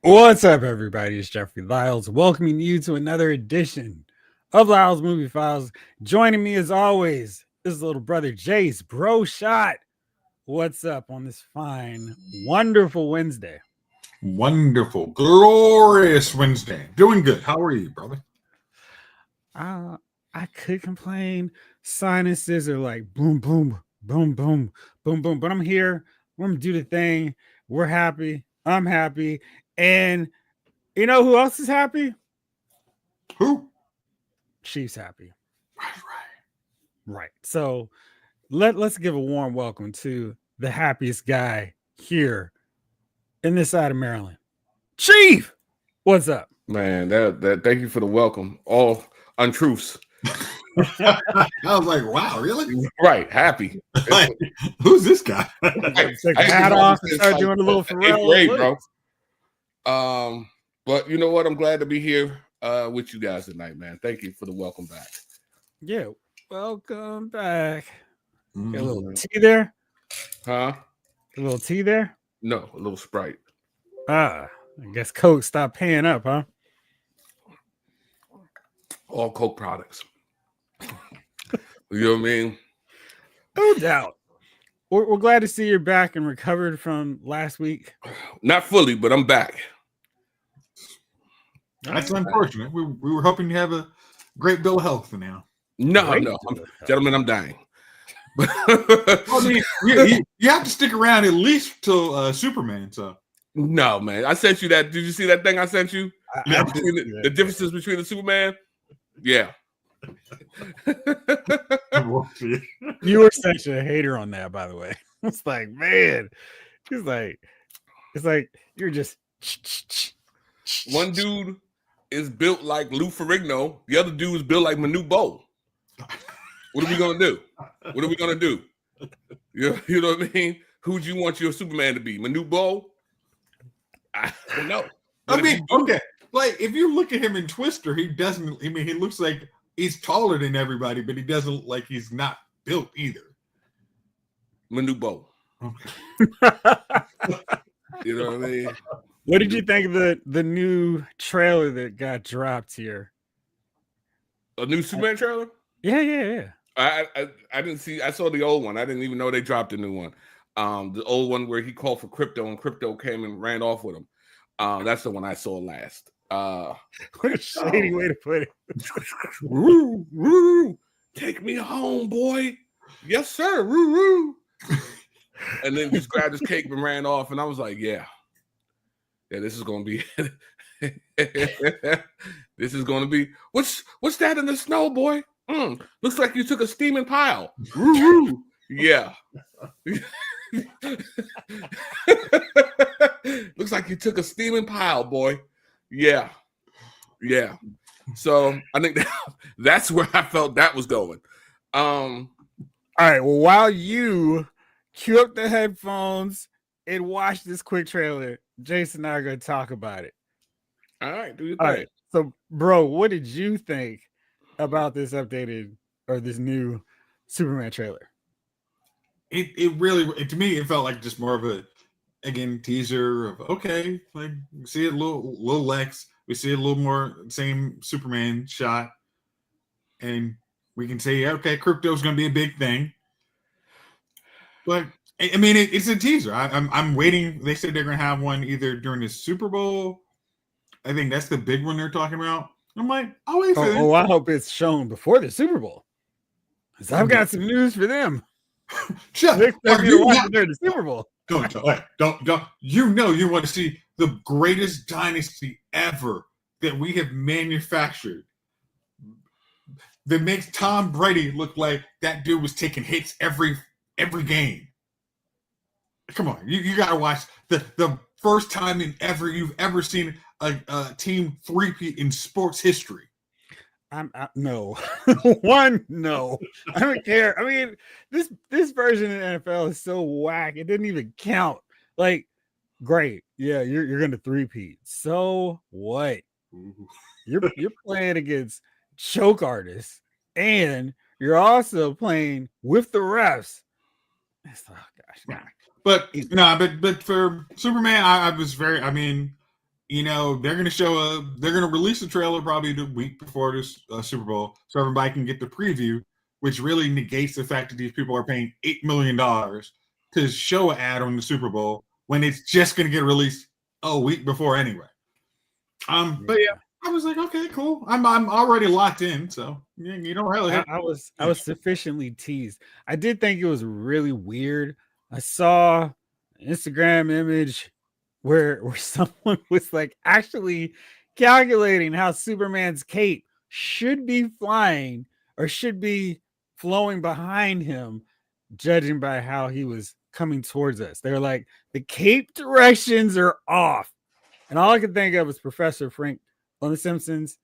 What's up, everybody? It's Jeffrey Lyles, welcoming you to another edition of Lyles Movie Files. Joining me, as always, is little brother Jace, bro shot. What's up on this fine, wonderful Wednesday? Wonderful, glorious Wednesday. Doing good. How are you, brother? I could complain. Sinuses are like boom, boom, boom, boom, boom, boom. But I'm here. We're gonna do the thing. We're happy. I'm happy. And you know who else is happy? Who? She's happy. Right. Right. So let's give a warm welcome to the happiest guy here in this side of Maryland. Chief, what's up? Man, that thank you for the welcome. All untruths. I was like, wow, really? Right, happy. Like, who's this guy? Take the hat off and start doing a little Pharrell. Great, bro. But you know what? I'm glad to be here with you guys tonight, man. Thank you for the welcome back. Yeah, welcome back. Mm. Got a little tea there? Huh? A little tea there? No, a little Sprite. I guess Coke stopped paying up, huh? All Coke products. You know what I mean? No doubt. We're glad to see you're back and recovered from last week. Not fully, but I'm back. That's unfortunate. We were hoping to have a great bill of health for now. No, gentlemen, I'm dying. I mean, you have to stick around at least till Superman. So no, man. I sent you that. Did you see that thing I sent you? The differences between the Superman? Yeah. You were such a hater on that, by the way. It's like, man, it's like you're just one dude is built like Lou Ferrigno, the other dude is built like Manu Bow. What are we gonna do? What are we gonna do? You know what I mean? Who'd you want your Superman to be? Manu Bow? I don't know. I mean, okay, like if you look at him in Twister, he doesn't. I mean, he looks like he's taller than everybody, but he doesn't look like he's not built either. Manu Bow. Okay. You know what I mean? What did you think of the new trailer that got dropped here? A new Superman trailer? Yeah. I didn't see. I saw the old one. I didn't even know they dropped a new one. The old one where he called for Crypto and Crypto came and ran off with him. That's the one I saw last. What a shady way to put it. Woo, woo, take me home, boy. Yes, sir. Woo, woo. And then just grabbed his cape and ran off. And I was like, yeah, this is gonna be this is gonna be what's that in the snow, boy? Looks like you took a steaming pile. Woo, woo. Yeah. Looks like you took a steaming pile, boy. Yeah. So I think that's where I felt that was going. All right. Well, while you cue up the headphones and watch this quick trailer, Jason and I are going to talk about it. All right. Do your All thing. right. So, bro, what did you think about this updated or this new Superman trailer? It really, to me, it felt like just more of a, again, teaser of, okay, like we see a little Lex, we see a little more same Superman shot, and we can say, okay, Crypto's going to be a big thing. But I mean, it's a teaser. I'm waiting. They said they're going to have one either during the Super Bowl. I think that's the big one they're talking about. I'm like, I'll wait for Oh, I hope it's shown before the Super Bowl. Because I've got some news for them. Shut They expect me to watch it during the Super Bowl. Don't. You know you want to see the greatest dynasty ever that we have manufactured. That makes Tom Brady look like that dude was taking hits every game. Come on, you gotta watch the first time you've ever seen a team three-peat in sports history. No. No. I don't care. I mean, this version of the NFL is so whack. It didn't even count. Like, great. Yeah, you're gonna three-peat. So what? You're playing against choke artists, and you're also playing with the refs. Oh gosh. But for Superman, I was very. I mean, you know, they're going to release a trailer probably the week before this Super Bowl, so everybody can get the preview, which really negates the fact that these people are paying $8 million to show an ad on the Super Bowl when it's just going to get released a week before anyway. But yeah, I was like, okay, cool. I'm already locked in, so you don't really. I was sufficiently teased. I did think it was really weird. I saw an Instagram image where someone was like actually calculating how Superman's cape should be flying or should be flowing behind him, judging by how he was coming towards us. They're like, the cape directions are off. And all I could think of was Professor Frank on The Simpsons.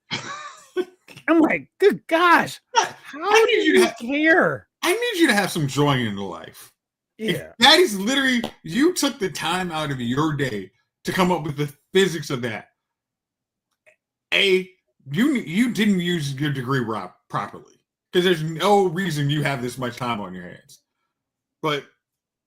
I'm like, good gosh, how do you care? I need you to have some joy in life. Yeah. That is literally, you took the time out of your day to come up with the physics of that. You didn't use your degree properly because there's no reason you have this much time on your hands. But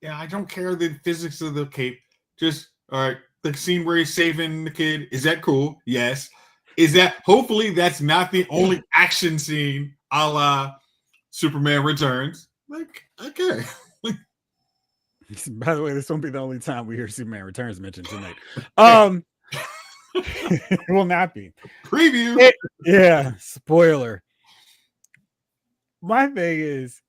yeah, I don't care the physics of the cape. Just, all right, the scene where he's saving the kid, is that cool? Yes. Is that, hopefully that's not the only action scene a la Superman Returns. Like, okay. By the way, this won't be the only time we hear Superman Returns mentioned tonight. It will not be. Preview. Yeah, spoiler. My thing is,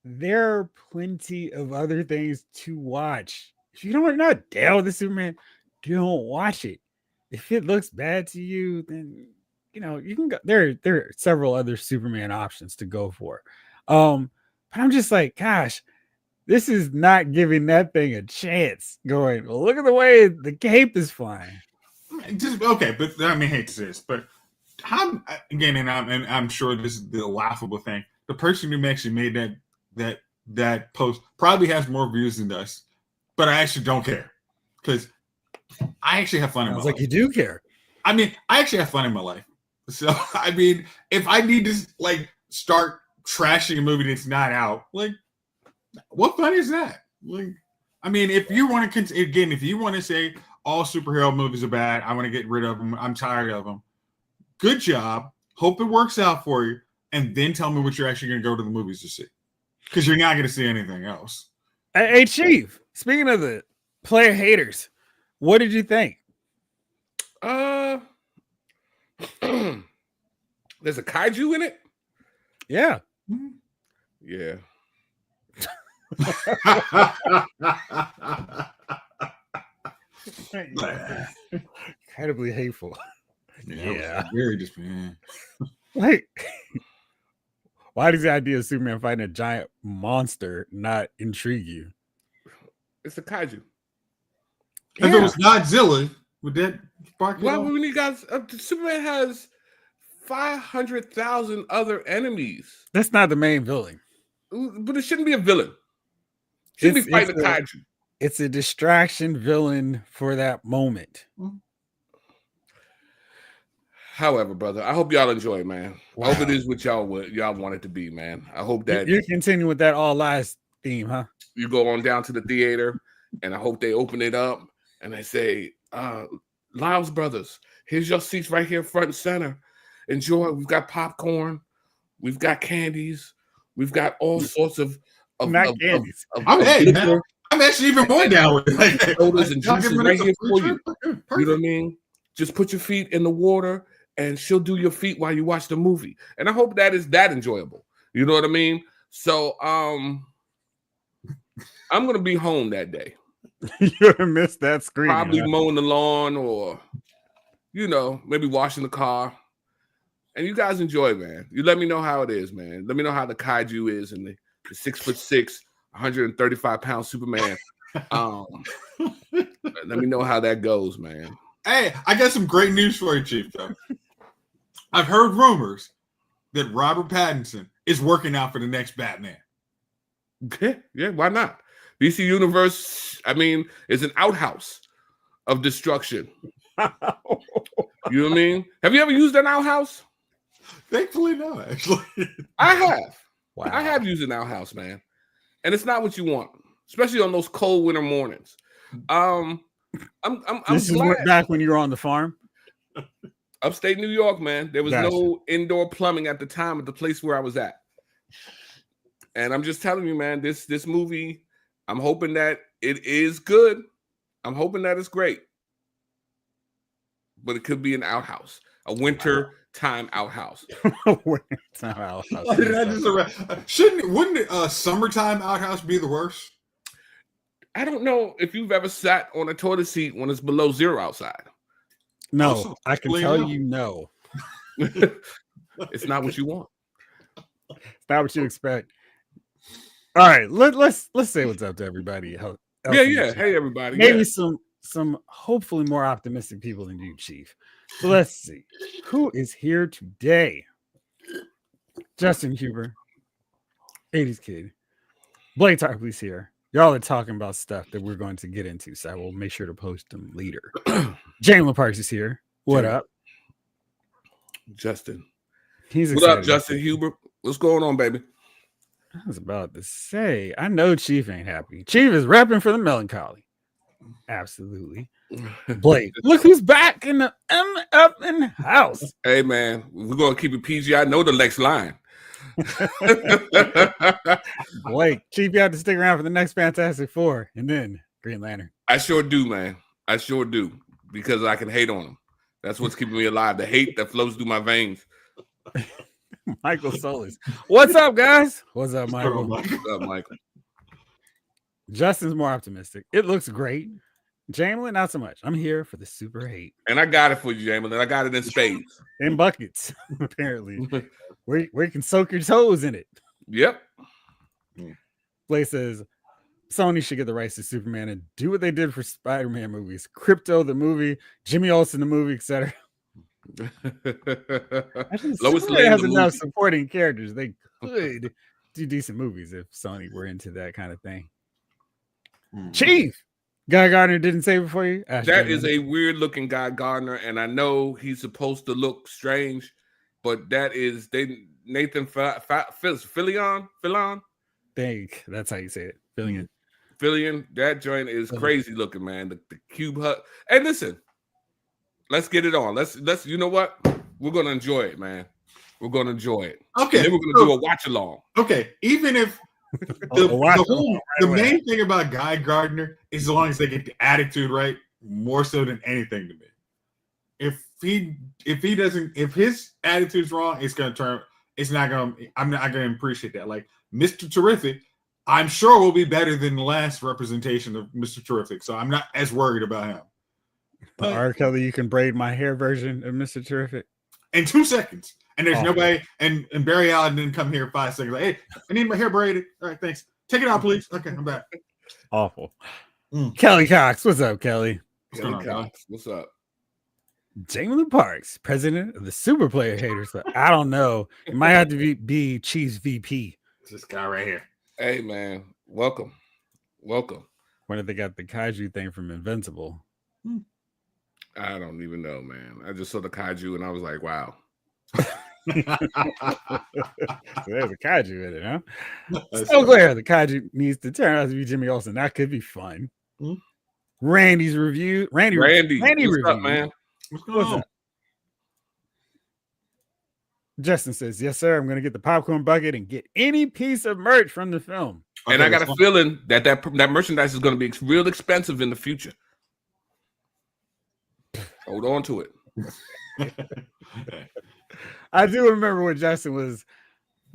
there are plenty of other things to watch. If you don't not down with the Superman, don't watch it. If it looks bad to you, then you know you can go. There are several other Superman options to go for. But I'm just like, gosh, this is not giving that thing a chance. Going, well, look at the way the cape is flying. Just okay, but I mean, I hate to say this, but how again, and I'm sure this is the laughable thing. The person who actually made that post probably has more views than us, but I actually don't care because I actually have fun in my life. Like you do care. I mean, I actually have fun in my life. So I mean, if I need to like start trashing a movie that's not out, like what fun is that? Like, I mean, if you want to again, if you want to say all superhero movies are bad, I want to get rid of them, I'm tired of them. Good job. Hope it works out for you, and then tell me what you're actually going to go to the movies to see, because you're not going to see anything else. Hey, Chief. Speaking of the player haters, what did you think? There's a kaiju in it. Yeah. Yeah. Incredibly hateful. Yeah. Very just, man. Like, why does the idea of Superman fighting a giant monster not intrigue you? It's a kaiju. If it was Godzilla, would that spark you? Well, when you guys, Superman has 500,000 other enemies. That's not the main villain. But it shouldn't be a villain. Shouldn't be fighting a kaiju. It's a distraction villain for that moment. However, brother, I hope y'all enjoy it, man. Wow. I hope it is what y'all want it to be, man. I hope that you continue with that all lies theme, huh? You go on down to the theater, and I hope they open it up and they say, Lyles Brothers, here's your seats right here front and center. Enjoy. We've got popcorn. We've got candies. We've got all sorts of candies. I'm actually even more down with it. Sodas and juices right here for you. You know what I mean? Just put your feet in the water, and she'll do your feet while you watch the movie. And I hope that is that enjoyable. You know what I mean? So I'm gonna be home that day. You're gonna miss that screen. Probably mowing the lawn, or maybe washing the car. And you guys enjoy, man. You let me know how it is, man. Let me know how the kaiju is and the 6'6", 135-pound Superman. Let me know how that goes, man. Hey, I got some great news for you, Chief, though. I've heard rumors that Robert Pattinson is working out for the next Batman. Yeah, why not? DC Universe, I mean, is an outhouse of destruction. You know what I mean? Have you ever used an outhouse? Thankfully, no, actually. I have. Wow. I have used an outhouse, man. And it's not what you want, especially on those cold winter mornings. This is glad. back when you were on the farm. Upstate New York, man. There was no indoor plumbing at the time at the place where I was at. And I'm just telling you, man, this movie, I'm hoping that it is good. I'm hoping that it's great. But it could be an outhouse, a winter time outhouse. Winter time outhouse. Wouldn't a summertime outhouse be the worst? I don't know if you've ever sat on a toilet seat when it's below zero outside. No, Also, I can tell you no. It's not what you want. It's not what you expect. All right, let's say what's up to everybody. Yeah. Hey, everybody. Maybe some hopefully more optimistic people than you, Chief. So let's see who is here today. Justin Huber, 80s kid. Blake Tarpley's here. Y'all are talking about stuff that we're going to get into, so I will make sure to post them later. Jalen Parks is here. What up, Justin? What up, Justin Huber? What's going on, baby? I was about to say, I know Chief ain't happy. Chief is repping for the melancholy. Absolutely. Blake, look who's back in the MFN house. Hey, man, we're going to keep it PG. I know the next line. Blake, Chief, you have to stick around for the next Fantastic Four and then Green Lantern. I sure do, man. I sure do, because I can hate on them. That's what's keeping me alive. The hate that flows through my veins. Michael Solis. What's up, guys? What's up, Michael? What's up, Michael? Justin's more optimistic. It looks great. Jamlin, not so much. I'm here for the super hate. And I got it for you, Jamlin. I got it in spades. In buckets, apparently. where you can soak your toes in it. Yep. Blake says, Sony should get the rights to Superman and do what they did for Spider-Man movies. Crypto, the movie, Jimmy Olsen, the movie, etc. Lois Lane has enough supporting characters. They could do decent movies if Sony were into that kind of thing. Chief, Guy Gardner didn't say it for you. That is a weird looking Guy Gardner, and I know he's supposed to look strange, but that is Nathan Fillion. Think that's how you say it. Fillion. That joint is crazy looking, man. The cube hut. Hey, listen. Let's get it on. Let's. You know what? We're gonna enjoy it, man. We're gonna enjoy it. Okay. And then we're gonna do a watch along. Okay. Even if the main thing about Guy Gardner is as long as they get the attitude right, more so than anything to me. If his attitude's wrong, I'm not gonna appreciate that. Like Mr. Terrific, I'm sure will be better than the last representation of Mr. Terrific. So I'm not as worried about him. The R. Kelly, you can braid my hair version of Mr. Terrific in 2 seconds. And there's nobody, and Barry Allen didn't come here 5 seconds. Like, hey, I need my hair braided. All right, thanks. Take it out, please. Okay, I'm back. Awful. Kelly Cox, what's up, Kelly? Kelly Cox, what's up? Jamie Parks, president of the Super Player Haters. So I don't know. It might have to be Chiefs VP. It's this guy right here. Hey, man. Welcome. When did they got the kaiju thing from Invincible? I don't even know, man. I just saw the kaiju and I was like, wow. So there's a kaiju in it, huh? So glad the kaiju needs to turn out to be Jimmy Olsen. That could be fun. Randy's review. Randy what's review. up, man? What's up? Justin says, yes, sir. I'm going to get the popcorn bucket and get any piece of merch from the film. And I got a feeling that merchandise is going to be real expensive in the future. Hold on to it. I do remember when Justin was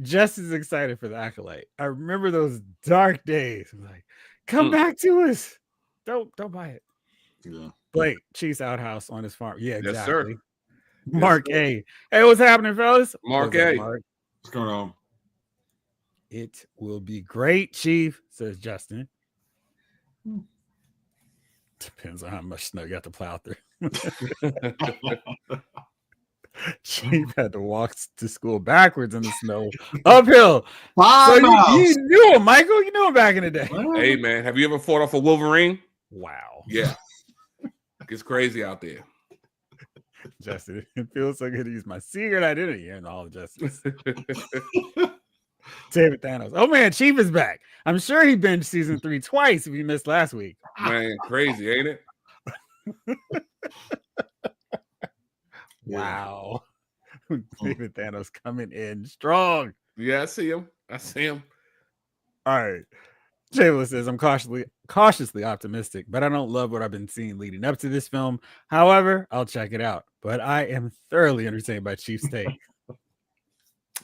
just as excited for the Acolyte. I remember those dark days. Like, come back to us. Don't buy it. Yeah. Blake, Chiefs outhouse on his farm. Yeah, exactly. Yes, sir. Mark A. Hey, what's happening, fellas? Mark A. Mark? What's going on? It will be great, Chief, says Justin. Depends on how much snow you got to plow through. Chief had to walk to school backwards in the snow, uphill. So you knew him, Michael. You knew him back in the day. Hey, man, have you ever fought off a Wolverine? Wow. Yeah. It's crazy out there. Justin, it feels so good to use my secret identity in all of justice. David Thanos. Oh man, Chief is back. I'm sure he binged season 3 twice if he missed last week. Man, crazy, ain't it? Wow. David Thanos coming in strong. Yeah, I see him. All right. Jayla says, I'm cautiously optimistic, but I don't love what I've been seeing leading up to this film. However, I'll check it out. But I am thoroughly entertained by Chief's take.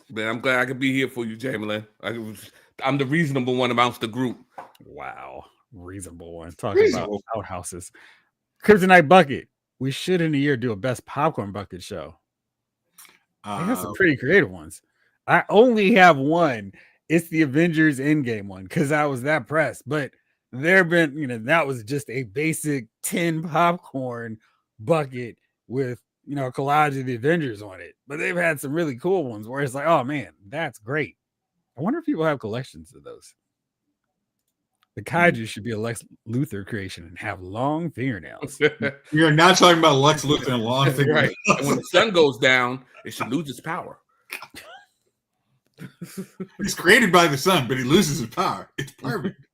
Man, I'm glad I could be here for you, Jamelin. I'm the reasonable one amongst the group. Wow. Reasonable one. Talking about outhouses. Kryptonite Bucket. We should in a year do a best popcorn bucket show. They have some pretty creative ones. I only have one. It's the Avengers Endgame one because I was that pressed. But there have been, that was just a basic 10 popcorn bucket with, a collage of the Avengers on it. But they've had some really cool ones where it's like, oh man, that's great. I wonder if people have collections of those. The kaiju should be a Lex Luthor creation and have long fingernails. You're not talking about Lex Luthor and long fingernails. Right. And when the sun goes down, it should lose its power. He's created by the sun, but he loses his power. It's perfect.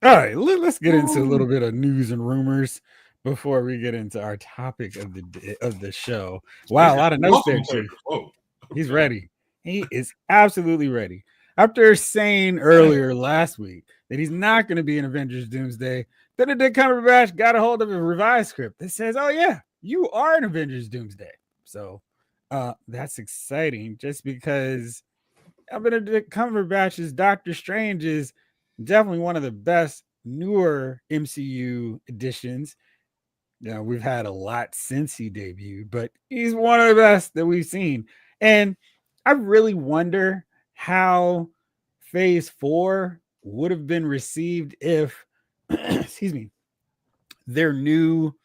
All right, let's get into a little bit of news and rumors before we get into our topic of the show. Wow, a lot of notes there, Chief. Whoa. He's ready. He is absolutely ready. After saying earlier last week that he's not going to be in Avengers Doomsday, Benedict Cumberbatch got a hold of a revised script that says, oh yeah, you are in Avengers Doomsday. So that's exciting just because Benedict Cumberbatch's Doctor Strange is definitely one of the best newer MCU additions. We've had a lot since he debuted, but he's one of the best that we've seen. And I really wonder how Phase 4 would have been received if, excuse me, their new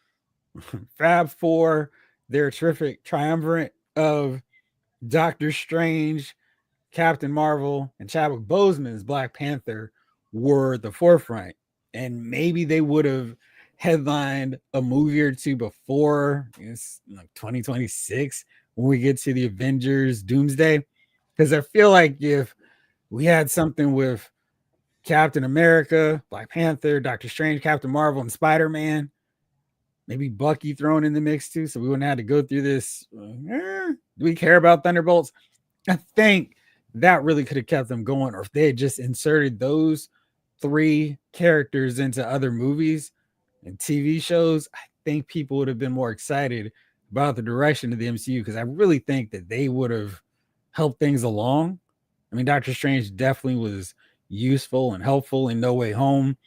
Fab 4, their terrific triumvirate of Doctor Strange, Captain Marvel, and Chadwick Boseman's Black Panther were the forefront. And maybe they would have headlined a movie or two before it's like 2026 when we get to the Avengers Doomsday. Because I feel like if we had something with Captain America, Black Panther, Doctor Strange, Captain Marvel, and Spider-Man, maybe Bucky thrown in the mix too, so we wouldn't have to go through this. Do we care about Thunderbolts? I think that really could have kept them going, or if they had just inserted those 3 characters into other movies and TV shows, I think people would have been more excited about the direction of the MCU, because I really think that they would have helped things along. I mean, Doctor Strange definitely was useful and helpful in No Way Home.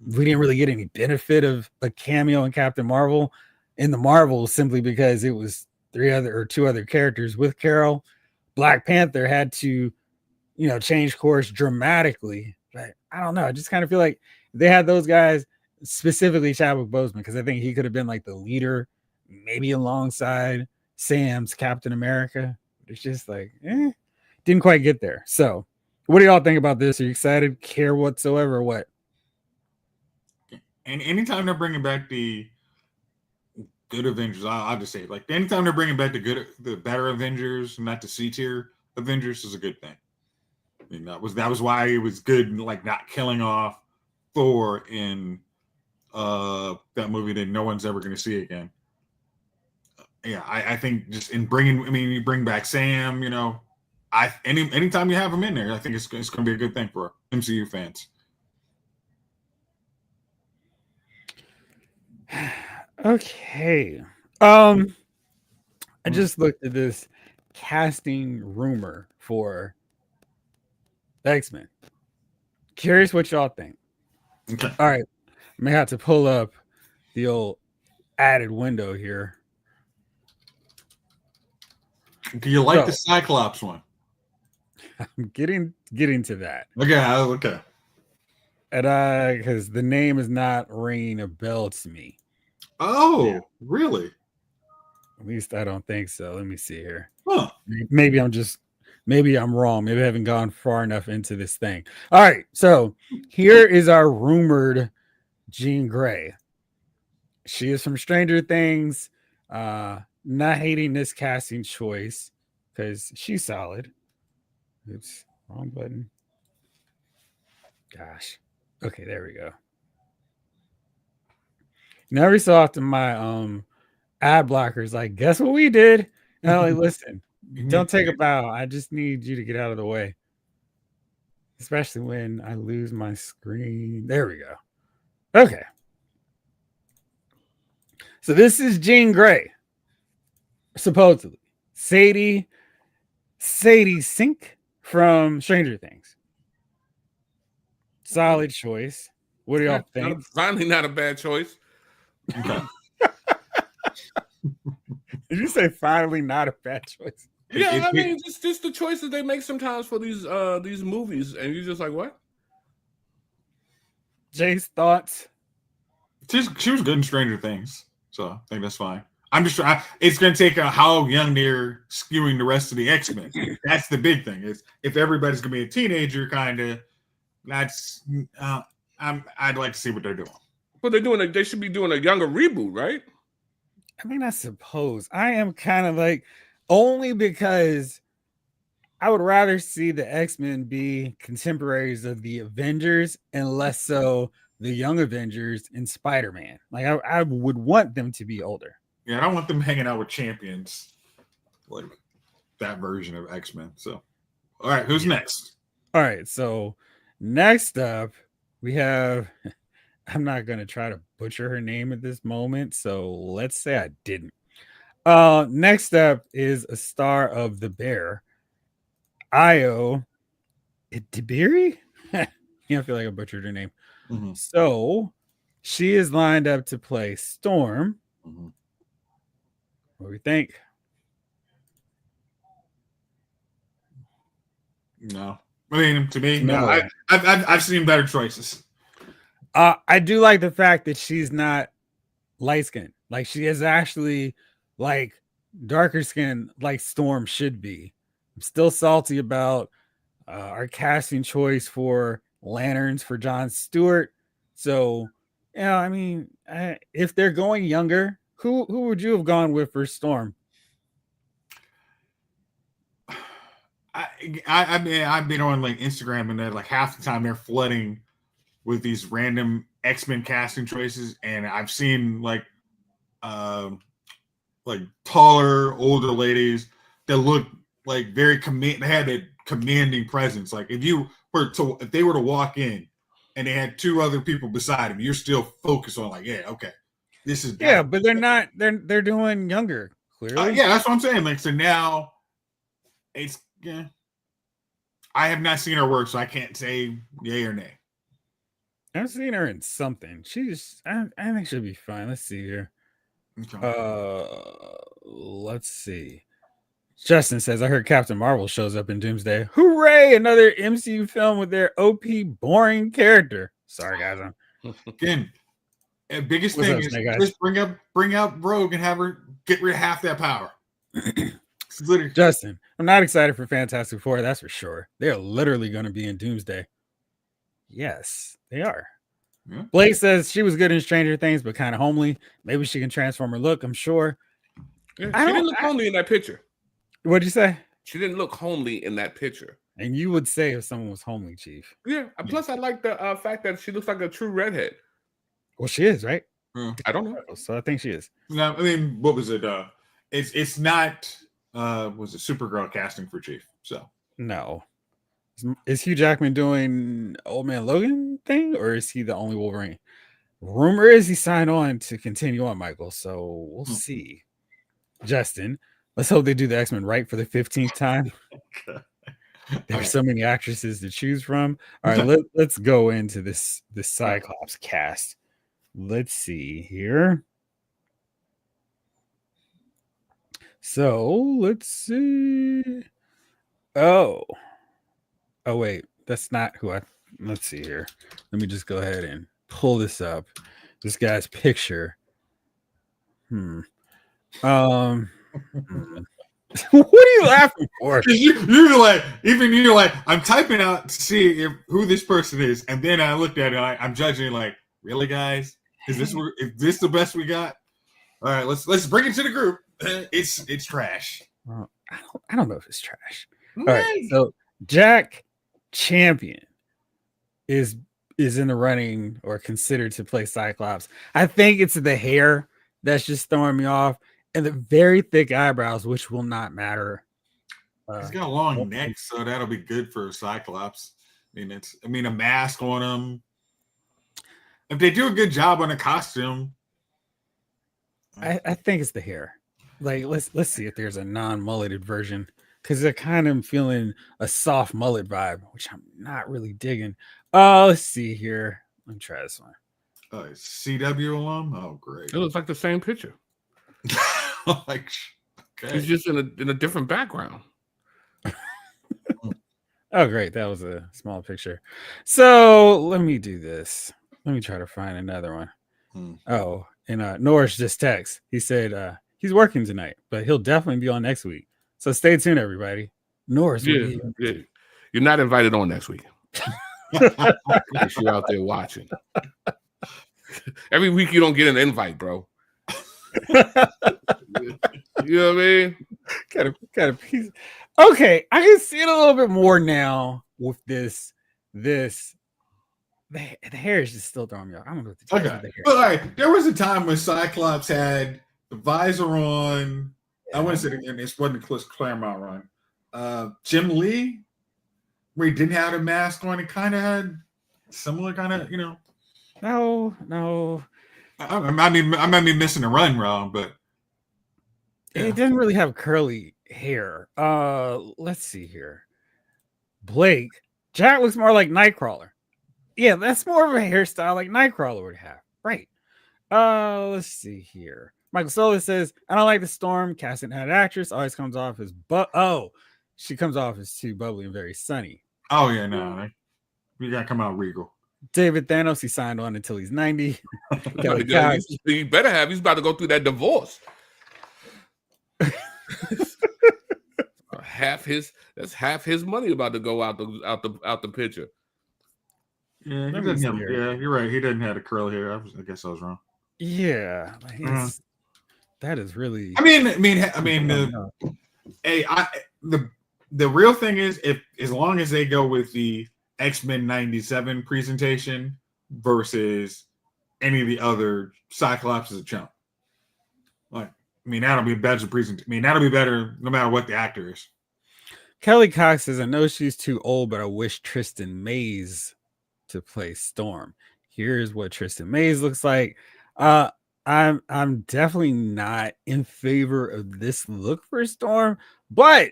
We didn't really get any benefit of a cameo in Captain Marvel in the Marvels simply because it was 2 other characters with Carol. Black Panther had to, change course dramatically. But I don't know. I just kind of feel like they had those guys, specifically Chadwick Boseman, because I think he could have been like the leader, maybe alongside Sam's Captain America. It's just like, didn't quite get there. So what do y'all think about this? Are you excited? Care whatsoever? Or what? And anytime they're bringing back the good Avengers, I'll just say it, like anytime they're bringing back the better Avengers, not the C tier Avengers, is a good thing. I mean, that was why it was good, like not killing off Thor in that movie that no one's ever going to see again. Yeah, I think just in bringing, you bring back Sam, anytime you have him in there, I think it's going to be a good thing for MCU fans. Okay. I just looked at this casting rumor for X-Men. Curious what y'all think. Okay. All right. I may have to pull up the old added window here. Do you like the Cyclops one? I'm getting to that. Okay. And because the name is not ringing a bell to me. Oh, really? At least I don't think so. Let me see here. Huh. Maybe I'm wrong. Maybe I haven't gone far enough into this thing. All right. So here is our rumored Jean Grey. She is from Stranger Things. Not hating this casting choice because she's solid. Oops, wrong button. Gosh. Okay, there we go. Every so often my ad blocker is like, guess what we did? And I'm like, listen, don't take a bow. I just need you to get out of the way. Especially when I lose my screen. There we go. Okay. So this is Jean Grey. Supposedly. Sadie Sink from Stranger Things. Solid choice. What do y'all think? Finally, not a bad choice. Okay. Did you say finally not a bad choice? Yeah, I mean, just the choices they make sometimes for these movies, and you're just like, what? Jay's thoughts? She was good in Stranger Things, so I think that's fine. I'm just trying. It's going to take how young they're skewing the rest of the X-Men. That's the big thing. Is if everybody's going to be a teenager, kind of. That's I'd like to see what they're doing. But they should be doing a younger reboot, right? I mean, I suppose I am kind of like only because I would rather see the X-Men be contemporaries of the Avengers and less so the Young Avengers and Spider-Man. Like I would want them to be older. Yeah, I don't want them hanging out with champions like that version of X-Men. So, all right, who's next? All right, so next up we have. I'm not going to try to butcher her name at this moment, so let's say I didn't. Next up is a star of The Bear, Io Itibiri. You don't feel like I butchered her name. Mm-hmm. So she is lined up to play Storm. Mm-hmm. What do we think? No, I mean to me, No. I've seen better choices. I do like the fact that she's not light skinned. Like she is actually like darker skin, like Storm should be. I'm still salty about our casting choice for Lanterns for Jon Stewart. So, yeah, I mean, if they're going younger, who would you have gone with for Storm? I mean, I've been on like Instagram and like half the time they're flooding with these random X-Men casting choices, and I've seen like taller, older ladies that look like very they had a commanding presence. Like if they were to walk in and they had two other people beside them, you're still focused on like, yeah, okay, this is yeah, but they're not. They're doing younger. Clearly, yeah, that's what I'm saying. Like so now, it's yeah. I have not seen her work, so I can't say yay or nay. I've seen her in something. I think she'll be fine. Let's see here. Okay. Let's see. Justin says, I heard Captain Marvel shows up in Doomsday. Hooray! Another MCU film with their OP boring character. Sorry, guys. Again, the biggest thing is just bring out Rogue and have her get rid of half that power. Justin, I'm not excited for Fantastic Four, that's for sure. They're literally going to be in Doomsday. Yes, they are. Yeah. Blake says she was good in Stranger Things, but kind of homely. Maybe she can transform her look, I'm sure. Yeah, she didn't look homely in that picture. What'd you say? She didn't look homely in that picture. And you would say if someone was homely, Chief. Yeah. Plus, I like the fact that she looks like a true redhead. Well, she is, right? I don't know. So I think she is. No, I mean, what was it? It's not. Was it Supergirl casting for Chief? So no. Is Hugh Jackman doing Old Man Logan thing, or is he the only Wolverine? Rumor is he signed on to continue on, Michael. So we'll see. Justin, let's hope they do the X-Men right for the 15th time. There's so many actresses to choose from. All right, let's go into this Cyclops cast. Let's see here. So let's see. Oh wait, that's not who let's see here. Let me just go ahead and pull this up. This guy's picture. What are you laughing for? You're like, I'm typing out to see who this person is, and then I looked at it. I'm judging like, really, guys? Is this the best we got? All right, let's bring it to the group. It's trash. Well, I don't know if it's trash. All right, so Jack Champion is is in the running or considered to play Cyclops. I think it's the hair that's just throwing me off, and the very thick eyebrows, which will not matter. He's got a long neck, so that'll be good for Cyclops. I mean, a mask on him. If they do a good job on a costume, I think it's the hair. Like, let's see if there's a non-mulleted version, because I kind of feeling a soft mullet vibe, which I'm not really digging. Let's see here. Let me try this one. CW alum. Oh, great! It looks like the same picture. Like, okay. He's just in a different background. Oh, great. That was a small picture. So let me do this. Let me try to find another one. Oh, and Norris just text. He said he's working tonight, but he'll definitely be on next week. So stay tuned, everybody. Norris will be. You're not invited on next week. If you're out there watching. Every week you don't get an invite, bro. You know what I mean? Got a piece. Okay, I can see it a little bit more now with this. The hair is just still throwing me off. I'm gonna go with the Okay, hair. but all right, there was a time when Cyclops had the visor on. I want to say it again. This wasn't the Chris Claremont run. Jim Lee, where he didn't have a mask on, it kind of had similar kind of, No. I might be missing the run wrong, but It didn't really have curly hair. Let's see here. Blake. Jack looks more like Nightcrawler. Yeah, that's more of a hairstyle like Nightcrawler would have. Right. Let's see here. Michael Solis says, I don't like the Storm. Casting had actress always comes off as she comes off as too bubbly and very sunny. Oh yeah, no. You gotta come out regal. David Thanos, he signed on until he's 90. He better have. He's about to go through that divorce. That's half his money about to go out the picture. Yeah, you're right. He doesn't have the curl hair. I guess I was wrong. Yeah, that is really. The real thing is, if as long as they go with the X-Men 97 presentation versus any of the other Cyclops as a chump. That'll be a better presentation. That'll be better no matter what the actor is. Kelly Cox says, I know she's too old, but I wish Tristan Mays to play Storm. Here's what Tristan Mays looks like. I'm definitely not in favor of this look for Storm, but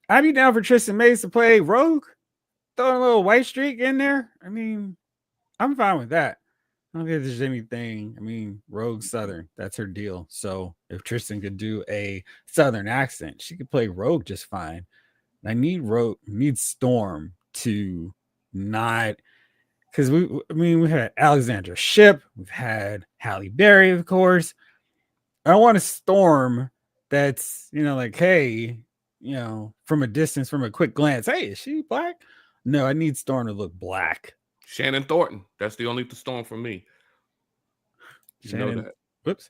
I'd be down for Tristan Mays to play Rogue. Throw a little white streak in there. I'm fine with that. I don't think there's anything. Rogue Southern, that's her deal. So if Tristan could do a Southern accent, she could play Rogue just fine. I need Storm to not, because we've had Alexandra Shipp, we've had Halle Berry, of course. I want a Storm that's, hey, from a distance, from a quick glance, hey, is she black? No, I need Storm to look black. Shannon Thornton. That's the only Storm for me. Shannon, know that. Whoops.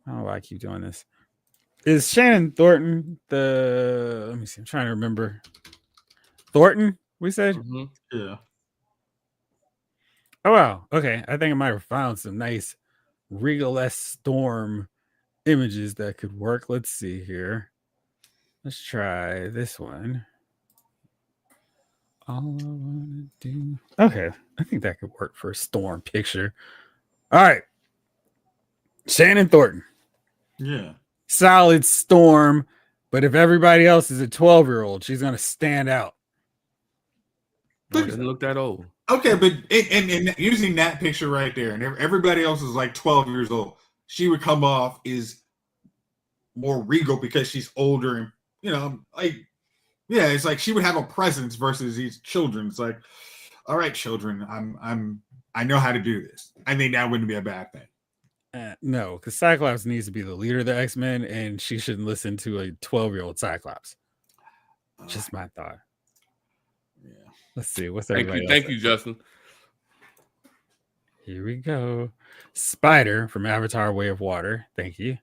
I don't know why I keep doing this. Is Shannon Thornton let me see, I'm trying to remember. Thornton, we said? Mm-hmm. Yeah. Oh, wow. Okay. I think I might have found some nice Regal-esque Storm images that could work. Let's see here. Let's try this one. All I want to do. Okay. I think that could work for a Storm picture. All right. Shannon Thornton. Yeah. Solid Storm. But if everybody else is a 12-year-old, she's going to stand out. She doesn't look that old. Okay, but and using that picture right there, and everybody else is like 12 years old, she would come off is more regal because she's older and it's like she would have a presence versus these children. It's like, all right, children, I know how to do this. I think that wouldn't be a bad thing. No, because Cyclops needs to be the leader of the X-Men, and she shouldn't listen to a 12-year-old Cyclops. Just my thought. Yeah. Let's see. What's Thank you, Justin. Here we go. Spider from Avatar: Way of Water. Thank you.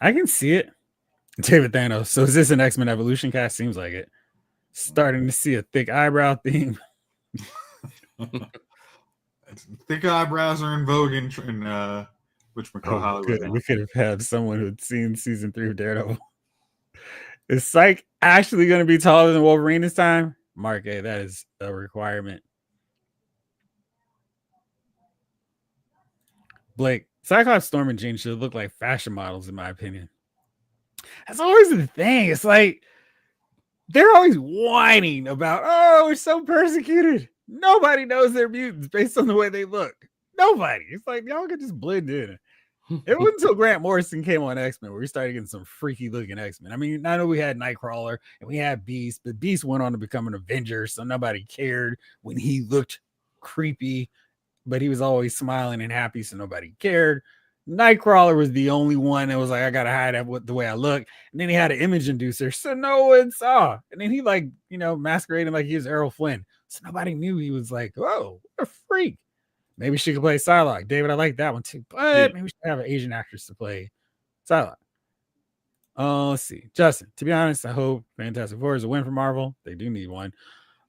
I can see it. David Thanos. So is this an X-Men Evolution cast? Seems like it. Starting to see a thick eyebrow theme. thick eyebrows are in vogue in which Hollywood good. now. We could have had someone who'd seen season 3 of Daredevil. Is Psych actually going to be taller than Wolverine this time? Mark A, that is a requirement. Blake, Cyclops, Storm, and Jean should look like fashion models, in my opinion. That's always the thing. It's like they're always whining about, oh, we're so persecuted. Nobody knows they're mutants based on the way they look. Nobody. It's like y'all could just blend in. It wasn't until Grant Morrison came on X-Men where we started getting some freaky looking X-Men. I mean, I know we had Nightcrawler and we had Beast, but Beast went on to become an Avenger, so nobody cared when he looked creepy, but he was always smiling and happy, so nobody cared. Nightcrawler was the only one that was like, I gotta hide the way I look. And then he had an image inducer, so no one saw. And then he masquerading like he was Errol Flynn. So nobody knew he was like, oh, what a freak. Maybe she could play Psylocke. David, I like that one too. But maybe we should have an Asian actress to play Psylocke. Let's see. Justin, to be honest, I hope Fantastic Four is a win for Marvel. They do need one.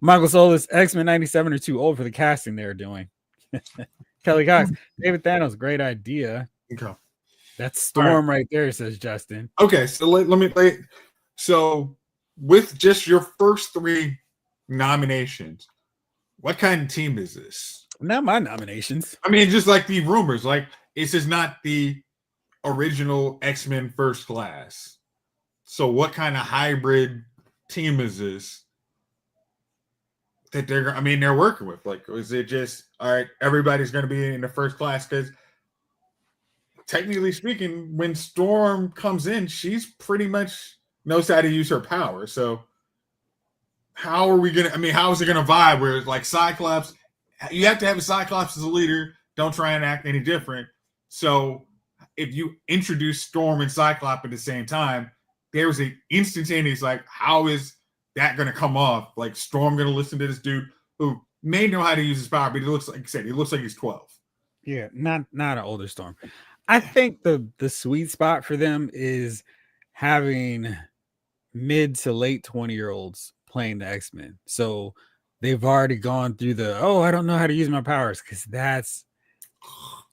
Michael Solis, X-Men 97 are too old for the casting they're doing. Kelly Cox, David Thanos, great idea. Okay. That's Storm right there, says Justin. Okay, so let me. So with just your first 3 nominations, what kind of team is this? Not my nominations. I mean, just like the rumors, like this is not the original X-Men First Class. So what kind of hybrid team is this that they're working with? Like, is it just, all right, everybody's going to be in the First Class? Because technically speaking, when Storm comes in, she's pretty much knows how to use her power. So how are we going to, I mean, how is it going to vibe where it's like Cyclops, you have to have a Cyclops as a leader. Don't try and act any different. So if you introduce Storm and Cyclops at the same time, there's an instantaneous, like, how is that going to come off? Like, Storm going to listen to this dude who may know how to use his power, but he looks like he's 12. Yeah, not an older Storm. I think the sweet spot for them is having mid to late 20-year-olds playing the X-Men. So they've already gone through I don't know how to use my powers, because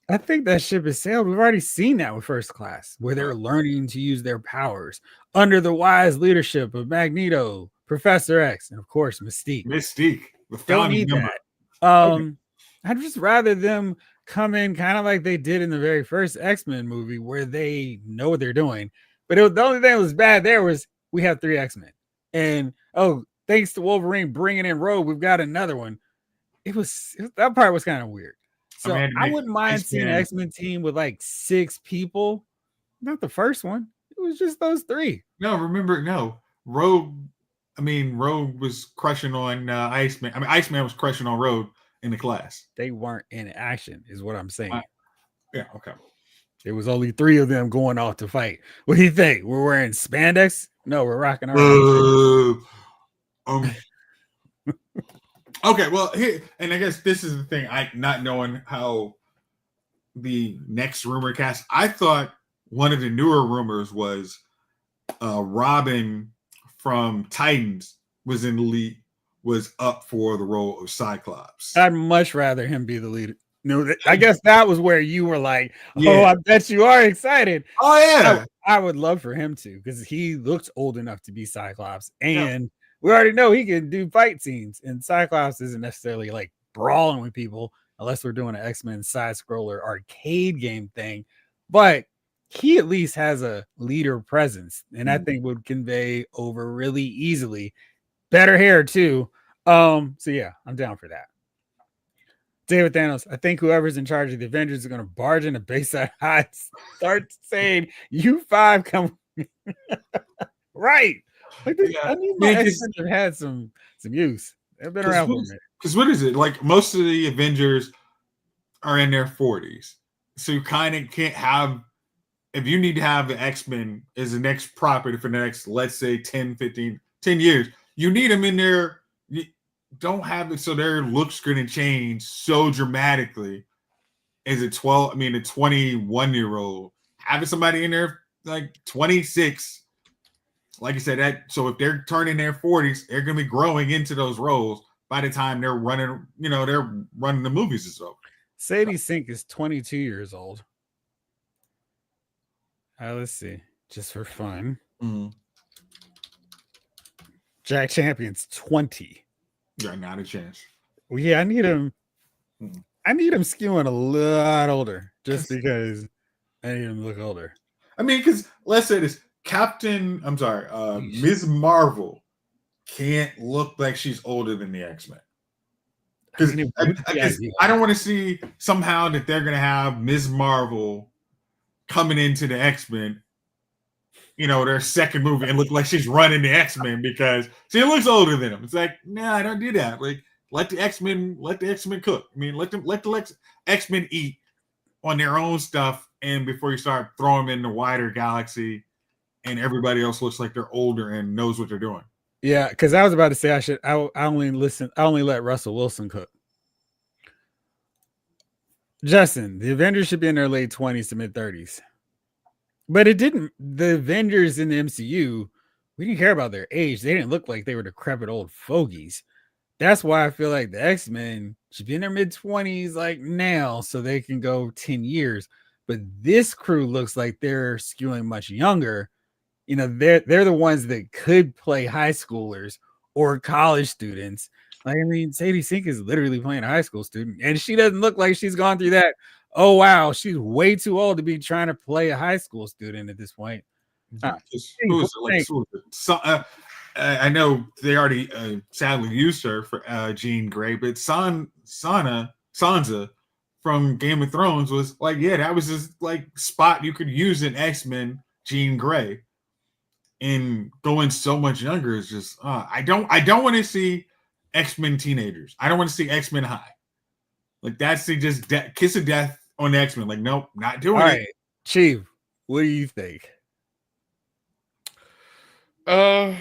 I think that ship has sailed. We've already seen that with First Class, where they're learning to use their powers under the wise leadership of Magneto, Professor X, and of course Mystique. Don't need member. That. I'd just rather them come in kind of like they did in the very first X-Men movie, where they know what they're doing. But the only thing that was bad there was we have 3 X-Men, and thanks to Wolverine bringing in Rogue, we've got another one. That part was kind of weird. So I wouldn't mind seeing an X-Men team with like 6 people. Not the first one. It was just those 3. Rogue was crushing on Iceman. I mean, Iceman was crushing on Rogue in the class. They weren't in action, is what I'm saying. Yeah, okay. There was only 3 of them going off to fight. What do you think? We're wearing spandex? No, we're rocking our Okay, well, here, and I guess this is the thing. Not knowing how the next rumor cast, I thought one of the newer rumors was Robin from Titans was in the lead, was up for the role of Cyclops. I'd much rather him be the leader. No, I guess that was where you were like, I bet you are excited. Oh, yeah. I would love for him to, because he looks old enough to be Cyclops. And we already know he can do fight scenes. And Cyclops isn't necessarily like brawling with people unless we're doing an X-Men side-scroller arcade game thing. But he at least has a leader presence. And I think would convey over really easily. Better hair, too. So, yeah, I'm down for that. David Thanos, I think whoever's in charge of the Avengers is going to barge into Bayside Heights, start saying, "You 5 come." Right. Like this, I need my X-Men to have had some use. They've been around for a minute. Because what is it? Like, most of the Avengers are in their 40s. So you kind of can't have, if you need to have the X-Men as the next property for the next, let's say 10 years, you need them in there. Don't have it so their looks going to change so dramatically as a 21-year-old. Having somebody in there like 26, like I said, that so if they're turning their 40s, they're going to be growing into those roles by the time they're running, they're running the movies and so. Sadie Sink is 22 years old. Let's see, just for fun. Jack Champion's 20. Yeah, not a chance. Well, yeah, I need him. Mm. I need him skewing a lot older, just because I need him to look older. I mean, because let's say this: Ms. Marvel can't look like she's older than the X-Men. Because I don't want to see somehow that they're gonna have Ms. Marvel coming into the X-Men, their second movie, and look like she's running the X-Men because she looks older than them. It's like, nah, don't do that. Like, let the X-Men cook. I mean, let the X-Men eat on their own stuff, and before you start throwing them in the wider galaxy, and everybody else looks like they're older and knows what they're doing. Yeah, because I was about to say I only let Russell Wilson cook. Justin, the Avengers should be in their late 20s to mid 30s. But it didn't. The Avengers in the MCU, we didn't care about their age. They didn't look like they were decrepit old fogies. That's why I feel like the X-Men should be in their mid 20s like now, so they can go 10 years. But this crew looks like they're skewing much younger. They're the ones that could play high schoolers or college students. Like, I mean, Sadie Sink is literally playing a high school student, and she doesn't look like she's gone through that. Oh wow, she's way too old to be trying to play a high school student at this point. I know they already sadly used her for Jean Grey, but Sansa from Game of Thrones was like, yeah, that was just like spot you could use in X-Men Jean Grey. And going so much younger is just I don't want to see X-Men teenagers. I don't want to see X-Men high. Like, that's the just kiss of death on the X-Men. Like, nope, not doing it. Right. Chief, what do you think? I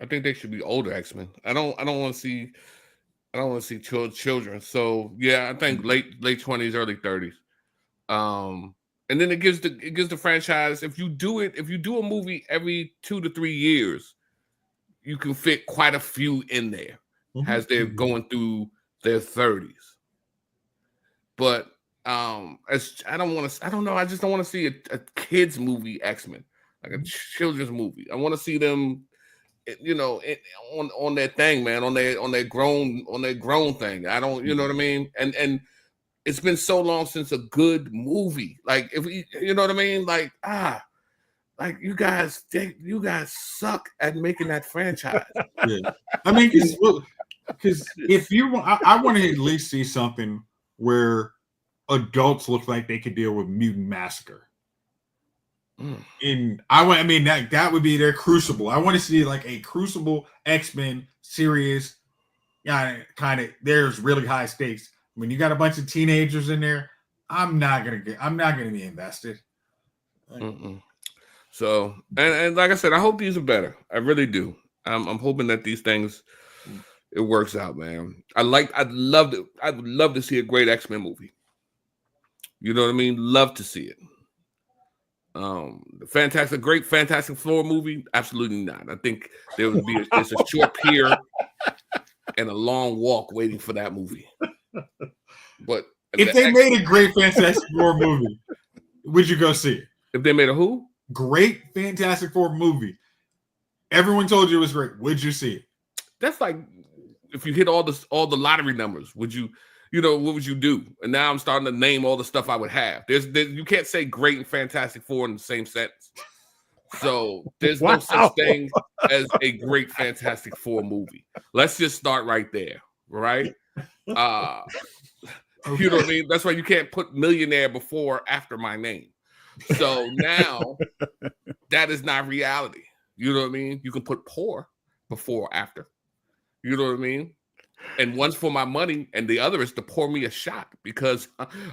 think they should be older X-Men. I don't want to see children. So yeah, I think late 20s, early 30s. And then it gives the franchise, if you do a movie every 2 to 3 years, you can fit quite a few in there as they're going through their 30s. But I just don't know. I just don't want to see a kids movie X-Men, like a children's movie. I want to see them, on their thing, man, on their grown thing. I don't, you know what I mean? And it's been so long since a good movie. Like, if we, you know what I mean? Like, like you guys suck at making that franchise. Yeah. I mean, because if you, I want to at least see something where adults look like they could deal with Mutant Massacre. And that would be their Crucible. I want to see like a Crucible X-Men series. Yeah, kind of. There's really high stakes. When you got a bunch of teenagers in there, I'm not gonna be invested. So, and like I said, I hope these are better. I really do. I'm hoping that these things, it works out, man. I'd love to see a great X-Men movie. You know what I mean? Love to see it. Great Fantastic Four movie? Absolutely not. I think there would be there's a short pier and a long walk waiting for that movie. But if they made a great Fantastic Four movie, would you go see it? If they made a who? Great Fantastic Four movie. Everyone told you it was great. Would you see it? That's like if you hit all the lottery numbers, would you, what would you do? And now I'm starting to name all the stuff I would have. You can't say great and Fantastic Four in the same sentence. So there's no such thing as a great Fantastic Four movie. Let's just start right there, right? You know what I mean? That's why you can't put millionaire before or after my name. So now that is not reality. You know what I mean? You can put poor before or after. You know what I mean? And one's for my money, and the other is to pour me a shot because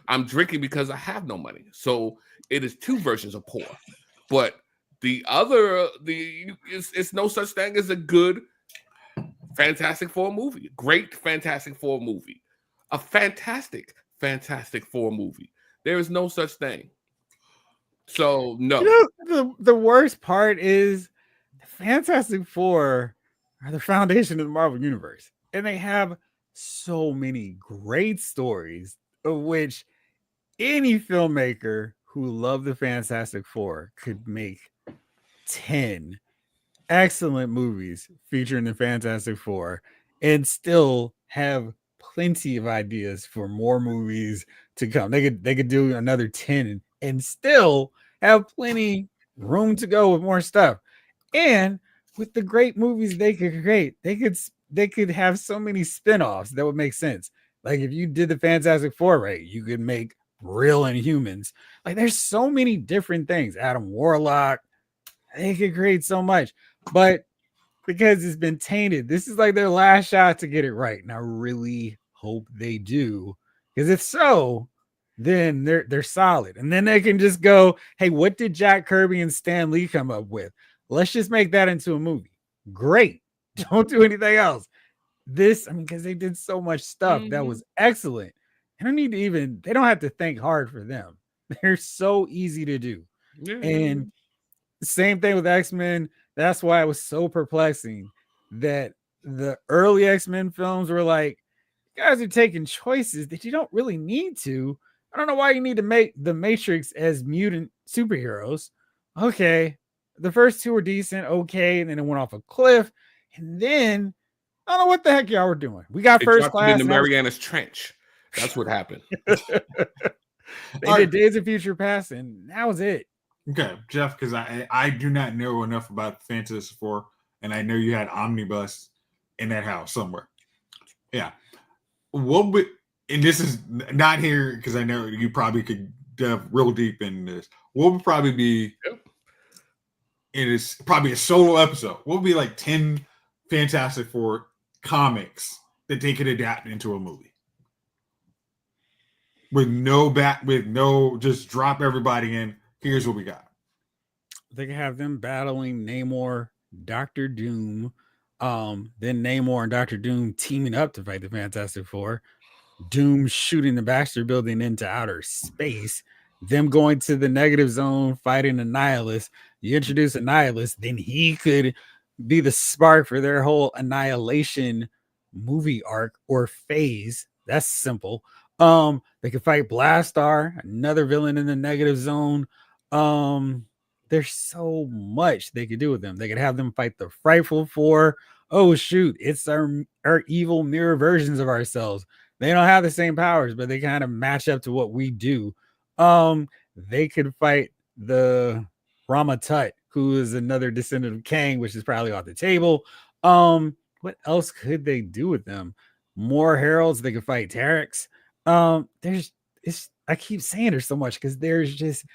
I'm drinking because I have no money. So it is two versions of poor. But the other, it's no such thing as a good Fantastic Four movie. Great Fantastic Four movie. A fantastic Fantastic Four movie. There is no such thing. So no. The worst part is the Fantastic Four are the foundation of the Marvel Universe. And they have so many great stories, of which any filmmaker who loved the Fantastic Four could make 10 excellent movies featuring the Fantastic Four and still have plenty of ideas for more movies to come. They could do another 10 and still have plenty room to go with more stuff. And with the great movies they could create, they could have so many spin-offs that would make sense. Like if you did the Fantastic Four right, you could make Real Inhumans. Like there's so many different things. Adam Warlock, they could create so much. But because it's been tainted, this is like their last shot to get it right. And I really hope they do. Because if so, then they're solid. And then they can just go, hey, what did Jack Kirby and Stan Lee come up with? Let's just make that into a movie. Great. Don't do anything else. I mean, because they did so much stuff that was excellent. They don't have to think hard for them. They're so easy to do. Yeah. And same thing with X-Men. That's why it was so perplexing that the early X-Men films were like, you guys are taking choices that you don't really need to. I don't know why you need to make the Matrix as mutant superheroes. Okay. The first two were decent, okay, and then it went off a cliff. And then I don't know what the heck y'all were doing. We got They First dropped it in Class. the Marianas Trench. That's what happened. They did Days of Future Past, and that was it. Okay, Jeff, because I do not know enough about the Fantastic Four, and I know you had Omnibus in that house somewhere. Yeah. What would, and this is not here because I know you probably could delve real deep in this. What would probably be, it is probably a solo episode. What would be like 10 Fantastic Four comics that they could adapt into a movie? With no, just drop everybody in. Here's what we got. They can have them battling Namor, Doctor Doom, then Namor and Doctor Doom teaming up to fight the Fantastic Four. Doom shooting the Baxter building into outer space. Them going to the negative zone, fighting a nihilist. You introduce a nihilist, then he could be the spark for their whole annihilation movie arc or phase. That's simple. They could fight Blastar, another villain in the negative zone. There's so much they could do with them. They could have them fight the Frightful Four. Oh shoot, it's our evil mirror versions of ourselves. They don't have the same powers, but they kind of match up to what we do. They could fight the Rama Tut, who is another descendant of Kang, which is probably off the table. What else could they do with them? More heralds. They could fight Terex. I keep saying there's so much because there's just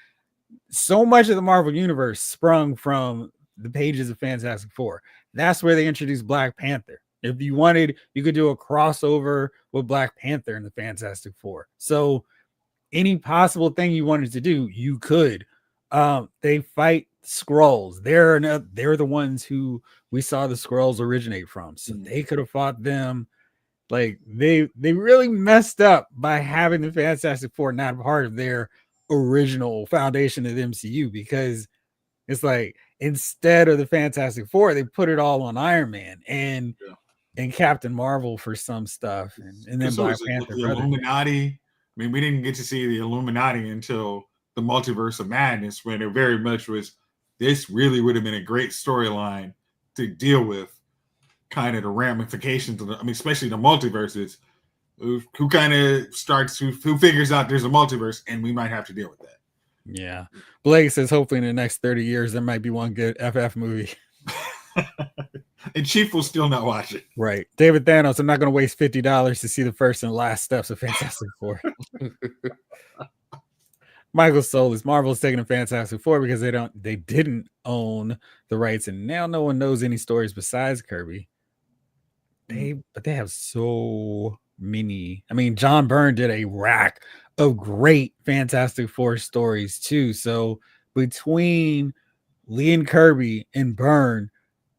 so much of the Marvel universe sprung from the pages of Fantastic Four. That's where they introduced Black Panther. If you wanted, you could do a crossover with Black Panther and the Fantastic Four. So any possible thing you wanted to do, you could. They fight Skrulls. They're the ones who we saw the Skrulls originate from. So they could have fought them. Like they really messed up by having the Fantastic Four not part of their original foundation of the MCU, because it's like instead of the Fantastic Four, they put it all on Iron Man and Captain Marvel for some stuff, and then Black Panther. The Illuminati. I mean, we didn't get to see the Illuminati until the Multiverse of Madness, when it very much was. This really would have been a great storyline to deal with, kind of the ramifications of especially the multiverses. Who kind of starts who figures out there's a multiverse, and we might have to deal with that. Yeah, Blake says hopefully in the next 30 years there might be one good FF movie. And Chief will still not watch it. Right. David Thanos, I'm not going to waste $50 to see the first and last steps of Fantastic Four. Michael Solis, Marvel's taking a Fantastic Four because they didn't own the rights, and now no one knows any stories besides Kirby. But they have so many. I mean, John Byrne did a rack of great Fantastic Four stories too. So between Lee and Kirby and Byrne,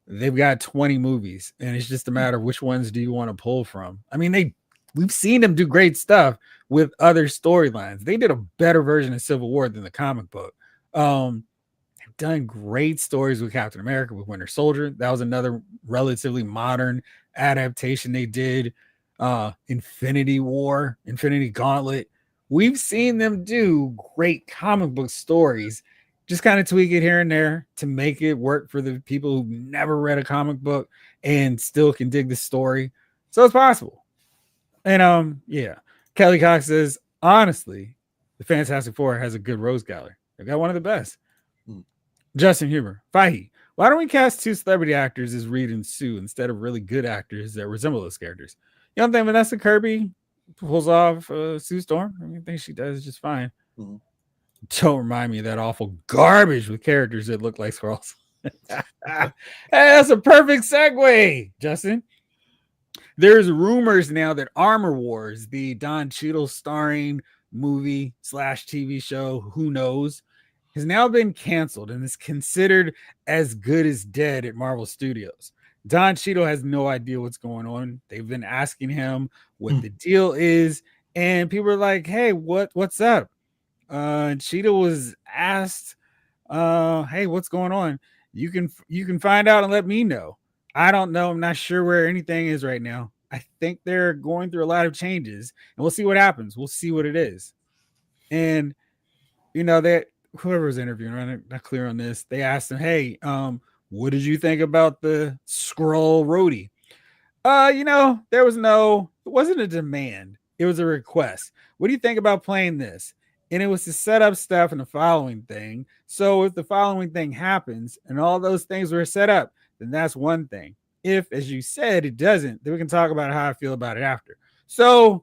they've got 20 movies, and it's just a matter of which ones do you want to pull from. I mean, we've seen them do great stuff with other storylines. They did a better version of Civil War than the comic book. They've done great stories with Captain America, with Winter Soldier. That was another relatively modern adaptation they did. Infinity War, Infinity Gauntlet. We've seen them do great comic book stories, just kind of tweak it here and there to make it work for the people who've never read a comic book and still can dig the story. So it's possible. And yeah, Kelly Cox says, honestly, the Fantastic Four has a good Rose Gallery. They got one of the best. Justin Huber, Fahey, why don't we cast 2 celebrity actors as Reed and Sue instead of really good actors that resemble those characters? You don't think Vanessa Kirby pulls off Sue Storm? I mean, I think she does just fine. Don't remind me of that awful garbage with characters that look like Skrulls. Hey, that's a perfect segue, Justin. There's rumors now that Armor Wars, the Don Cheadle starring movie / TV show, who knows, has now been canceled and is considered as good as dead at Marvel Studios. Don Cheadle has no idea what's going on. They've been asking him what the deal is, and people are like, "Hey, what's up?" And Cheadle was asked, "Hey, what's going on? You can find out and let me know." I don't know. I'm not sure where anything is right now. I think they're going through a lot of changes, and we'll see what happens. We'll see what it is. And that whoever was interviewing, I'm not clear on this. They asked him, "Hey, what did you think about the Skrull roadie?" It wasn't a demand. It was a request. What do you think about playing this? And it was to set up stuff in the following thing. So if the following thing happens and all those things were set up, then that's one thing. If, as you said, it doesn't, then we can talk about how I feel about it after. So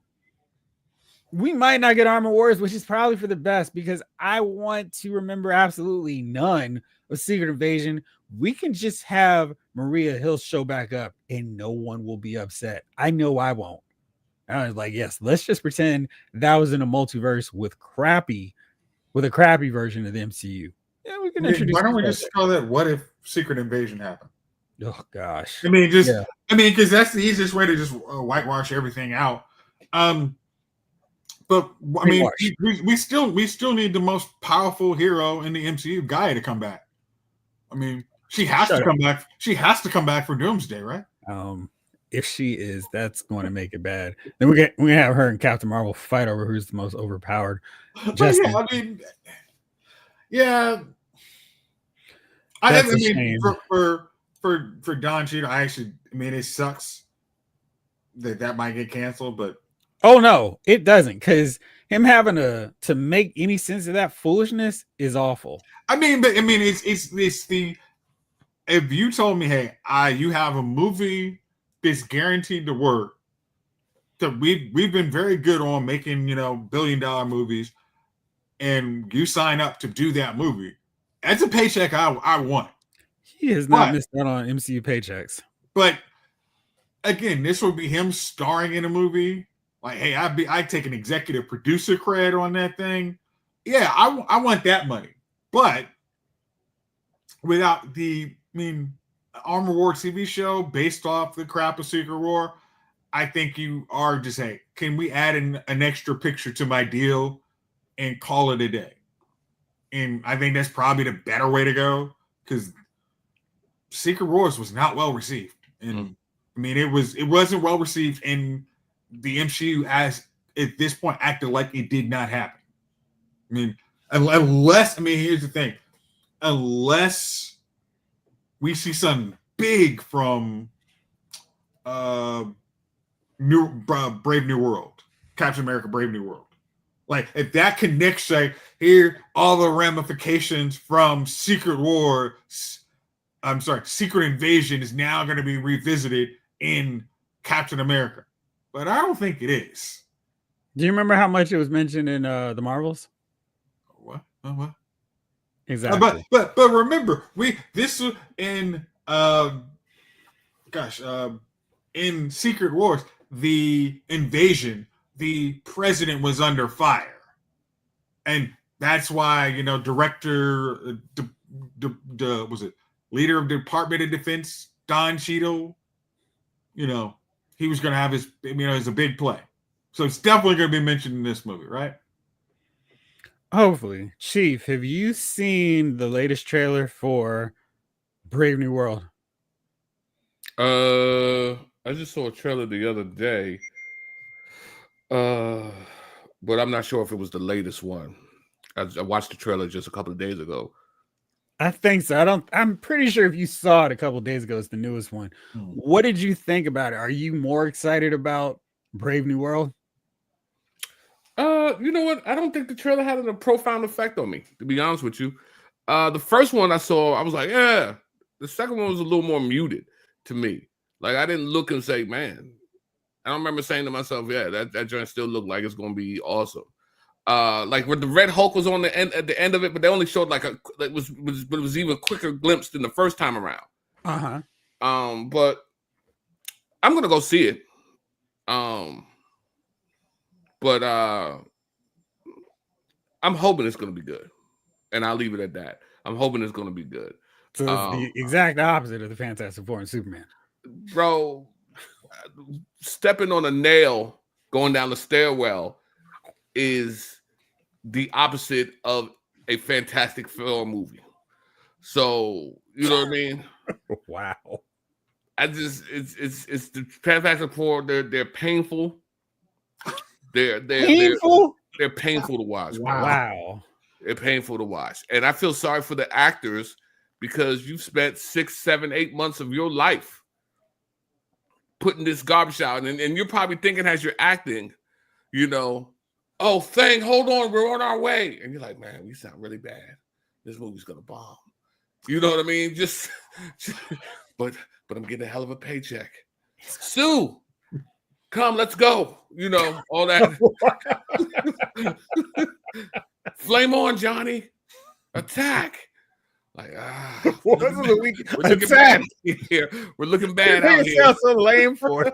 we might not get Armor Wars, which is probably for the best because I want to remember absolutely none of Secret Invasion. We can just have Maria Hill show back up and no one will be upset. I know I won't. I was like, yes, let's just pretend that was in a multiverse with a crappy version of the MCU. Yeah, we can introduce. Why don't we just call that "What if Secret Invasion happened"? Oh gosh. I mean, because that's the easiest way to just whitewash everything out. But I mean, we still need the most powerful hero in the MCU, Gaia, to come back. I mean, she has to come back. She has to come back for Doomsday, right? If she is, that's going to make it bad. Then we gonna have her and Captain Marvel fight over who's the most overpowered. Justin. Yeah, I mean, yeah. I mean, for Don Cheadle, I mean, it sucks that might get canceled, but oh no, it doesn't, because him having to make any sense of that foolishness is awful. I mean, it's the if you told me, hey, you have a movie that's guaranteed to work, that we've been very good on making $1 billion movies, and you sign up to do that movie, that's a paycheck I want. He has not missed out on MCU paychecks. But again, this would be him starring in a movie. Like, hey, I take an executive producer credit on that thing. Yeah, I want that money. But without Armor War TV show based off the crap of Secret War, I think you are just saying, can we add an extra picture to my deal and call it a day? And I think that's probably the better way to go, because Secret Wars was not well received. And I mean, it wasn't well received, and the MCU as at this point acted like it did not happen. I mean, here's the thing. Unless we see something big from Brave New World, Captain America Brave New World. Like, if that connects, like, here, all the ramifications from Secret Invasion is now going to be revisited in Captain America. But I don't think it is. Do you remember how much it was mentioned in the Marvels? What? Exactly. But remember, in Secret Wars, the invasion, the president was under fire, and that's why director, was it leader of the Department of Defense, Don Cheadle, he was going to have his, as a big play. So it's definitely going to be mentioned in this movie, right? Hopefully. Chief, have you seen the latest trailer for Brave New World? I just saw a trailer the other day. But I'm not sure if it was the latest one. I watched the trailer just a couple of days ago. I think so. I'm pretty sure if you saw it a couple of days ago, it's the newest one. What did you think about it? Are you more excited about Brave New World? You know what? I don't think the trailer had a profound effect on me, to be honest with you. The first one I saw, I was like, yeah. The second one was a little more muted to me. Like, I didn't look and say, man. I don't remember saying to myself, yeah, that joint still looked like it's gonna be awesome. Like when the Red Hulk was on the end at the end of it, but they only showed like it was even quicker glimpse than the first time around. But I'm gonna go see it. But I'm hoping it's gonna be good, and I'll leave it at that. I'm hoping it's gonna be good. So it's the exact opposite of the Fantastic Four and Superman, bro. Stepping on a nail going down the stairwell is the opposite of a Fantastic Four movie. So you know what I mean? Wow. It's the Fantastic Four. They're painful. They're painful to watch. Wow. They're painful to watch, and I feel sorry for the actors because you've spent 6, 7, 8 months of your life putting this garbage out, and you're probably thinking as you're acting, you know, oh, Thing, hold on, we're on our way, and you're like, man, we sound really bad. This movie's gonna bomb. You know what I mean? Just but I'm getting a hell of a paycheck. Sue, come, let's go. You know, all that. Flame on, Johnny. Attack. Like, we're looking bad here. We're looking bad out here. Sounds so lame for it.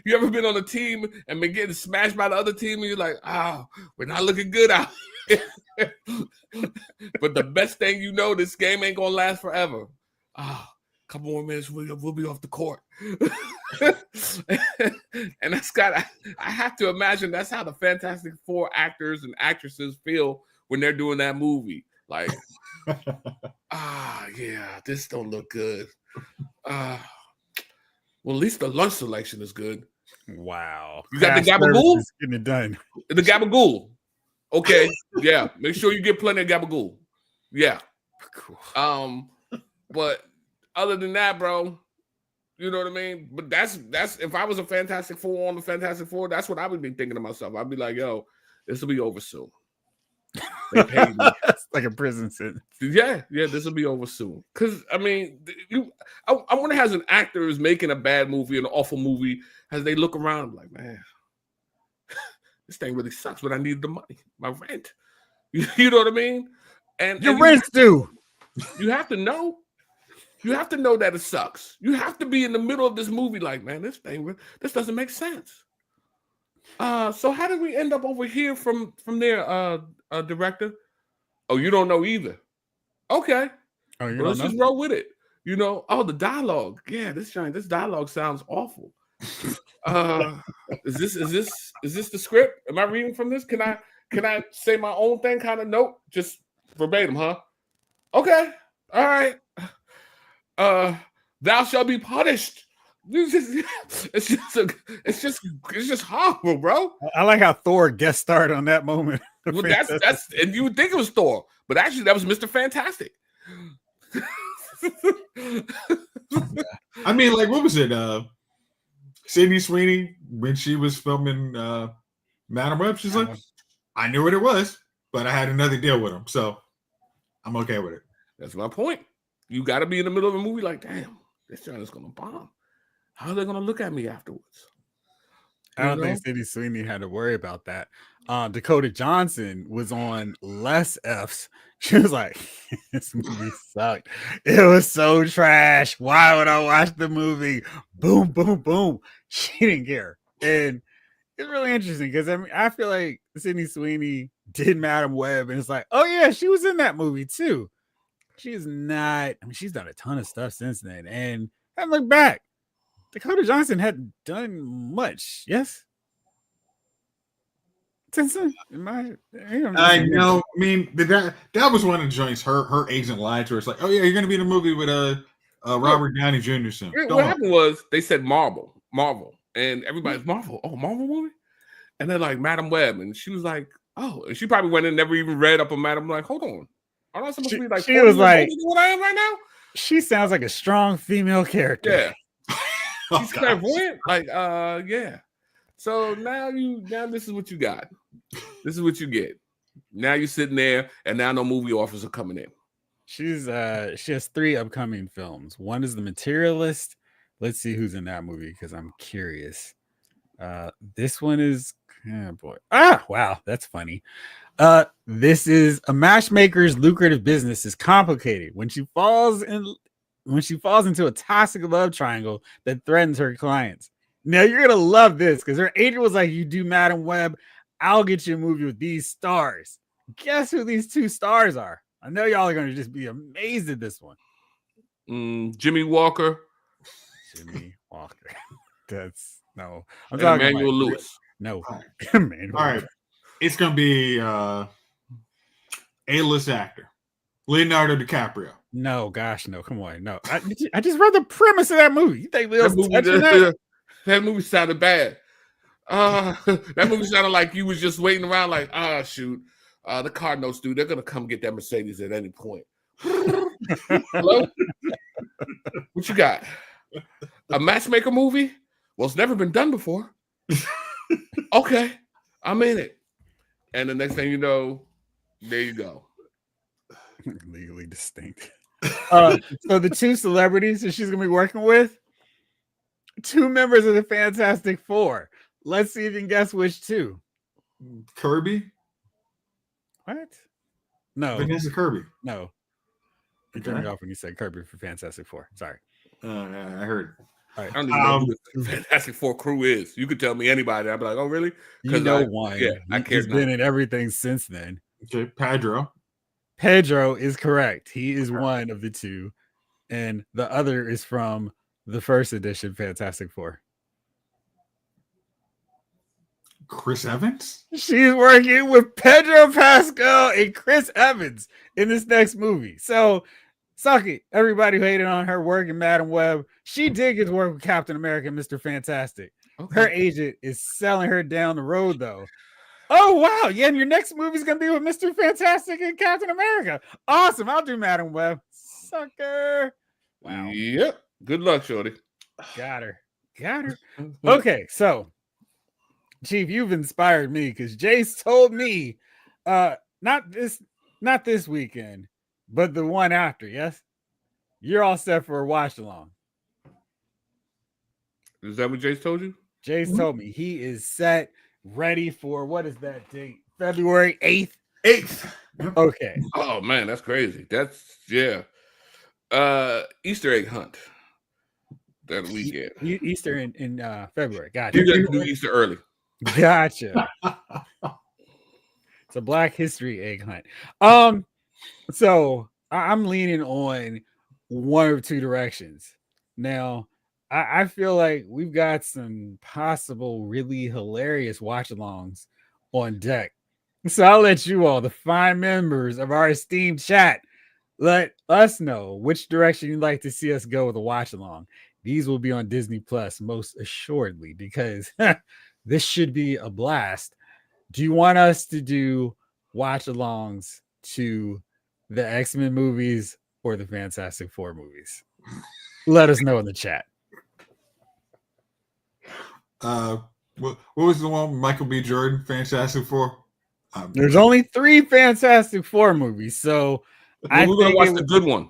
You ever been on a team and been getting smashed by the other team, and you're like, we're not looking good out here. But the best thing you know, this game ain't gonna last forever. Couple more minutes, we'll be off the court. And I have to imagine that's how the Fantastic Four actors and actresses feel when they're doing that movie. Like, yeah, this don't look good. Well, at least the lunch selection is good. Wow. You got the gabagool? Getting it done. The gabagool. Okay. Yeah. Make sure you get plenty of gabagool. Yeah. Cool. But other than that, bro, you know what I mean? But that's if I was a Fantastic Four on the Fantastic Four, that's what I would be thinking to myself. I'd be like, yo, this will be over soon. They paid me. It's like a prison sentence. Yeah, this will be over soon. Because I mean, I wonder how as an actor is making a bad movie, an awful movie, as they look around like, man, this thing really sucks, but I need the money, my rent. You know what I mean? And your rent's due. You have to know. You have to know that it sucks. You have to be in the middle of this movie, like, man, this doesn't make sense. So how did we end up over here from there, director? Oh, you don't know either. Okay. Oh, you let's just roll with it. You know, the dialogue. Yeah, this dialogue sounds awful. Is this the script? Am I reading from this? Can I say my own thing kind of note? Just verbatim, huh? Okay. All right. Thou shalt be punished. It's just horrible, bro. I like how Thor guest starred on that moment. Well, that's and you would think it was Thor, but actually that was Mr. Fantastic. I mean, like, what was it? Sydney Sweeney, when she was filming Madam Web, she's like, I knew what it was, but I had another deal with him, so I'm okay with it. That's my point. You got to be in the middle of a movie like, damn, this joint is gonna bomb. How are they gonna look at me afterwards? I don't think Sydney Sweeney had to worry about that. Dakota Johnson was on less F's. She was like, this movie sucked. It was so trash. Why would I watch the movie? Boom, boom, boom. She didn't care. And it's really interesting because I feel like Sydney Sweeney did Madam Web, and it's like, oh yeah, she was in that movie too. She's not, she's done a ton of stuff since then. And I look back, Dakota Johnson hadn't done much. Yes. Since then, I know. I mean, that was one of the joints. Her agent lied to her. It's like, oh yeah, you're gonna be in a movie with Robert Downey Jr. soon. What happened was they said Marvel, and everybody's Marvel. Oh, Marvel movie, and then like Madam Web, and she was like, oh, and she probably went and never even read up on Madam. Like, hold on, am I supposed to be like? She was like, what I am right now. She sounds like a strong female character. Yeah, she's clairvoyant. Like, yeah. So now this is what you got. This is what you get. Now you're sitting there, and now no movie offers are coming in. She has 3 upcoming films. One is The Materialist. Let's see who's in that movie because I'm curious. This one is wow, that's funny. This is A Matchmaker's Lucrative Business is Complicated when she falls into a toxic love triangle that threatens her clients. Now you're gonna love this because her agent was like, "You do Madam Web, I'll get you a movie with these stars." Guess who these 2 stars are? I know y'all are gonna just be amazed at this one. Jimmy Walker. Jimmy Walker. That's no. I'm talking Emmanuel Lewis. No. All right. It's gonna be A-list actor Leonardo DiCaprio. No, gosh, no. Come on, no. I just read the premise of that movie. You think Leo's touching that? That movie sounded bad. That movie sounded like you was just waiting around, like, shoot, the Cardinals, dude, they're gonna come get that Mercedes at any point. Hello, what you got? A matchmaker movie? Well, it's never been done before. Okay, I'm in it. And the next thing you know, there you go. Legally distinct. So the 2 celebrities that she's gonna be working with, 2 members of the Fantastic Four. Let's see if you can guess which 2. Kirby? What? No. Vanessa Kirby. No. You turned me off when you said Kirby for Fantastic Four. Sorry. I heard. All right. I don't even know who the Fantastic Four crew is. You could tell me anybody. I'd be like, oh, really? You know one. Yeah, I care. He's been in everything since then. Okay, Pedro. Pedro is correct. He is one of the 2. And the other is from the first edition Fantastic Four. Chris Evans? She's working with Pedro Pascal and Chris Evans in this next movie. So suck it. Everybody who hated on her work in Madam Web. She did get to work with Captain America and Mr. Fantastic. Okay. Her agent is selling her down the road, though. Oh, wow. Yeah, and your next movie is going to be with Mr. Fantastic and Captain America. Awesome. I'll do Madam Web. Sucker. Wow. Yep. Good luck, shorty. Got her. Okay, so Chief, you've inspired me because Jace told me not this weekend, but the one after, yes? You're all set for a watch along. Is that what Jace told you? Jace told me he is set, ready for what is that date? February 8th? 8th. Okay. Oh man, that's crazy. That's Easter egg hunt. That weekend. Easter in February. Gotcha. You got to do Easter early. Gotcha. It's a Black History egg hunt. So I'm leaning on one or 2 directions. Now, I feel like we've got some possible really hilarious watch-alongs on deck. So I'll let you all, the fine members of our esteemed chat, let us know which direction you'd like to see us go with a watch-along. These will be on Disney Plus most assuredly because this should be a blast. Do you want us to do watch-alongs to the X-Men movies or the Fantastic Four movies? Let us know in the chat. What was the one with Michael B. Jordan, Fantastic Four? There's only 3 Fantastic Four movies, so we're gonna watch the good one.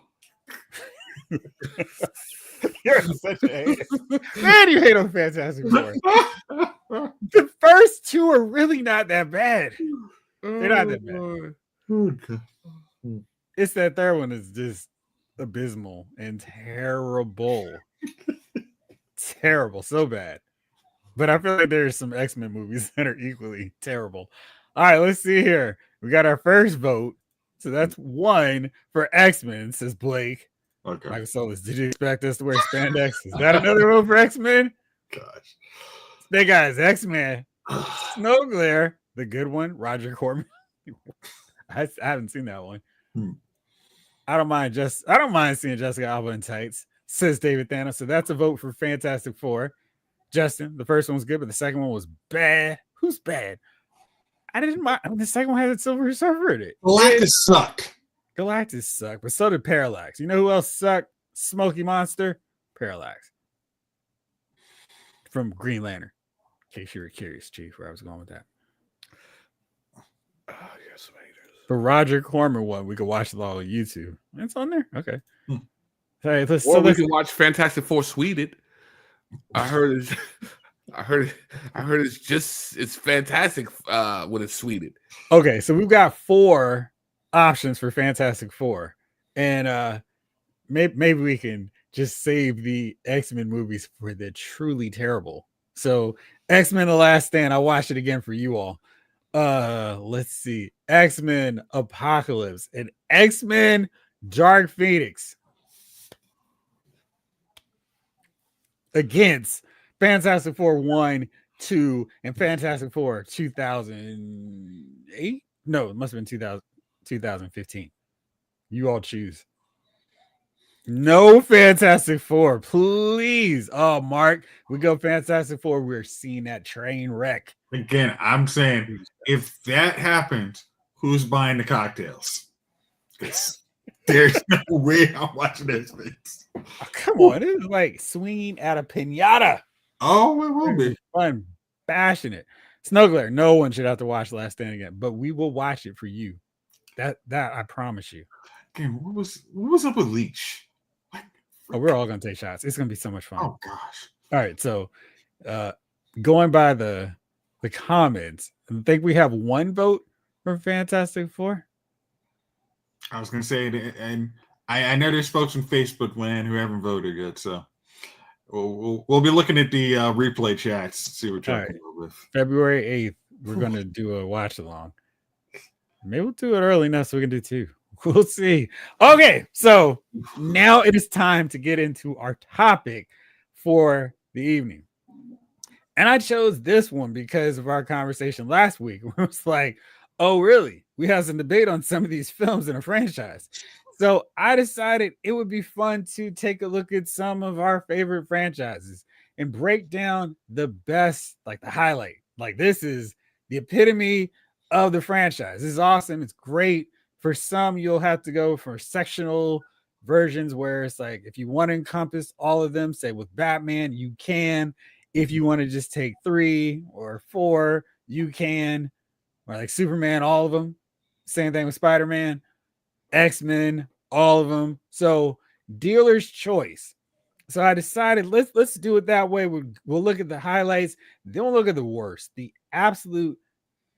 You're such a hater. Man, you hate on Fantastic Four. The first 2 are really not that bad. They're not that bad. It's that third one is just abysmal and terrible. Terrible, so bad. But I feel like there's some X-Men movies that are equally terrible. All right, let's see here. We got our first vote. So that's 1 for X-Men, says Blake. Okay. Michael Solis, did you expect us to wear spandex? Is that another vote for X-Men? Gosh. Big Eyes, X-Men. Snow Glare, the good one. Roger Corman. I haven't seen that one. I don't mind seeing Jessica Alba in tights, says David Thanos. So that's a vote for Fantastic Four. Justin. The first one was good, but the second one was bad. Who's bad? I didn't mind. I mean, the second one had a Silver Surfer in it. Galactus suck. Galactus sucked, but so did Parallax. You know who else sucked? Smokey Monster, Parallax from Green Lantern. In case you were curious, Chief, where I was going with that. Oh, yes, The Roger Corman one, we could watch it all on YouTube. It's on there. Okay. Hmm. Hey, let's. Or So we let's. can watch Fantastic Four Sweded. I heard it's, I heard it's fantastic when it's Sweded. Okay, so we've got 4 options for Fantastic Four, and maybe we can just save the X-Men movies for the truly terrible. So X-Men: The Last Stand, I'll watch it again for you all. Let's see, X-Men Apocalypse and X-Men Dark Phoenix against Fantastic Four 1, 2, and Fantastic Four 2008. No, it must have been 2015. You all choose. No Fantastic Four, please. Oh, Mark, we go Fantastic Four. We're seeing that train wreck. Again, I'm saying if that happens, who's buying the cocktails? There's no way I'm watching this. Oh, come on, it's like swinging at a pinata. Oh, it will be fun bashing it. Snuggler, no one should have to watch Last Stand again, but we will watch it for you. That I promise you. Again, what was up with Leech? Oh, we're all gonna take shots. It's gonna be so much fun. Oh gosh. All right, so going by the comments, I think we have 1 vote for Fantastic Four. I was gonna say, and I know there's folks on Facebook land who haven't voted yet, so we'll be looking at the replay chats to see what y'all come up with. February 8th, we're gonna do a watch along. Maybe we'll do it early enough so we can do 2. We'll see. Okay, so now it is time to get into our topic for the evening. And I chose this one because of our conversation last week. It was like, oh, really? We have some debate on some of these films in a franchise. So I decided it would be fun to take a look at some of our favorite franchises and break down the best, like the highlight. Like, this is the epitome of the franchise. This is awesome. It's great. For some, you'll have to go for sectional versions where it's like, if you want to encompass all of them, say with Batman, you can. If you want to just take 3 or 4, you can. Or like Superman, all of them. Same thing with Spider-Man, X-Men, all of them. So dealer's choice. So I decided let's do it that way. We'll look at the highlights, then we'll look at the worst, the absolute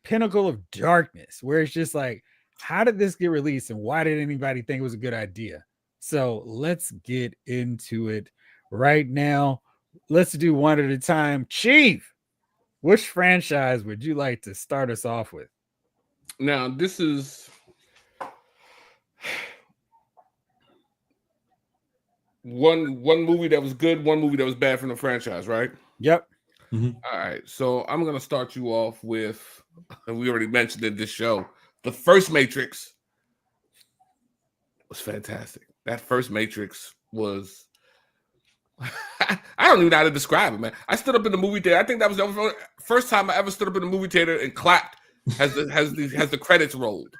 pinnacle of darkness, where it's just like, how did this get released and why did anybody think it was a good idea? So let's get into it right now. Let's do one at a time. Chief, which franchise would you like to start us off with? Now, this is one movie that was good, one movie that was bad from the franchise, right? Yep. Mm-hmm. All right, so I'm gonna start you off with, and we already mentioned in this show, the first Matrix was fantastic. That first Matrix was I don't even know how to describe it, man. I stood up in the movie theater. I think that was the first time I ever stood up in the movie theater and clapped as the credits rolled.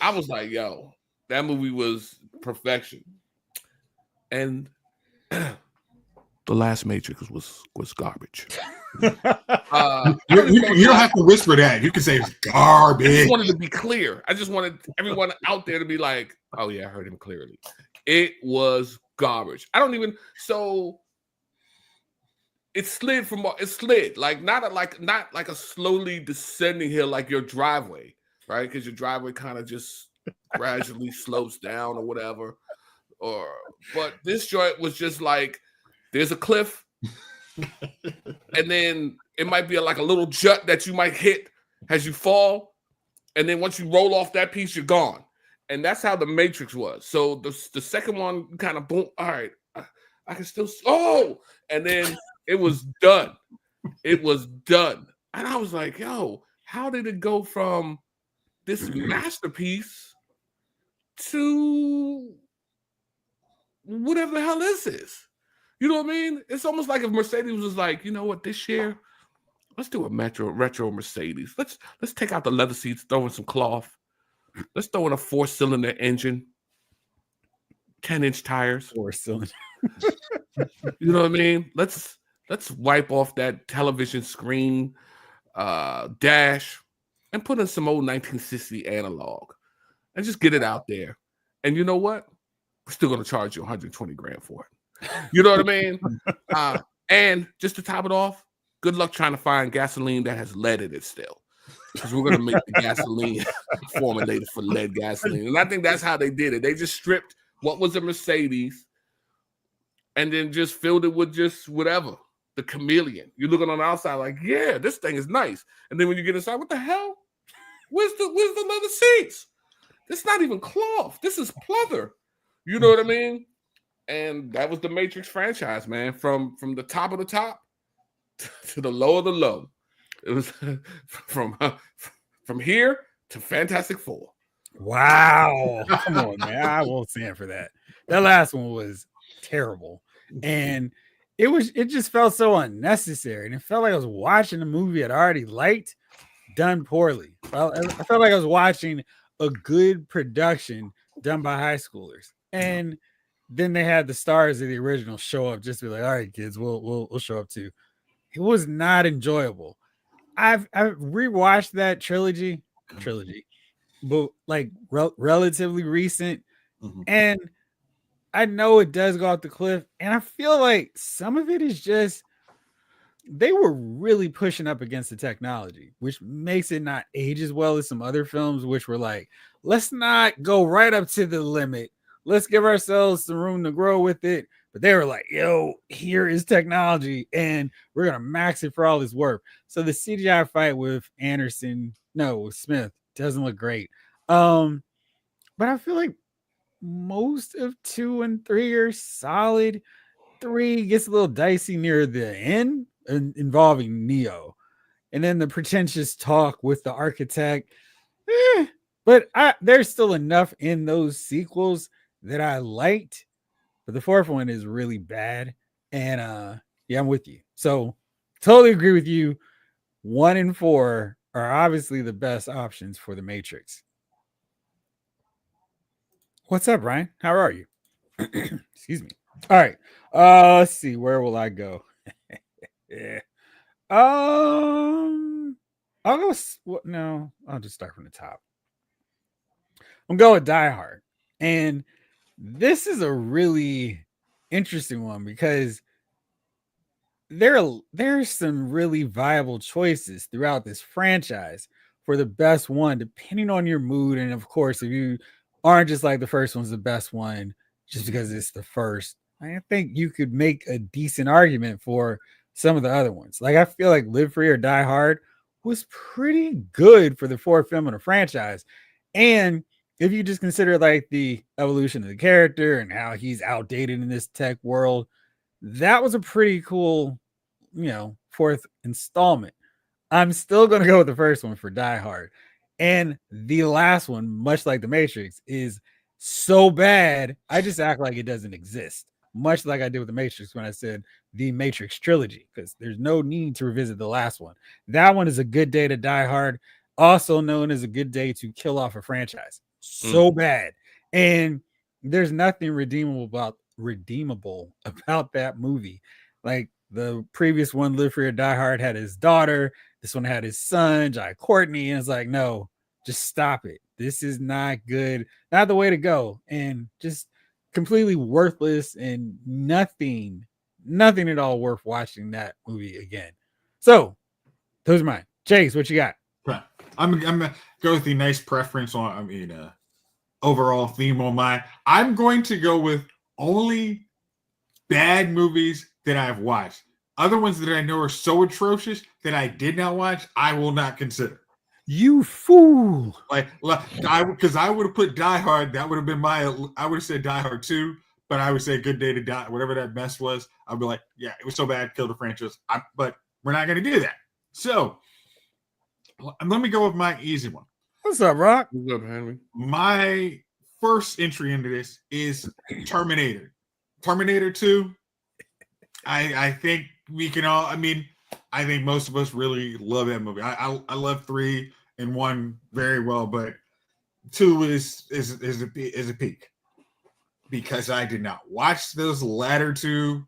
I was like, yo, that movie was perfection. And the last Matrix was garbage. You don't have to whisper that. You can say it's garbage. I just wanted to be clear. I just wanted everyone out there to be like, oh yeah, I heard him clearly. It was garbage. I don't even, so it slid like not like a slowly descending hill like your driveway, right? Because your driveway kind of just gradually slopes down or whatever. But this joint was just like, there's a cliff, and then it might be like a little jut that you might hit as you fall, and then once you roll off that piece, you're gone. And that's how the Matrix was. So the second one kind of boom. All right, I can still. Oh, and then it was done. It was done, and I was like, yo, how did it go from this masterpiece to whatever the hell this is? You know what I mean? It's almost like if Mercedes was like, you know what, this year, let's do a retro Mercedes. Let's take out the leather seats, throw in some cloth. Let's throw in a 4-cylinder engine, 10-inch tires. 4-cylinder. You know what I mean? Let's wipe off that television screen dash and put in some old 1960 analog and just get it out there. And you know what? We're still going to charge you 120 grand for it. You know what I mean? And just to top it off, good luck trying to find gasoline that has lead in it still. Because we're going to make the gasoline formulated for lead gasoline. And I think that's how they did it. They just stripped what was a Mercedes and then just filled it with just whatever. The chameleon. You're looking on the outside like, yeah, this thing is nice. And then when you get inside, what the hell? Where's the leather seats? It's not even cloth. This is pleather. You know what I mean? And that was the Matrix franchise, man. From the top of the top to the low of the low. It was from here to Fantastic Four. Wow. Come on, man. I won't stand for that. That last one was terrible. And it just felt so unnecessary. And it felt like I was watching a movie I'd already liked, done poorly. I felt like I was watching a good production done by high schoolers. And then they had the stars of the original show up just to be like, all right, kids, we'll show up too. It was not enjoyable. I've rewatched that trilogy, but like relatively recent. Mhm. And I know it does go off the cliff. And I feel like some of it is just they were really pushing up against the technology, which makes it not age as well as some other films, which were like, let's not go right up to the limit. Let's give ourselves some room to grow with it. But they were like, yo, here is technology, and we're going to max it for all it's worth. So the CGI fight with Smith doesn't look great. But I feel like most of 2 and 3 are solid. 3 gets a little dicey near the end involving Neo. And then the pretentious talk with the architect. But there's still enough in those sequels that I liked. But the 4th one is really bad. And yeah, I'm with you. So totally agree with you. 1 and 4 are obviously the best options for the Matrix. What's up, Ryan? How are you? Excuse me. All right. Let's see. Where will I go? Yeah. I'll go. No, I'll just start from the top. I'm going with Die Hard. And this is a really interesting one because there's some really viable choices throughout this franchise for the best one, depending on your mood. And of course, if you aren't just like the first one's the best one, just because it's the first, I think you could make a decent argument for some of the other ones. Like I feel like Live Free or Die Hard was pretty good for the 4th film in the franchise. And if you just consider like the evolution of the character and how he's outdated in this tech world, that was a pretty cool, 4th installment. I'm still going to go with the first one for Die Hard. And the last one, much like The Matrix, is so bad, I just act like it doesn't exist. Much like I did with The Matrix when I said the Matrix trilogy, because there's no need to revisit the last one. That one is a good day to Die Hard, also known as a good day to kill off a franchise. So bad. And there's nothing redeemable about that movie. Like the previous one, Live Free or Die Hard, had his daughter. This one had his son, Jai Courtney. And it's like, no, just stop it. This is not good. Not the way to go. And just completely worthless and nothing at all worth watching that movie again. So those are mine. Chase, what you got? I'm gonna go with the nice preference on, overall theme on mine. I'm going to go with only bad movies that I've watched. Other ones that I know are so atrocious that I did not watch, I will not consider. You fool! Because I would have put Die Hard. That would have been I would have said Die Hard 2, but I would say Good Day to Die, whatever that mess was. I'd be like, yeah, it was so bad, killed the franchise. But we're not going to do that. So let me go with my easy one. What's up, Rock? What's up, Henry? My first entry into this is Terminator. Terminator 2, I think we can all. I mean, I think most of us really love that movie. I love 3 and 1 very well, but 2 is a peak because I did not watch those latter 2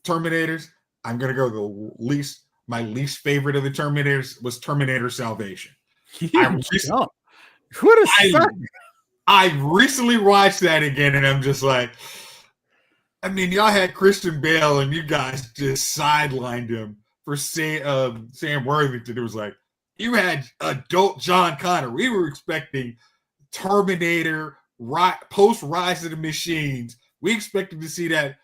Terminators. I'm gonna go the least. My least favorite of the Terminators was Terminator Salvation. What a sucker. I recently watched that again, and I'm just like, I mean, y'all had Christian Bale, and you guys just sidelined him for Sam Worthington. It was like, you had adult John Connor. We were expecting Terminator, post Rise of the Machines. We expected to see that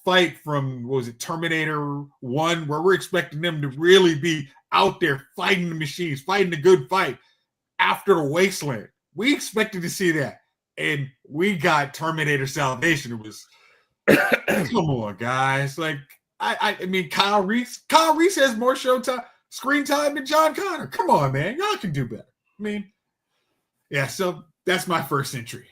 fight from, what was it, Terminator 1, where we're expecting them to really be out there fighting the machines, fighting a good fight after the Wasteland. We expected to see that. And we got Terminator Salvation. It was, come on, guys. Like, I mean, Kyle Reese has more screen time than John Connor. Come on, man. Y'all can do better. I mean, yeah, so that's my first entry.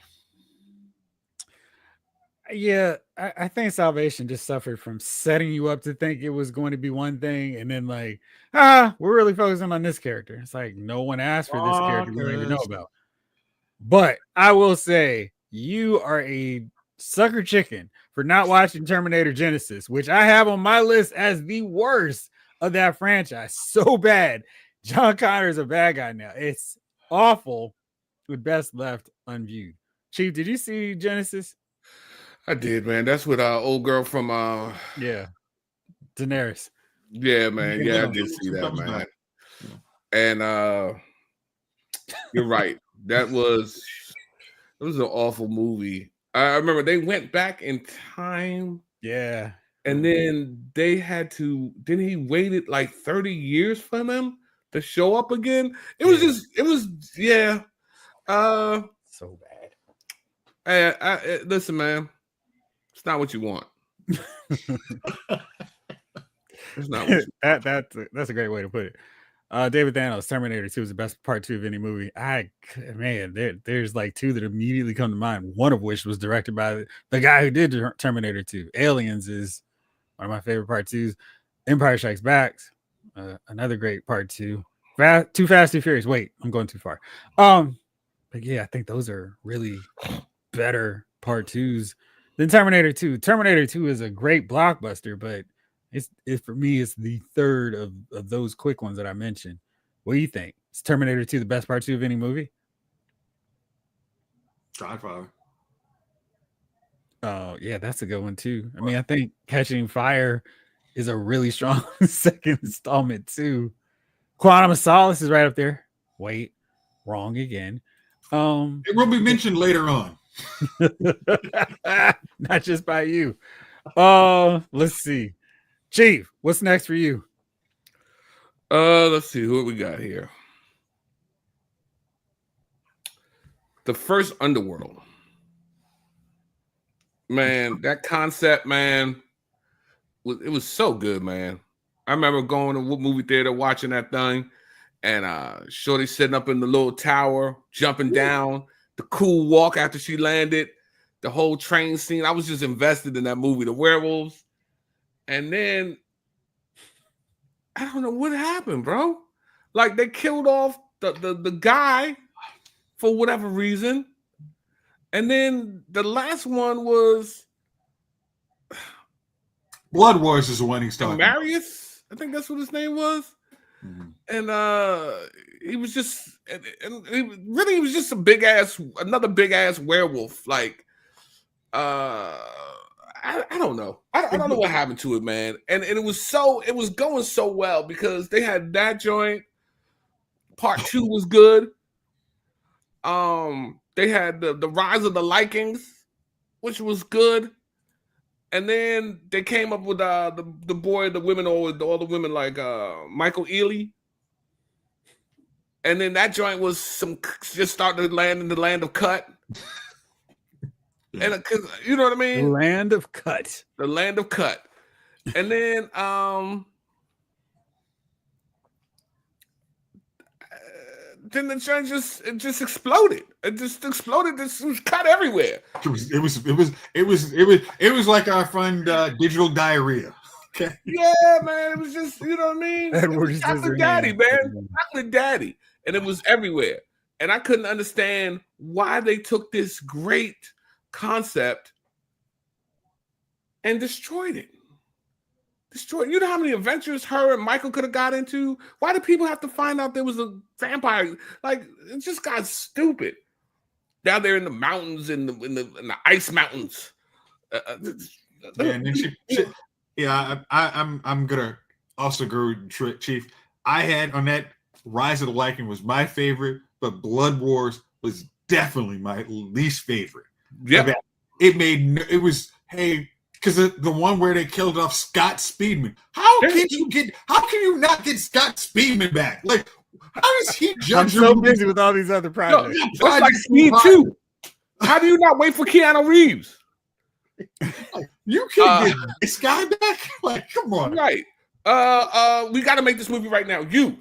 Yeah, I think Salvation just suffered from setting you up to think it was going to be one thing, and then like, we're really focusing on this character. It's like no one asked for this character we don't even know about. But I will say, you are a sucker chicken for not watching Terminator Genesis, which I have on my list as the worst of that franchise. So bad. John Connor is a bad guy now. It's awful, with best left unviewed. Chief, did you see Genesis? I did, man. That's with old girl from Daenerys. Yeah, man. Yeah, I did see that, man. And you're right. It was an awful movie. I remember they went back in time. Yeah. And then they had to, then he waited like 30 years for them to show up again. It was so bad. Listen, man. It's not what you want. It's not what you want. That's a great way to put it. David Thanos, Terminator 2 is the best part 2 of any movie. There's like 2 that immediately come to mind. One of which was directed by the guy who did Terminator 2. Aliens is one of my favorite part 2s. Empire Strikes Back, another great part 2. Too Fast, Too Furious. Wait, I'm going too far. But yeah, I think those are really better part 2s than Terminator 2. Terminator 2 is a great blockbuster, but it's for me, it's the third of those quick ones that I mentioned. What do you think? Is Terminator 2 the best part 2 of any movie? Godfather. Oh, yeah, that's a good one too. I mean, I think Catching Fire is a really strong second installment too. Quantum of Solace is right up there. Wait, wrong again. It will be mentioned later on. Not just by you. Let's see. Chief, what's next for you? Let's see who we got here. The first Underworld. Man, that concept, man, it was so good, man. I remember going to a movie theater watching that thing, and Shorty sitting up in the little tower, jumping down, the cool walk after she landed, the whole train scene. I was just invested in that movie, the werewolves. And then I don't know what happened, bro. Like they killed off the guy for whatever reason. And then the last one was Blood Wars is the one he's talking. Marius, I think that's what his name was. Mm-hmm. And he was just, and he was just another big ass werewolf. Like, I don't know. I don't know what happened to it, man. And it was going so well because they had that joint. Part 2 was good. They had the Rise of the Likings, which was good. And then they came up with the boy, the women, all the women like Michael Ealy. And then that joint was just starting to land in the land of cut. And cause you know what I mean? The land of cut. The land of cut. And then the joint just exploded. It just exploded. It was cut everywhere. It was like our friend digital diarrhea. Okay. Yeah, man. It was just, you know what I mean? Edward It was Chocolate Scissorhands. Daddy, man. Chocolate Daddy. And it was everywhere. And I couldn't understand why they took this great concept and destroyed it. You know how many adventures her and Michael could have got into? Why did people have to find out there was a vampire? Like, it just got stupid. Down there in the mountains, in the ice mountains. Yeah, and then I'm gonna also agree with Chief. I had on that Rise of the Lycan was my favorite, but Blood Wars was definitely my least favorite. Yeah, it was because the one where they killed off Scott Speedman. How can you not get Scott Speedman back? Like, how does he judge? I'm so busy with all these other projects. No, it's like Speed 2. How do you not wait for Keanu Reeves? You can't get this guy back. Like, come on. Right. We got to make this movie right now. You,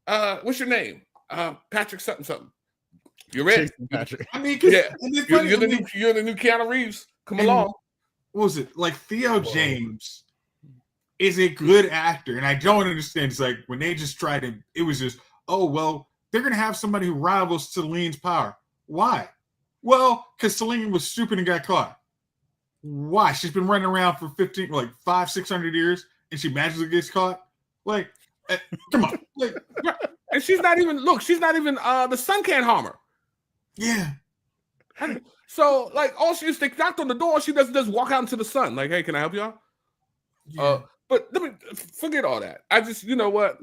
what's your name? Patrick something. You're in. Patrick. I mean, yeah, you're the new Keanu Reeves. Come along. What was it? Like, Theo James is a good actor, and I don't understand. It's like when they just tried to, it was just, oh, well, they're going to have somebody who rivals Celine's power. Why? Well, because Celine was stupid and got caught. Why? She's been running around for 600 years, and she magically gets caught? Like, come on. Like, and she's not even, the sun can't harm her. Yeah. So, like, all she is, they knocked on the door, she doesn't just walk out into the sun. Like, hey, can I help y'all? Yeah. But let me forget all that. I just, you know what?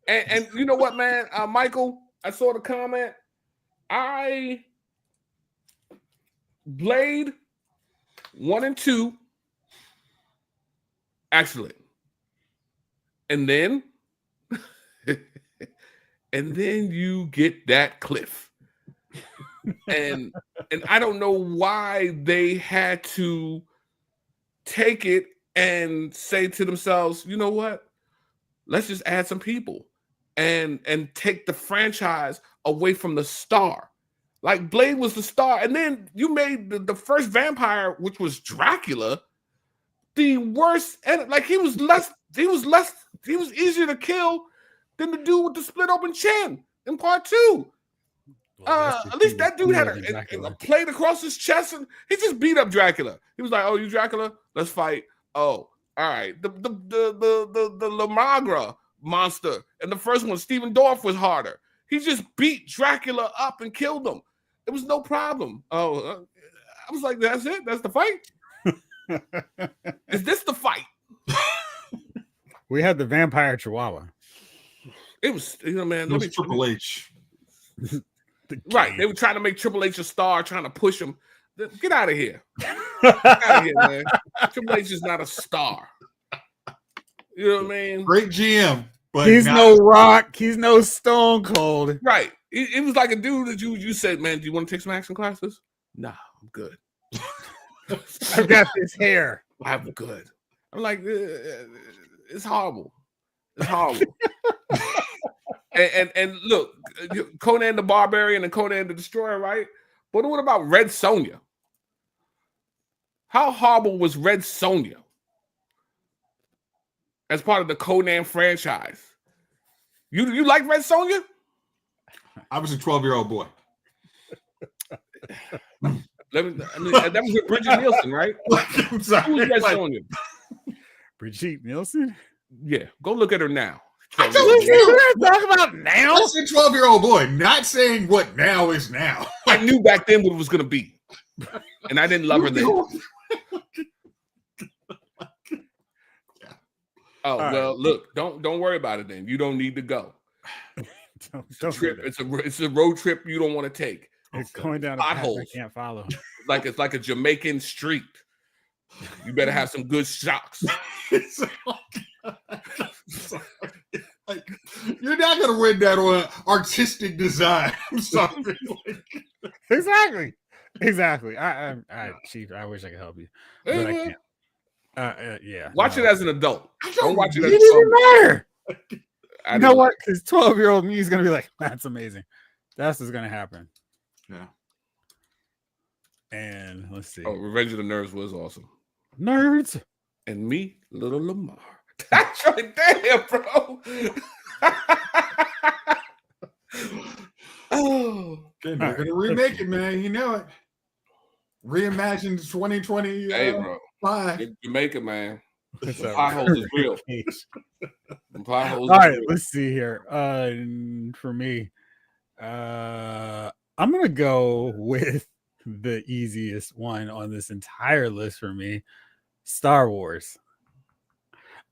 And you know what, man? Michael, I saw the comment. Blade 1 and 2, excellent. And then you get that cliff. And I don't know why they had to take it and say to themselves, you know what? Let's just add some people and take the franchise away from the star. Like, Blade was the star, and then you made the first vampire, which was Dracula, the worst. And like, he was easier to kill than the dude with the split open chin in part 2. At least that dude had a plate across his chest, and he just beat up Dracula. He was like, "Oh, you Dracula? Let's fight." Oh, all right. The Lamagra monster, and the first one, Stephen Dorff, was harder. He just beat Dracula up and killed him. It was no problem. Oh, I was like, "That's it? That's the fight? Is this the fight?" We had the vampire Chihuahua. It was, man. It was Triple H. Right. They were trying to make Triple H a star, trying to push him. Get out of here. Get out of here, man. Triple H is not a star. You know what I mean? Great GM. But he's no Rock. He's no Stone Cold. Right. It was like a dude that you said, man, do you want to take some action classes? Nah, I'm good. I've got this hair. I'm good. I'm like, it's horrible. It's horrible. And look, Conan the Barbarian and Conan the Destroyer, right? But what about Red Sonja? How horrible was Red Sonja as part of the Conan franchise? You like Red Sonja? I was a 12-year-old boy. That was with Bridget Nielsen, right? I'm sorry. Who was Red Sonja? Bridget Nielsen? Yeah, go look at her now. I told you. Talk about now. I said 12-year-old boy, not saying what now is now. I knew back then what it was going to be, and I didn't love her then. Oh, right. Well, look, don't worry about it then. You don't need to go. It's a road trip you don't want to take. It's going down a path I can't follow. It's like a Jamaican street. You better have some good shocks. You're not going to win that on artistic design. I'm sorry. Exactly. I Chief, I wish I could help you, but I can't. Yeah. Watch it as an adult. Don't watch it as a matter. You know what? Because 12-year-old me is going to be like, that's amazing. That's what's going to happen. Yeah. And let's see. Oh, Revenge of the Nerds was awesome. Nerds. and me, little Lamar. That's right there, bro. Oh, Okay, they're gonna remake it, man. You know it. Reimagine 2020. hey, bro. Five. Jamaica, man. What's The up? pie holes is real. The pie holes All is right, real. let's see here. For me, I'm gonna go with the easiest one on this entire list for me, Star Wars.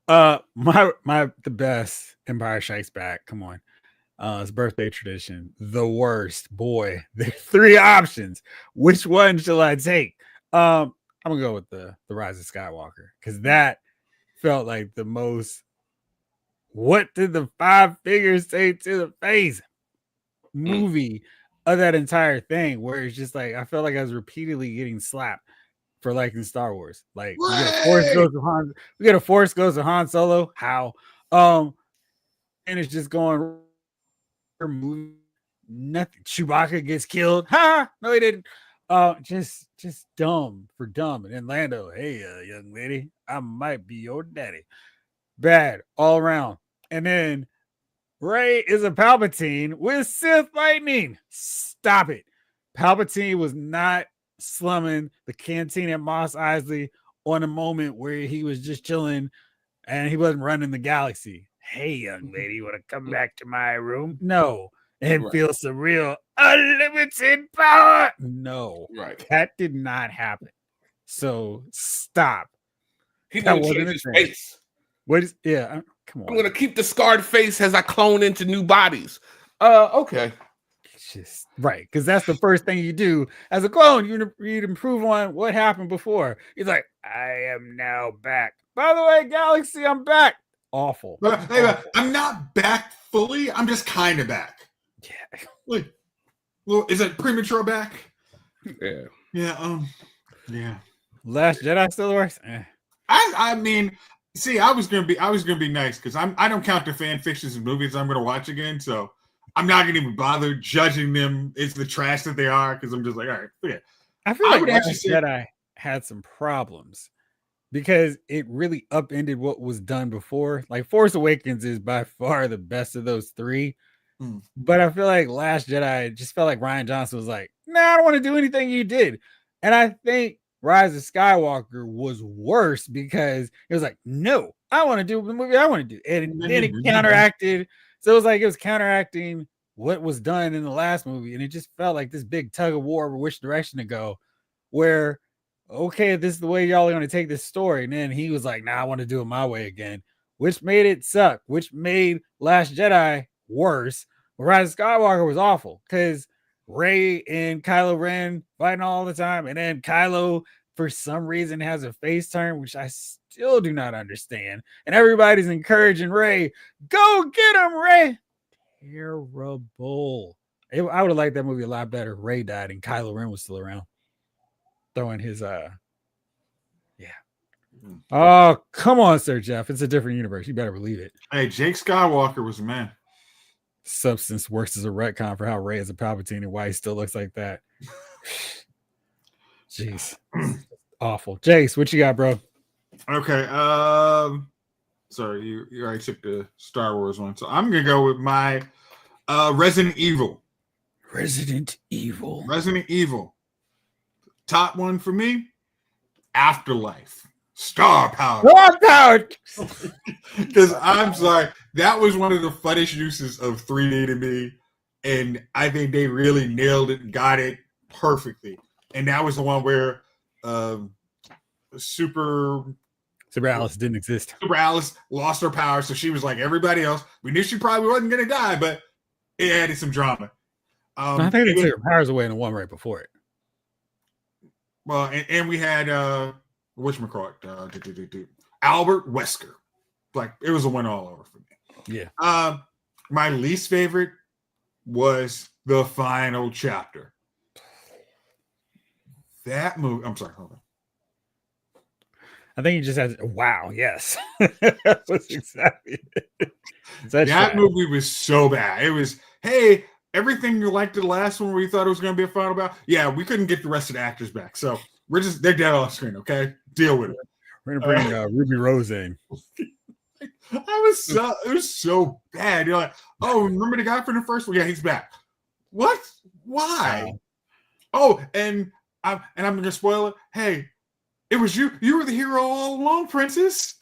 The best Empire Strikes Back. Come on. It's birthday tradition. The worst, boy. There's 3 options. Which one shall I take? I'm gonna go with the Rise of Skywalker because that felt like the most. What did the 5 figures say to the face? Movie of that entire thing, where it's just like I felt like I was repeatedly getting slapped for liking Star Wars. Like we get a Force goes to Han, we get a Force goes to Han Solo. How? And it's just going movie. Nothing. Chewbacca gets killed. Ha! No, he didn't. Just dumb for dumb. And then Lando, hey, young lady, I might be your daddy. Bad all around. And then Rey is a Palpatine with Sith lightning. Stop it. Palpatine was not slumming the canteen at Mos Eisley on a moment where he was just chilling and he wasn't running the galaxy. Hey, young lady, want to come back to my room? No. And feel some real unlimited power? No. Right. That did not happen. So stop. He didn't change his face. What is, yeah, come on. I'm going to keep the scarred face as I clone into new bodies. Okay. Just right, because that's the first thing you do as a clone. You'd improve on what happened before. He's like, I am now back. By the way, Galaxy, I'm back. Awful. But hey, I'm not back fully. I'm just kind of back. Yeah. Like, well, is it premature back? Yeah. Yeah. Yeah. Last Jedi still works. I mean, see, I was gonna be nice because I don't count the fan fictions and movies I'm gonna watch again, so I'm not gonna even bother judging them as the trash that they are because I'm just like, all right, forget it. I feel like Last Jedi had some problems because it really upended what was done before. Like Force Awakens is by far the best of those 3. But I feel like Last Jedi just felt like Rian Johnson was like, nah, I don't want to do anything you did. And I think Rise of Skywalker was worse because it was like, no, I want to do the movie I want to do. And then it counteracted. So it was counteracting what was done in the last movie. And it just felt like this big tug of war over which direction to go, where, okay, this is the way y'all are going to take this story. And then he was like, nah, I want to do it my way again, which made it suck, which made Last Jedi worse. Rise of Skywalker was awful because Rey and Kylo Ren fighting all the time, and then Kylo for some reason has a face turn, which I still do not understand. And everybody's encouraging Rey, go get him, Rey. Terrible. I would have liked that movie a lot better if Rey died and Kylo Ren was still around, throwing his yeah. Oh, come on, Sir Jeff. It's a different universe. You better believe it. Hey, Jake Skywalker was a man. Substance works as a retcon for how Rey is a Palpatine and why he still looks like that. Jeez. Awful. Jace, what you got, bro? Okay. Sorry, you already took the Star Wars one. So I'm gonna go with my Resident Evil. Resident Evil. Top one for me, Afterlife. Star power. Because I'm sorry, that was one of the funnest uses of 3D to me, and I think they really nailed it and got it perfectly. And that was the one where Super Alice didn't exist. Super Alice lost her power, so she was like everybody else. We knew she probably wasn't going to die, but it added some drama. I think they took her powers away in the one right before it. Well, and we had whatchamacallit, Albert Wesker. Like, it was a win all over for me. Yeah. My least favorite was the final chapter. That movie, I'm sorry, hold on. I think he just has, wow, yes. That was exactly it. That movie was so bad. It was, hey, everything you liked the last one where you thought it was going to be a final battle. Yeah, we couldn't get the rest of the actors back. So they're dead off screen, okay? Deal with it. We're gonna bring Ruby Rose in. It was so bad. You're like, oh, remember the guy from the first one? Yeah, he's back. What? Why? Oh, and I'm gonna spoil it. Hey, it was you. You were the hero all along, princess.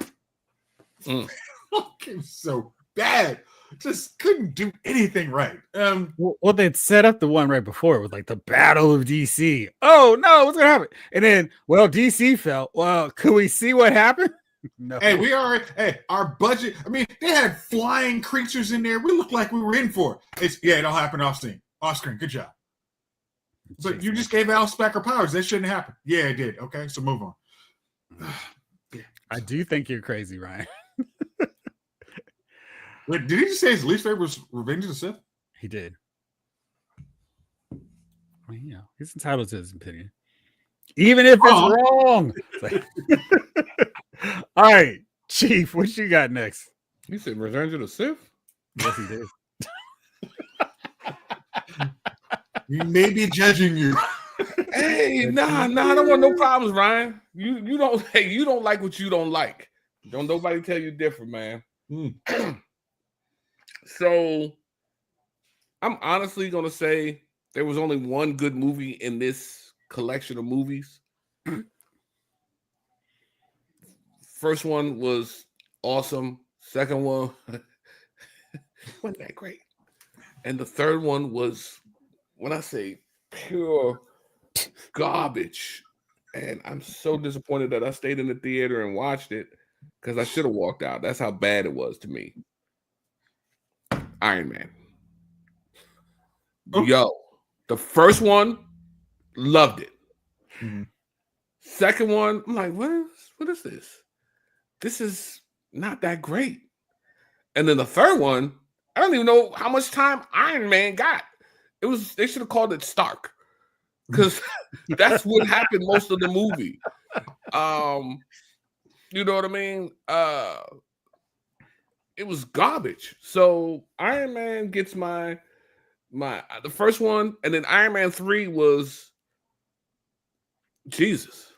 Fucking so bad. Just couldn't do anything right. Well, they'd set up the one right before it was like the Battle of DC. Oh no, what's gonna happen? And then, well, DC fell. Well, could we see what happened? No. Hey, our budget. I mean, they had flying creatures in there. We looked like we were in for it. It all happened off screen. Good job. But you just gave Al Spacker powers. That shouldn't happen. Yeah, it did. Okay, so move on. I do think you're crazy, Ryan. Wait, did he just say his least favorite was Revenge of the Sith? He did. Well, he's entitled to his opinion, even if it's wrong. All right, Chief, what you got next? You said Revenge of the Sith? Yes, he did. We may be judging you. Hey, nah, I don't want no problems, Ryan. You don't like what you don't like. Don't nobody tell you different, man. So I'm honestly gonna say there was only one good movie in this collection of movies. First one was awesome. Second one wasn't that great. And the third one was, when I say pure garbage. And I'm so disappointed that I stayed in the theater and watched it because I should have walked out. That's how bad it was to me. Iron Man. Oh. Yo, the first one, loved it. Mm-hmm. Second one, I'm like, what is this? This is not that great. And then the third one, I don't even know how much time Iron Man got. They should have called it Stark. Because that's what happened most of the movie. You know what I mean? It was garbage. So Iron Man gets the first one, and then Iron Man 3 was Jesus.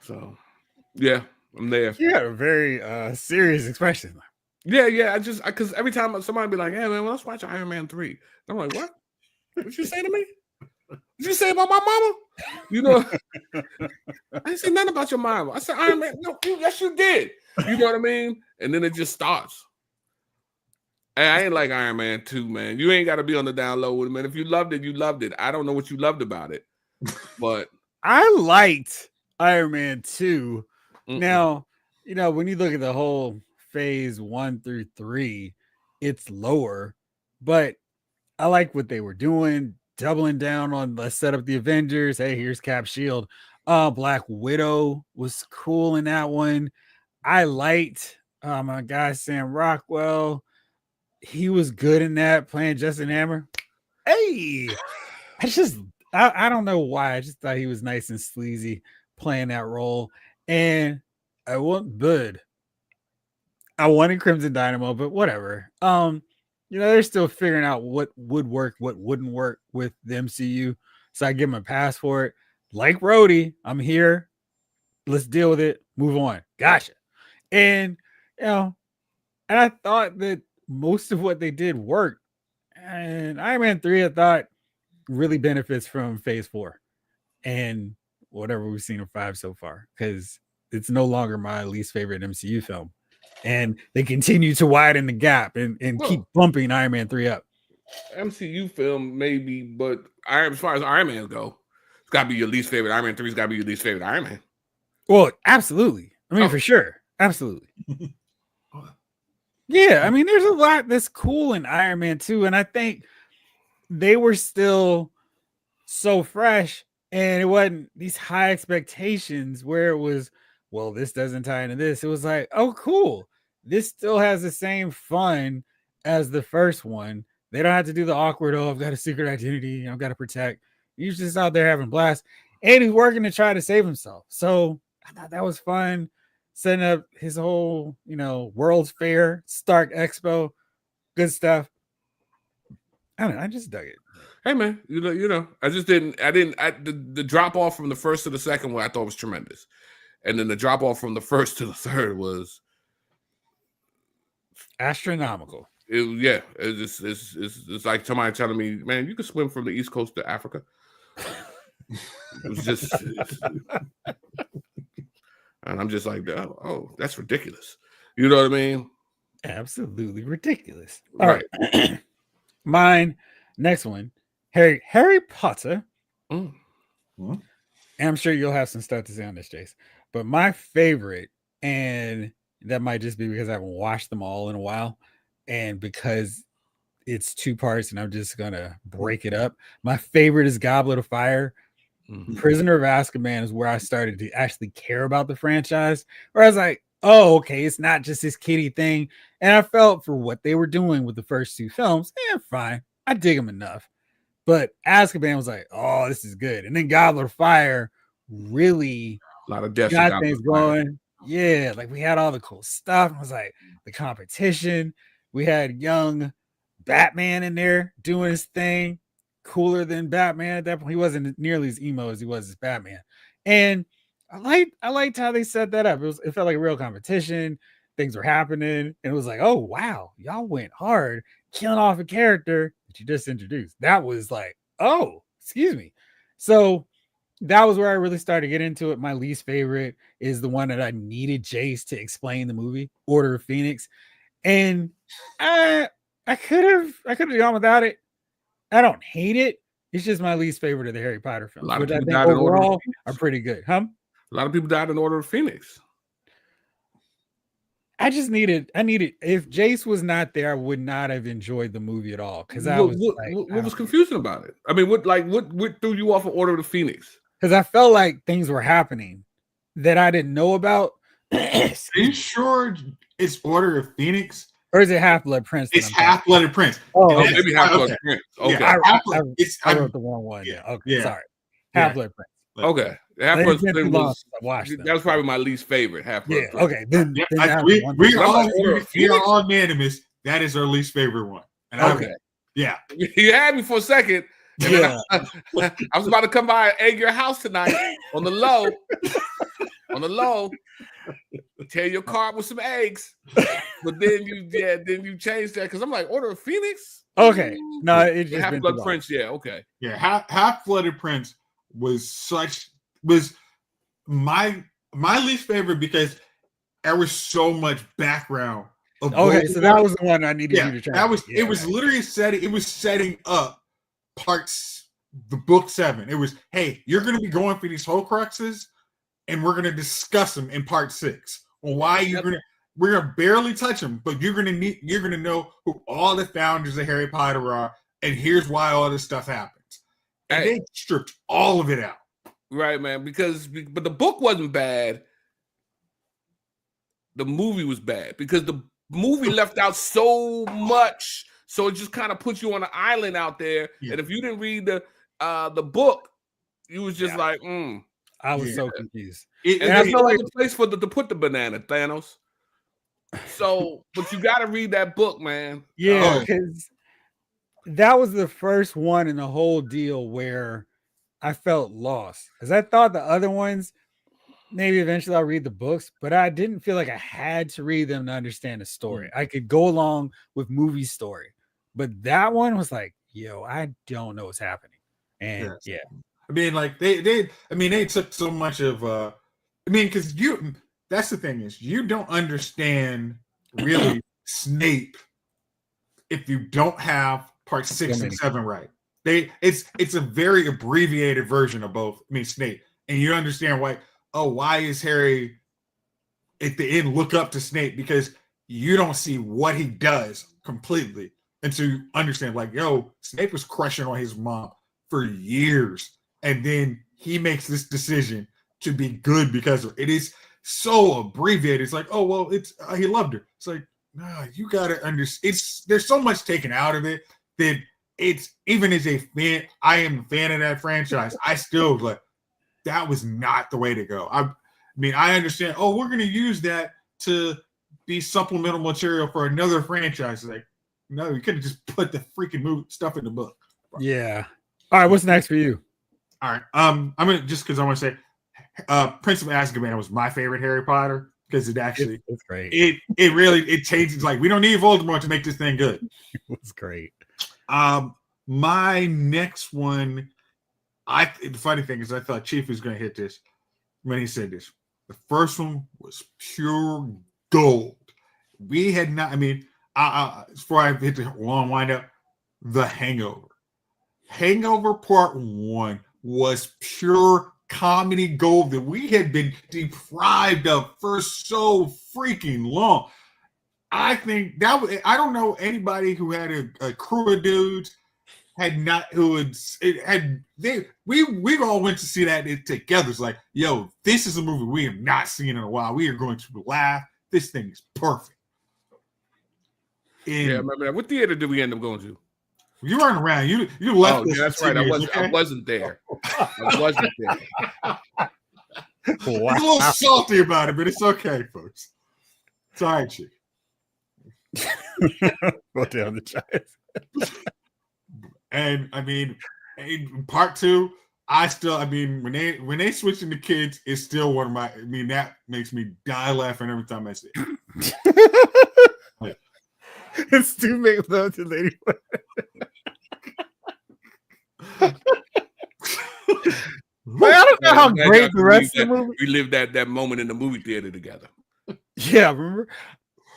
So yeah, I'm there. You had a very serious expression. Yeah. Because every time somebody be like, "Hey man, let's watch Iron Man 3," I'm like, "What? What you say to me? What you say about my mama?" You know, I didn't say nothing about your mama. I said Iron Man. No, yes, you did. You know what I mean? And then it just starts. Hey, I ain't like Iron Man 2, man. You ain't got to be on the down low with it, man. If you loved it, you loved it. I don't know what you loved about it, but I liked Iron Man 2. Now, when you look at the whole phase 1 through 3, it's lower, but I like what they were doing, doubling down on let's set up the Avengers. Hey, here's Cap Shield. Black Widow was cool in that one. I liked my guy Sam Rockwell. He was good in that, playing Justin Hammer. Hey, I don't know why. I just thought he was nice and sleazy playing that role. And I wanted Crimson Dynamo, but whatever. They're still figuring out what would work, what wouldn't work with the MCU. So I give them a pass for it. Like Rhodey, I'm here. Let's deal with it. Move on. Gotcha. And and I thought that most of what they did worked. And Iron Man 3, I thought, really benefits from phase 4 and whatever we've seen in 5 so far, because it's no longer my least favorite MCU film. And they continue to widen the gap and keep bumping Iron Man 3 up. MCU film, maybe, but as far as Iron Man go, it's got to be your least favorite. Iron Man 3's got to be your least favorite Iron Man. Well, absolutely. I mean, for sure. Absolutely. Yeah, I mean, there's a lot that's cool in Iron Man 2, and I think they were still so fresh, and it wasn't these high expectations where it was, well, this doesn't tie into this. It was like, oh, cool. This still has the same fun as the first one. They don't have to do the awkward, I've got a secret identity, I've got to protect. He's just out there having blast, and he's working to try to save himself. So I thought that was fun. Setting up his whole, World's Fair, Stark Expo, good stuff. I don't know. I just dug it. Hey man, you know, I the drop off from the first to the second one I thought was tremendous. And then the drop off from the first to the third was astronomical. It's like somebody telling me, man, you can swim from the East Coast to Africa. It was just, and I'm just like, oh, that's ridiculous. You know what I mean? Absolutely ridiculous. Right. All right. Mine, next one, Harry Potter. Mm. And I'm sure you'll have some stuff to say on this, Jace. But my favorite, and that might just be because I haven't watched them all in a while, and because it's 2 parts, and I'm just gonna break it up. My favorite is Goblet of Fire. Mhm. Prisoner of Azkaban is where I started to actually care about the franchise. Where I was like, oh, okay, it's not just this kiddie thing. And I felt for what they were doing with the first 2 films, fine. I dig them enough. But Azkaban was like, oh, this is good. And then Goblet of Fire really A lot of deaths. got things going. Yeah, like we had all the cool stuff. It was like the competition. We had young Batman in there doing his thing, cooler than Batman at that point. He wasn't nearly as emo as he was as Batman. And I liked how they set that up. It felt like a real competition. Things were happening, and it was like, oh wow, y'all went hard, killing off a character that you just introduced. That was like, oh, excuse me. So that was where I really started to get into it. My least favorite is the one that I needed Jace to explain the movie, Order of Phoenix. And I could have gone without it. I don't hate it. It's just my least favorite of the Harry Potter films, which I think overall are pretty good. A lot of people died in Order of Phoenix. I needed if Jace was not there, I would not have enjoyed the movie at all. Because what was confusing about it? I mean, what threw you off of Order of the Phoenix? Because I felt like things were happening that I didn't know about. Are you sure it's Order of Phoenix? Or is it Half-Blood Prince? It's Half-Blooded Prince. Oh, maybe Half-Blood Prince. Okay. Yeah, I wrote the wrong one. Yeah. Okay. Yeah. Sorry. Half-Blood Prince. Okay. Half-Blood Prince that was probably my least favorite. Half-Blood Prince. Okay. Then we are all unanimous. That is our least favorite one. And okay. Yeah. You had me for a second. Yeah. I was about to come by and egg your house tonight on the low. On the low. Tear your car with some eggs. But then you changed that because I'm like, Order of Phoenix? Okay. No, it just Half-Blood Prince, yeah, okay. Yeah, Half-Blooded Prince was my least favorite because there was so much background. Okay, so that was the one I needed you to try. It was literally setting up the book 7. It was, hey, you're going to be going for these Horcruxes, and we're going to discuss them in part 6. Well, why we're going to barely touch them, but you're going to know who all the founders of Harry Potter are, and here's why all this stuff happens. And they stripped all of it out. Right, man, but the book wasn't bad. The movie was bad because the movie left out so much. So it just kind of puts you on an island out there. Yeah. And if you didn't read the book, you was just like, I was so confused. And there's no other place to put the banana, Thanos. So, but you got to read that book, man. Yeah, because that was the first one in the whole deal where I felt lost. Because I thought the other ones, maybe eventually I'll read the books, but I didn't feel like I had to read them to understand the story. I could go along with movie story. But that one was like, yo, I don't know what's happening. And yeah. I mean, like they took so much of because that's the thing is you don't understand really Snape if you don't have part 6 and 7 right. It's a very abbreviated version of both. I mean, Snape. And you understand why is Harry at the end look up to Snape? Because you don't see what he does completely. And so you understand, like, yo, Snape was crushing on his mom for years. And then he makes this decision to be good because it is so abbreviated. It's like, oh, well, it's he loved her. It's like, no, you got to understand. There's so much taken out of it that it's, even as a fan, I am a fan of that franchise. I still, like, that was not the way to go. I mean, I understand, oh, we're going to use that to be supplemental material for another franchise. Like, no, you could have just put the freaking stuff in the book. Yeah. All right. What's next for you? All right. I'm gonna just because I want to say, Prince of Azkaban was my favorite Harry Potter because It's great. it really changes. Like we don't need Voldemort to make this thing good. It's great. My next one, the funny thing is I thought Chief was going to hit this when he said this. The first one was pure gold. We had not. I mean, before I hit the long wind up, The Hangover. Hangover Part 1 was pure comedy gold that we had been deprived of for so freaking long. I think that was, I don't know anybody who had a crew of dudes had not who had we all went to see that together. It's like, yo, this is a movie we have not seen in a while. We are going to laugh. This thing is perfect. Yeah, I remember that. What theater did we end up going to? You weren't around. You left. Oh, yeah, that's right. I wasn't there. I wasn't there. Wow. He's a little salty about it, but it's okay, folks. It's all right, Chief. Go down the Giants. And I mean, in Part 2, when they switch into kids, it's still one of my. I mean, that makes me die laughing every time I see it. It's to make love to Lady. I don't know how great the rest of the movie. We lived that moment in the movie theater together. Yeah, remember?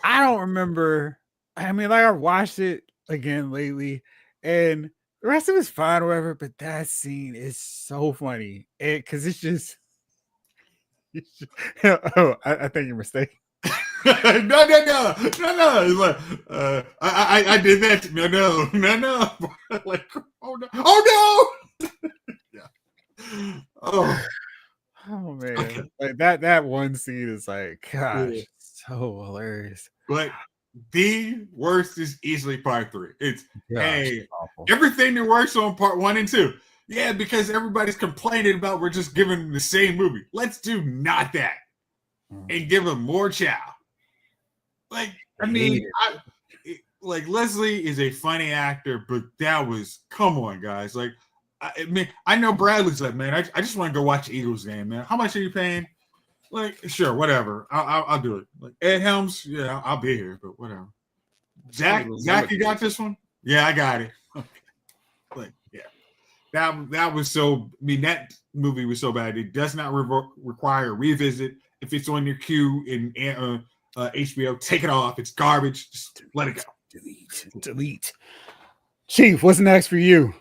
I don't remember. I mean, like I watched it again lately, and the rest of it's fine, or whatever. But that scene is so funny, because it's just. Oh, I think you're mistaken. No. It's like, I did that. No. Like, oh no. Yeah. Oh man, okay. Like that one scene is like, gosh, so hilarious. But the worst is easily Part 3. It's everything that works on Part 1 and 2. Yeah, because everybody's complaining about we're just giving the same movie. Let's do not that and give them more chow. Like, I mean, like Leslie is a funny actor, but that was, come on, guys. Like, I mean, I know Bradley's like, man, I just want to go watch the Eagles game, man. How much are you paying? Like, sure, whatever. I'll do it. Like Ed Helms, yeah, I'll be here, but whatever. Zach, you got this one? Yeah, I got it. Okay. Like, yeah, that was so. I mean, that movie was so bad. It does not require a revisit. If it's on your queue in HBO, take it off. It's garbage. Just let it go. Delete. Chief, what's next for you?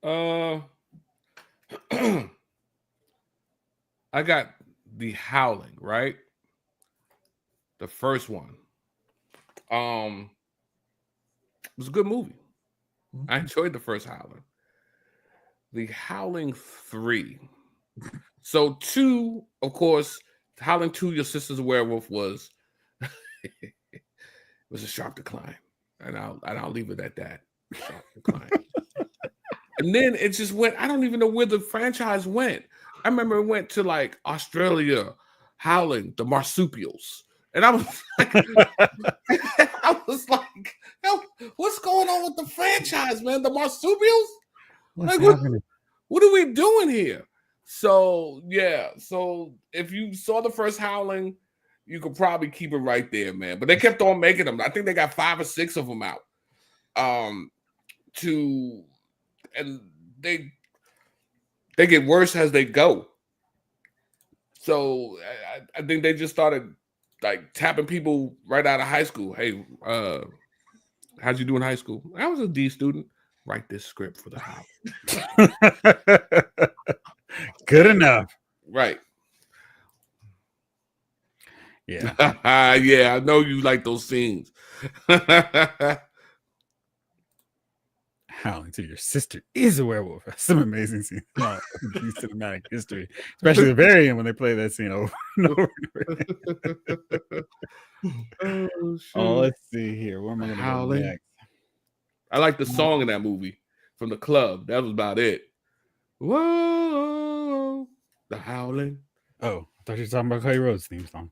I got The Howling, right? The first one. It was a good movie. I enjoyed the first Howling. The Howling 3. So 2, of course, Howling 2, Your Sister's a Werewolf was was a sharp decline. And I'll leave it at that. Sharp decline. And then it just went, I don't even know where the franchise went. I remember it went to like Australia, Howling, the Marsupials. And I was like, what's going on with the franchise, man? The Marsupials? Like, what are we doing here? So, yeah. So if you saw the first Howling, you could probably keep it right there, man. But they kept on making them. I think they got 5 or 6 of them out. And they get worse as they go. So I think they just started like tapping people right out of high school. Hey, how'd you do in high school? I was a D student. Write this script for the house. Good enough. Right. Yeah. Yeah, I know you like those scenes. Howling to Your Sister is a Werewolf. That's some amazing scenes in cinematic history, especially the very end when they play that scene over and over. Oh, let's see here. Where am I going to go next? I like the song in that movie from the club. That was about it. Whoa, The Howling. Oh, I thought you were talking about Cody Rhodes' theme song.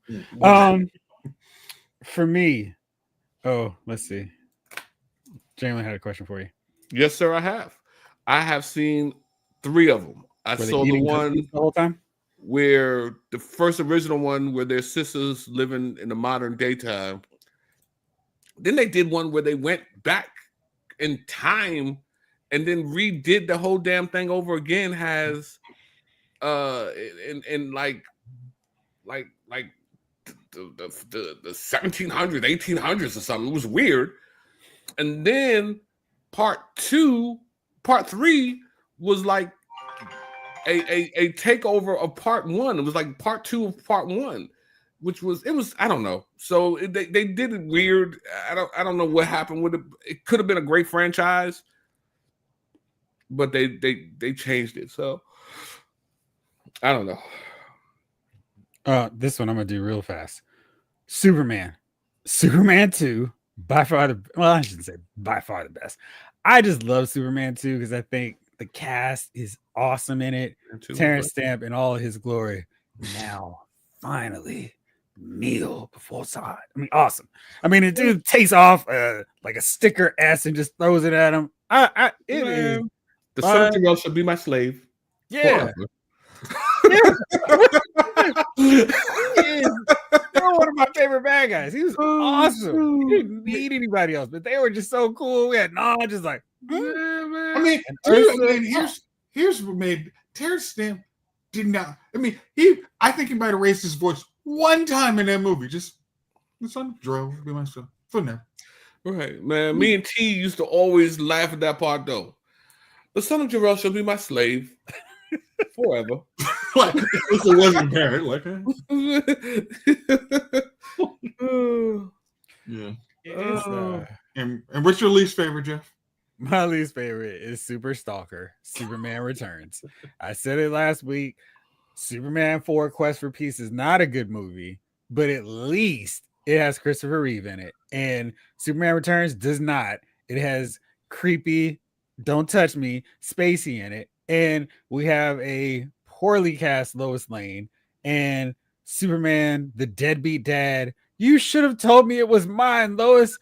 For me, let's see. Jalen had a question for you. Yes, sir. I have seen 3 of them. I Were they saw the eating one cookies the whole time? where the first original one where their sisters living in the modern daytime. Then they did one where they went back in time and then redid the whole damn thing over again. Has in like the 1700s, 1800s or something. It was weird. And then part 3 was like a takeover of part 1. It was like part 2 of part 1, which was I don't know. So they did it weird. I don't know what happened with it. It could have been a great franchise, but they changed it. So I don't know. This one I'm gonna do real fast. Superman 2, by far I shouldn't say by far the best. I just love Superman 2 because I think the cast is awesome in it. Terrence Stamp in all of his glory. Now, finally, meal before time. I mean, awesome. I mean, the dude takes off like a sticker S and just throws it at him. It is. The son of Jor-El shall be my slave. Yeah. Yeah. He is one of my favorite bad guys. He was awesome. He didn't need anybody else, but they were just so cool. We had just like, I mean, dude, here's what made Terrence Stamp did not. I mean, I think he might have raised his voice one time in that movie. Just the son of Jor-El be my son for now. Right, man. Me and T used to always laugh at that part though. The son of Jor-El shall be my slave forever. Like if it wasn't parent, like yeah. And what's your least favorite, Jeff? My least favorite is Super Stalker, Superman Returns. I said it last week. Superman 4 Quest for Peace is not a good movie, but at least it has Christopher Reeve in it. And Superman Returns does not. It has creepy, don't touch me, Spacey in it. And we have a poorly cast Lois Lane and Superman, the deadbeat dad. You should have told me it was mine, Lois.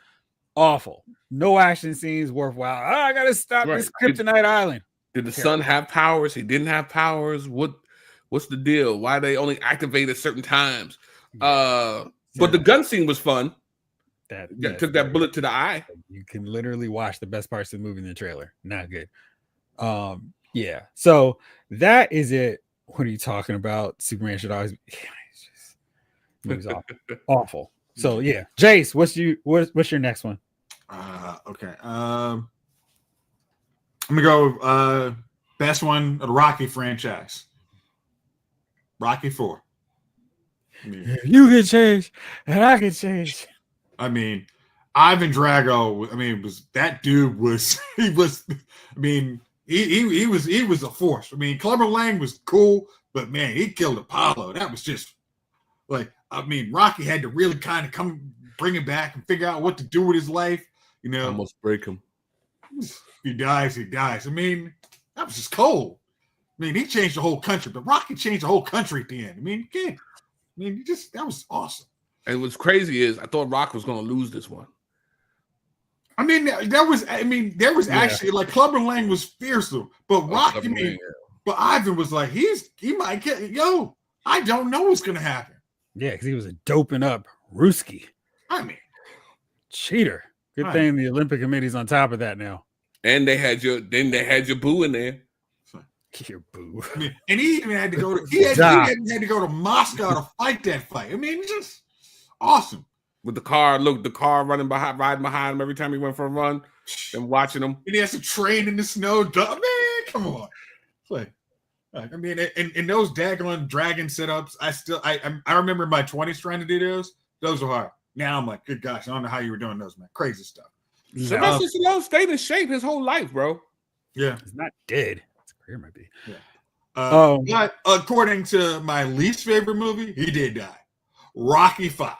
Awful. No action scenes worthwhile. I gotta stop this Kryptonite Island. Did the son have powers? He didn't have powers. What's the deal? Why they only activate at certain times? But the gun scene was fun. Took that bullet to the eye. You can literally watch the best parts of the movie in the trailer. Not good. Yeah. So that is it. What are you talking about? Superman should always be. Movie's awful. Awful. So yeah, Jace, what's your next one? Okay. I'm gonna go best one of the Rocky franchise. Rocky 4. You can change, and I can change. I mean, Ivan Drago. I mean, he was a force. I mean, Clubber Lang was cool, but man, he killed Apollo. That was just like, I mean, Rocky had to really kind of bring him back and figure out what to do with his life. You know, almost break him. If he dies, he dies. I mean, that was just cold. I mean, he changed the whole country, but Rocky changed the whole country at the end. I mean, that was awesome. And what's crazy is I thought Rock was going to lose this one. I mean, there was actually like Clubber Lang was fearsome, but Rocky, but Ivan was like, he might get, I don't know what's going to happen. Yeah, because he was a doping up Ruski. I mean, cheater. Good thing the Olympic Committee's on top of that now. And they had your boo in there. Your boo. I mean, and he even had to go to he had to go to Moscow to fight that fight. I mean, just awesome. With the car riding behind him every time he went for a run and watching him. And he has to train in the snow. Man, come on. Like, I mean, and those daggone dragon setups, I remember in my 20s trying to do those. Those were hard. Now I'm like, good gosh, I don't know how you were doing those, man. Crazy stuff. Sylvester Stallone stayed in shape his whole life, bro. Yeah. He's not dead. His career might be. Yeah. But according to my least favorite movie, he did die. Rocky 5.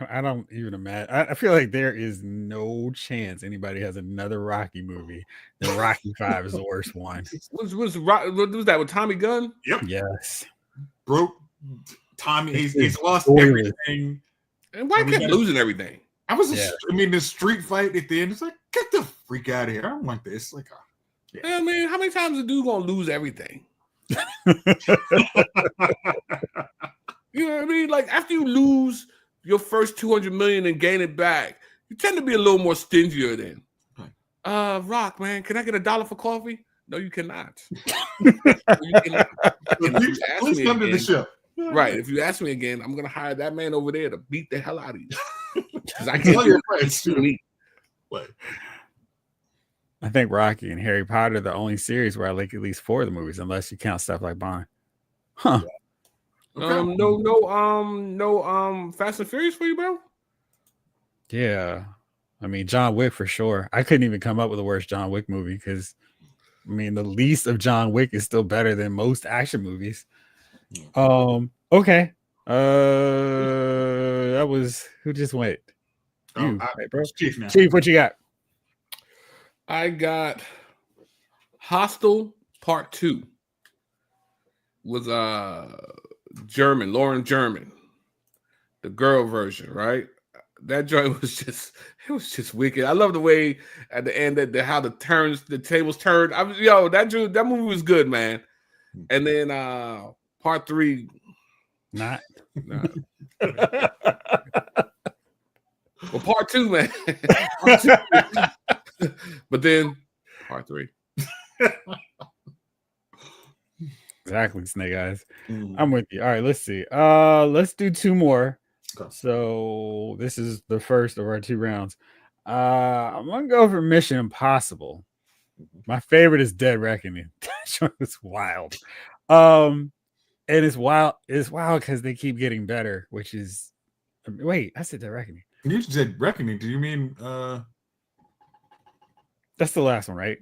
I don't even imagine. I feel like there is no chance anybody has another Rocky movie. Then Rocky 5 is the worst one. Was that with Tommy Gunn? Yep. Yes. Broke Tommy. He's lost everything. And why kept losing everything? I mean, the street fight at the end. It's like, get the freak out of here. I don't want this. Like, I mean, how many times a dude gonna lose everything? You know what I mean? Like after you lose your first 200 million and gain it back, you tend to be a little more stingier then. Rock, man, can I get $1 for coffee? No, you cannot. You cannot. Please come to the show. Right. If you ask me again, I'm gonna hire that man over there to beat the hell out of you. Because I Tell can't your do friends it. too. I think Rocky and Harry Potter are the only series where I like at least 4 of the movies, unless you count stuff like Bond. Huh. Okay. No Fast and Furious for you, bro? Yeah. I mean, John Wick for sure. I couldn't even come up with a worse John Wick movie because, I mean, the least of John Wick is still better than most action movies. Okay. That was who just went? You, right, bro. Chief, now. Chief, what you got? I got Hostel Part 2 with Lauren German, the girl version, right? That joint was just wicked. I love the way at the end that how the tables turned. That movie was good, man. And then Part 3, Not. Well, Part 2, man. Part 2. But then Part 3. Exactly, Snake Eyes. I'm with you. All right, let's see. Let's do 2 more. Okay. So this is the first of our 2 rounds. I'm gonna go for Mission Impossible. My favorite is Dead Reckoning. It's wild. And it's wild. It's wild because they keep getting better, which is wait, I said Dead Reckoning. You said Reckoning. Do you mean that's the last one, right?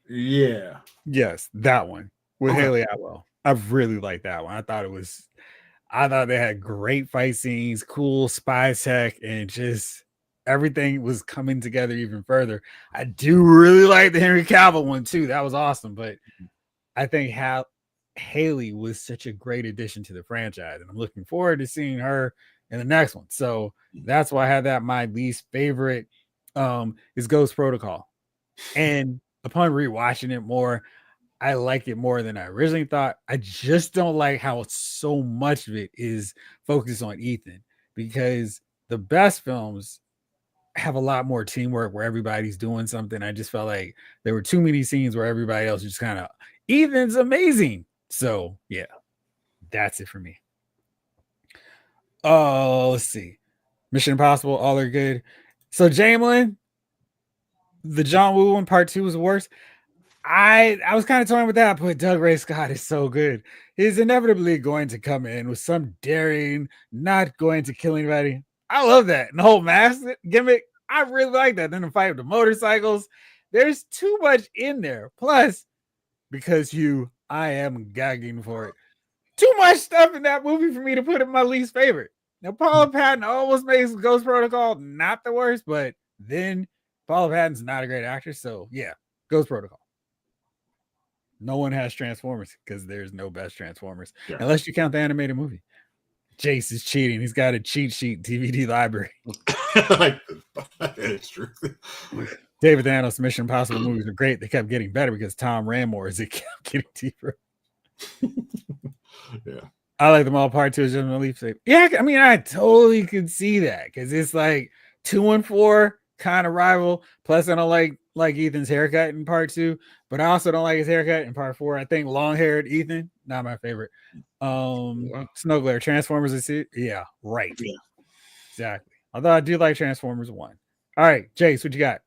Yeah. Yes, that one with Haley Atwell. I really liked that one. I thought they had great fight scenes, cool spy tech, and just everything was coming together even further. I do really like the Henry Cavill one too. That was awesome. But I think Haley was such a great addition to the franchise, and I'm looking forward to seeing her in the next one. So that's why I had that. My least favorite is Ghost Protocol. And upon rewatching it more, I like it more than I originally thought. I just don't like how so much of it is focused on Ethan, because the best films have a lot more teamwork where everybody's doing something. I just felt like there were too many scenes where everybody else just kind of, Ethan's amazing. So yeah, that's it for me. Oh, let's see. Mission Impossible, all are good. So Jamelin, the John Woo one, Part 2 was the worst. I was kind of torn with that, but Doug Ray Scott is so good. He's inevitably going to come in with some daring, not going to kill anybody. I love that. And the whole mask gimmick, I really like that. Then the fight with the motorcycles, there's too much in there. Plus, because I am gagging for it. Too much stuff in that movie for me to put in my least favorite. Now, Paula Patton almost makes Ghost Protocol not the worst, but then Paula Patton's not a great actress. So yeah, Ghost Protocol. No one has Transformers because there's no best Transformers unless you count the animated movie. Jace is cheating. He's got a cheat sheet DVD library. It's true. David Thanos' Mission Impossible movies are great. They kept getting better because Tom ran more as it kept getting deeper. Yeah. I like them all. Part 2 is just my least favorite. Yeah, I mean, I totally could see that because it's like 2 and 4 kind of rival. Plus, I don't like Ethan's haircut in Part 2, but I also don't like his haircut in Part 4. I think long-haired Ethan, not my favorite. Snow Glare, Transformers is yeah, right. Yeah. Exactly. Although I do like Transformers 1. All right, Jace, what you got?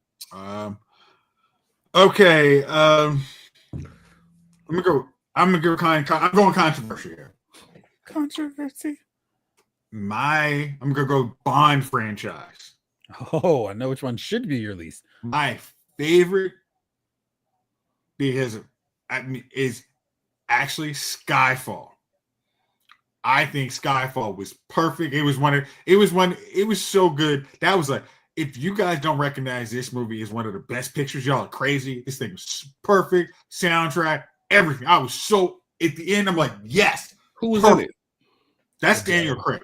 Okay. I'm going controversy here. Controversy. I'm gonna go Bond franchise. Oh, I know which one should be your least. My favorite is actually Skyfall. I think Skyfall was perfect. It was so good. That was like, if you guys don't recognize this movie as one of the best pictures, y'all are crazy. This thing was perfect. Soundtrack, everything. I was so, at the end, I'm like, yes. Who was in it? That's Daniel Craig.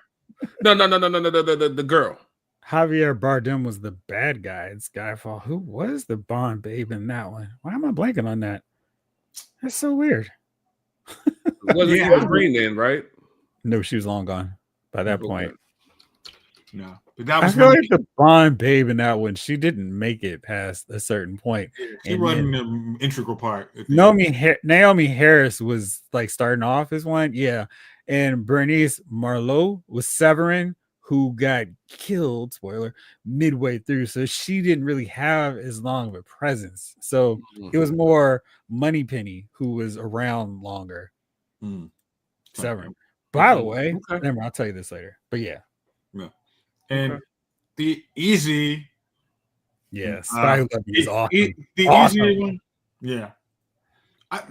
No, the girl. Javier Bardem was the bad guy in Skyfall. Who was the Bond babe in that one? Why am I blanking on that? That's so weird. Wasn't Yeah. Eva Green then, right? No, she was long gone by that point. No, but that I was feel my like the Bond babe in that one, she didn't make it past a certain point. she And wasn't then an integral part. Naomi Harris was like starting off as one, yeah. And Bernice Marlowe was Severin, who got killed, spoiler, midway through. So she didn't really have as long of a presence. So it was more Moneypenny who was around longer. Mm. Severin. By the way, Okay. remember, I'll tell you this later. But yeah. And the easy, Spy Who Loved Me is awesome. The Awesome. easy one, yeah. I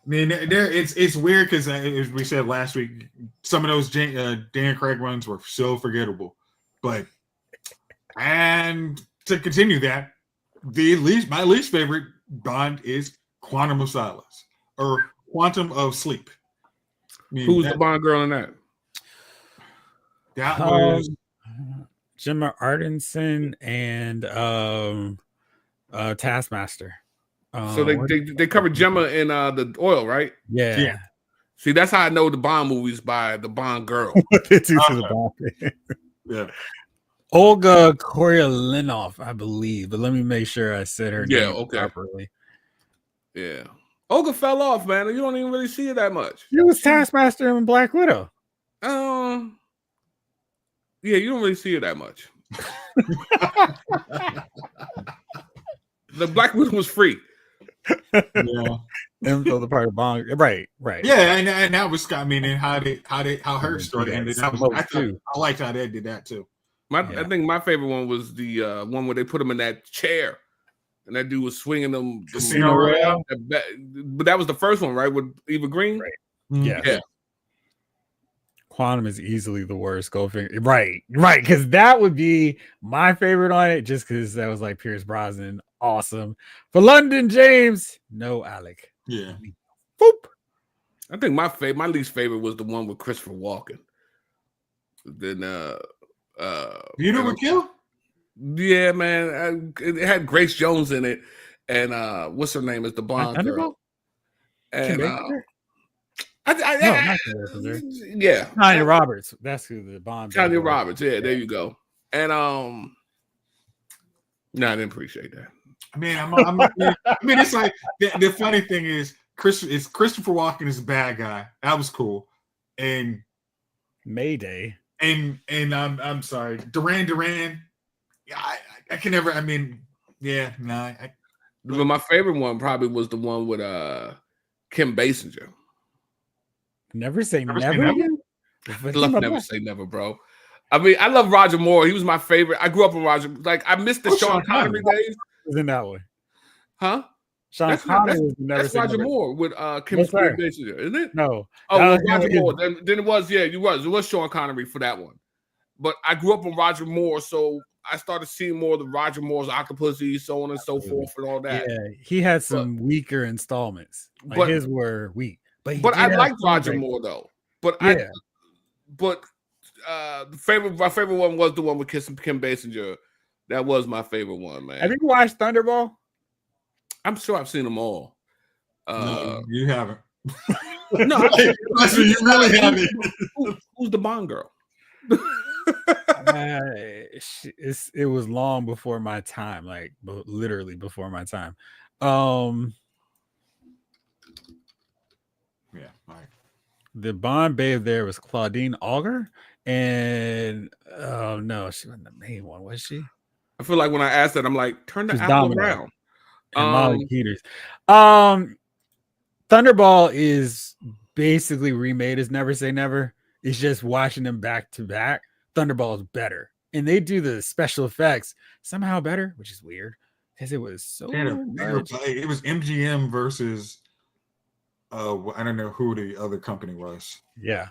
mean, it's weird because as we said last week, some of those Dan Craig ones were so forgettable. But and to continue that, my least favorite Bond is Quantum of Solace or Quantum of Sleep. I mean, Who's the Bond girl in that? That was Gemma Arterton and Taskmaster. So they covered Gemma in the oil, right? Yeah. See, that's how I know the Bond movies by the Bond girl. Yeah. Olga Korylenov, I believe, but let me make sure I said her name properly. Yeah. Olga fell off, man. You don't even really see her that much. She was Taskmaster in Black Widow. Yeah, you don't really see her that much. The Black Widow was free. Yeah. And so the part of Bond, right. Yeah, and that was, I mean, and how her story ended. I liked how they did that too. I think my favorite one was the one where they put him in that chair, and that dude was swinging them. Casino Royale. But that was the first one, right? With Eva Green. Right. Mm-hmm. Yeah. Quantum is easily the worst. Goldfinger, right, because that would be my favorite on it, just because that was like Pierce Brosnan, awesome. For London James, no Alec. Yeah. Boop. I think my least favorite was the one with Christopher Walken. Then Beauty Would Kill? Yeah, man. It had Grace Jones in it, and what's her name is the Bond girl. And yeah, Tanya Roberts. That's who the Bond. Tanya Roberts. Yeah, there you go. And no, I didn't appreciate that. I mean, it's like the funny thing is Christopher Walken is a bad guy. That was cool. And Mayday. And I'm sorry, Duran. I can never. I mean, yeah, no. But my favorite one probably was the one with Kim Basinger. Never say never. Never say never, bro. I mean, I love Roger Moore. He was my favorite. I grew up with Roger. Like, I missed the Sean Connery days. Was in that one, huh? Sean Connery was never. That's Roger Moore with Kim Basinger, isn't it? No. Oh, Roger Moore. Then it was. Yeah, it was Sean Connery for that one. But I grew up with Roger Moore, so I started seeing more of the Roger Moore's Octopussy, so on and so forth, and all that. Yeah, he had some weaker installments. Like his were weak. But I liked Roger Moore though. But my favorite one was the one with Kim Basinger. That was my favorite one, man. Have you watched Thunderball? I'm sure I've seen them all. No, you haven't. No, you really haven't. Who's the Bond girl? It was long before my time, like literally before my time. Yeah, all right. The Bond babe there was Claudine Auger, and oh no, she wasn't the main one, was she? I feel like when I asked that, I'm like, turn the apple around. And Molly Peters. Thunderball is basically remade as Never Say Never. It's just watching them back to back. Thunderball is better, and they do the special effects somehow better, which is weird because it was so. It was MGM versus. I don't know who the other company was. Yeah,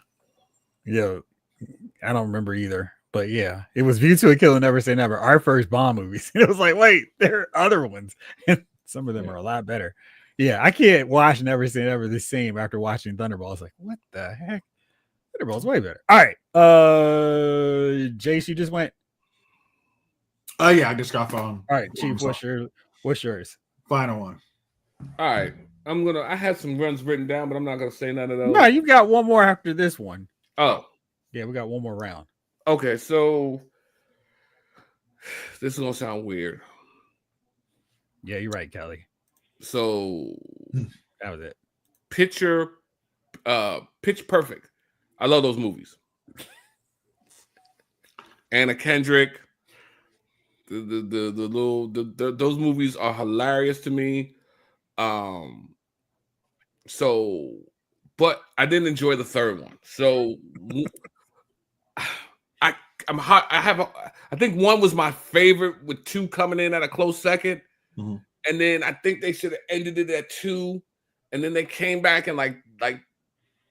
I don't remember either. But yeah, it was View to a Kill and Never Say Never, our first Bond movies. It was like, wait, there are other ones, and some of them are a lot better. Yeah, I can't watch Never Say Never the same after watching Thunderball. It's like, what the heck? Thunderball's way better. All right, Jace, you just went. Oh yeah, I just got phone. All right, Chief, what's yours? Final one? All right. I had some runs written down, but I'm not gonna say none of those. No, you got one more after this one. Oh. Yeah, we got one more round. Okay, so this is gonna sound weird. Yeah, you're right, Kelly. So that was it. Pitch Perfect. I love those movies. Anna Kendrick. Those movies are hilarious to me. But I didn't enjoy the third one. So I'm hot. I think one was my favorite, with two coming in at a close second. Mm-hmm. And then I think they should have ended it at 2. And then they came back in like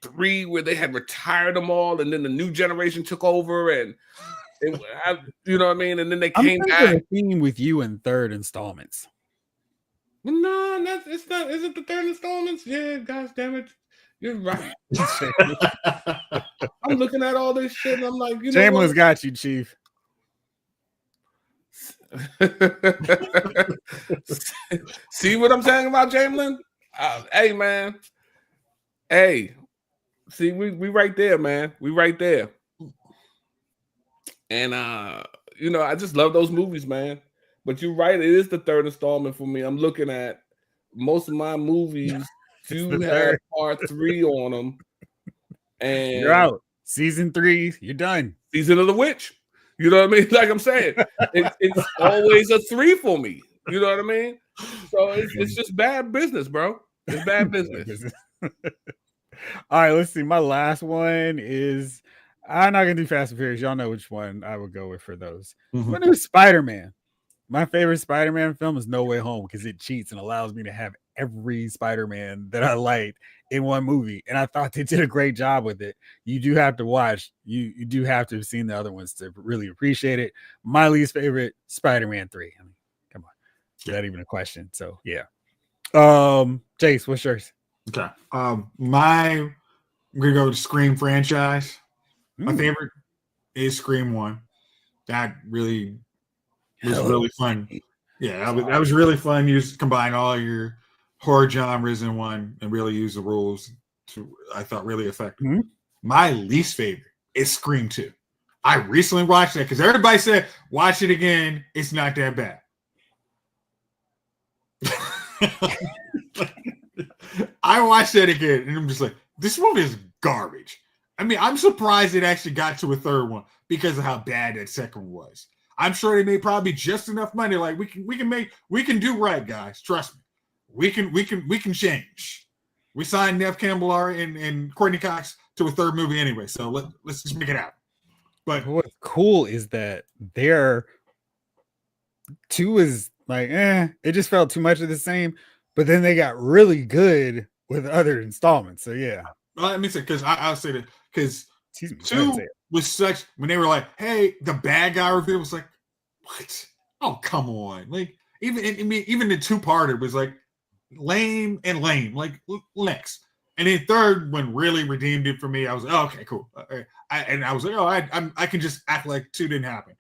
3, where they had retired them all, and then the new generation took over, and you know what I mean? And then they came back. A theme with you in third installments. No, it's not. Is it the third installments? Yeah, gosh damn it. You're right. I'm looking at all this shit and I'm like, you know, Shameless got you, Chief. See what I'm saying about Jamelin? Hey, man. Hey, see, we right there, man. We right there. And you know, I just love those movies, man. But you're right, it is the third installment for me. I'm looking at most of my movies do have part 3 on them. And you're out. Season 3, you're done. Season of the Witch. You know what I mean? Like I'm saying, it's always a 3 for me. You know what I mean? So it's just bad business, bro. It's bad business. All right, let's see. My last one is, I'm not gonna do Fast and Furious. Y'all know which one I would go with for those. I'm gonna do Spider-Man. My favorite Spider-Man film is No Way Home, because it cheats and allows me to have every Spider-Man that I like in one movie. And I thought they did a great job with it. You do have to watch. You do have to have seen the other ones to really appreciate it. My least favorite, Spider-Man 3. I mean, come on. Is that even a question? So yeah. Jace, what's yours? Okay. I'm gonna go with the Scream franchise. My favorite is Scream 1. That really was really fun. Yeah, that was really fun. You just combine all your horror genres in one and really use the rules to, I thought, really effective. Mm-hmm. My least favorite is Scream 2. I recently watched that because everybody said, watch it again. It's not that bad. I watched that again and I'm just like, this movie is garbage. I mean, I'm surprised it actually got to a third one because of how bad that second one was. I'm sure they made probably just enough money. Like we can do right, guys. Trust me. We can change. We signed Nev Campbell and Courtney Cox to a third movie anyway. So let's just make it happen. But what's cool is that their 2 is like, it just felt too much of the same. But then they got really good with other installments. So yeah. Well, let me say, because I'll say that because 2 was such, when they were like, hey, the bad guy reveal was like, what? Oh, come on. Like, even the 2-parter was like lame, like Lex. And then third one really redeemed it for me. I was like, oh, okay, cool. I was like, oh, I can just act like 2 didn't happen.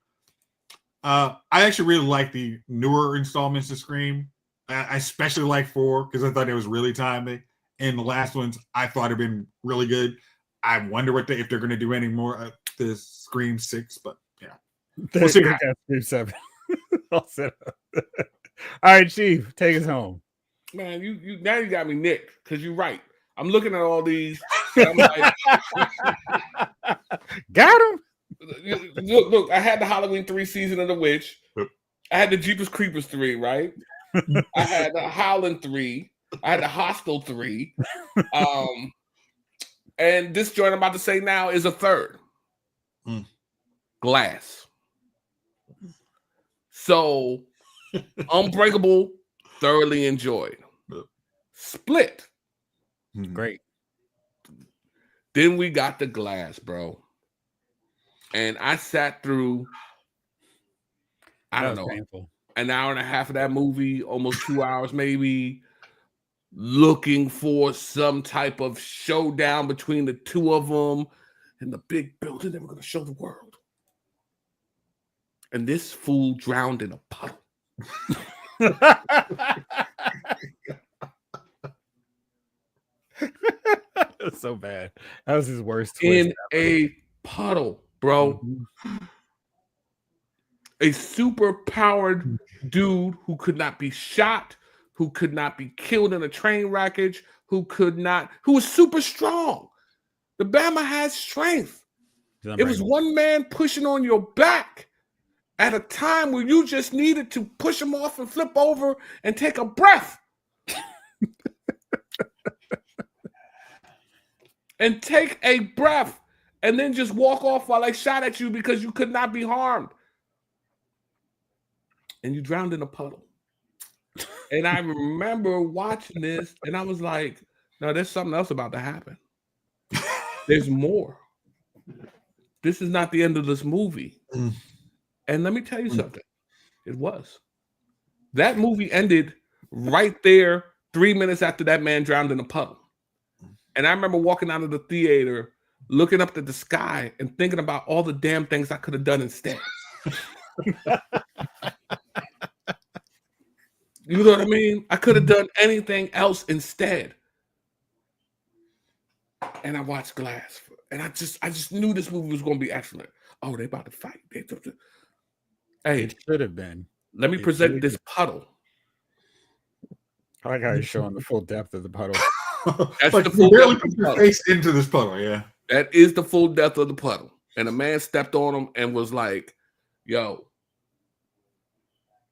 I actually really like the newer installments of Scream. I especially like 4 because I thought it was really timely. And the last ones I thought have been really good. I wonder if they're going to do any more of the Scream 6, but yeah. We'll see. Scream 7. All set up. All right, Chief, take us home. Man, you now you got me nicked because you're right. I'm looking at all these. I'm like, got him. Look, I had the Halloween 3 Season of the Witch. I had the Jeepers Creepers 3, right? I had the Howling 3. I had the Hostel 3. And this joint I'm about to say now is a third. Glass. So, Unbreakable, thoroughly enjoyed. Split. Great. Then we got the Glass, bro. And I sat through, I don't know, painful. An hour and a half of that movie, almost 2 hours maybe, looking for some type of showdown between the two of them in the big building they were going to show the world. and this fool drowned in a puddle. That's so bad. That was his worst In twist. a puddle, bro. Mhm. A super powered dude who could not be shot, who could not be killed in a train wreckage, who was super strong. The Bama has strength. It was one man pushing on your back at a time where you just needed to push him off and flip over and take a breath. And take a breath and then just walk off while I shot at you because you could not be harmed. And you drowned in a puddle. And I remember watching this and I was like, no, there's something else about to happen. There's more. This is not the end of this movie. And let me tell you something. It was. That movie ended right there 3 minutes after that man drowned in a puddle. And I remember walking out of the theater, looking up at the sky and thinking about all the damn things I could have done instead. You know what I mean? I could have done anything else instead. And I watched Glass. And I just knew this movie was going to be excellent. Oh, they about to fight. Hey, It should have been. let me present this puddle. I like how you're showing the full depth of the puddle. That's like the full barely depth of put the your puddle. face into this puddle, yeah. That is the full depth of the puddle. And a man stepped on him and was like, yo,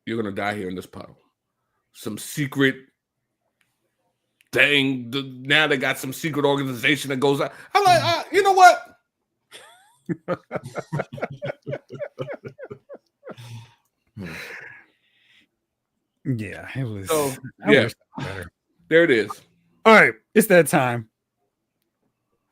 you're going to die here in this puddle. Some secret thing. Now they got some secret organization that goes out. I'm like, you know what? Yeah, it was. So, I yeah. wish it was better. There it is. All right, it's that time.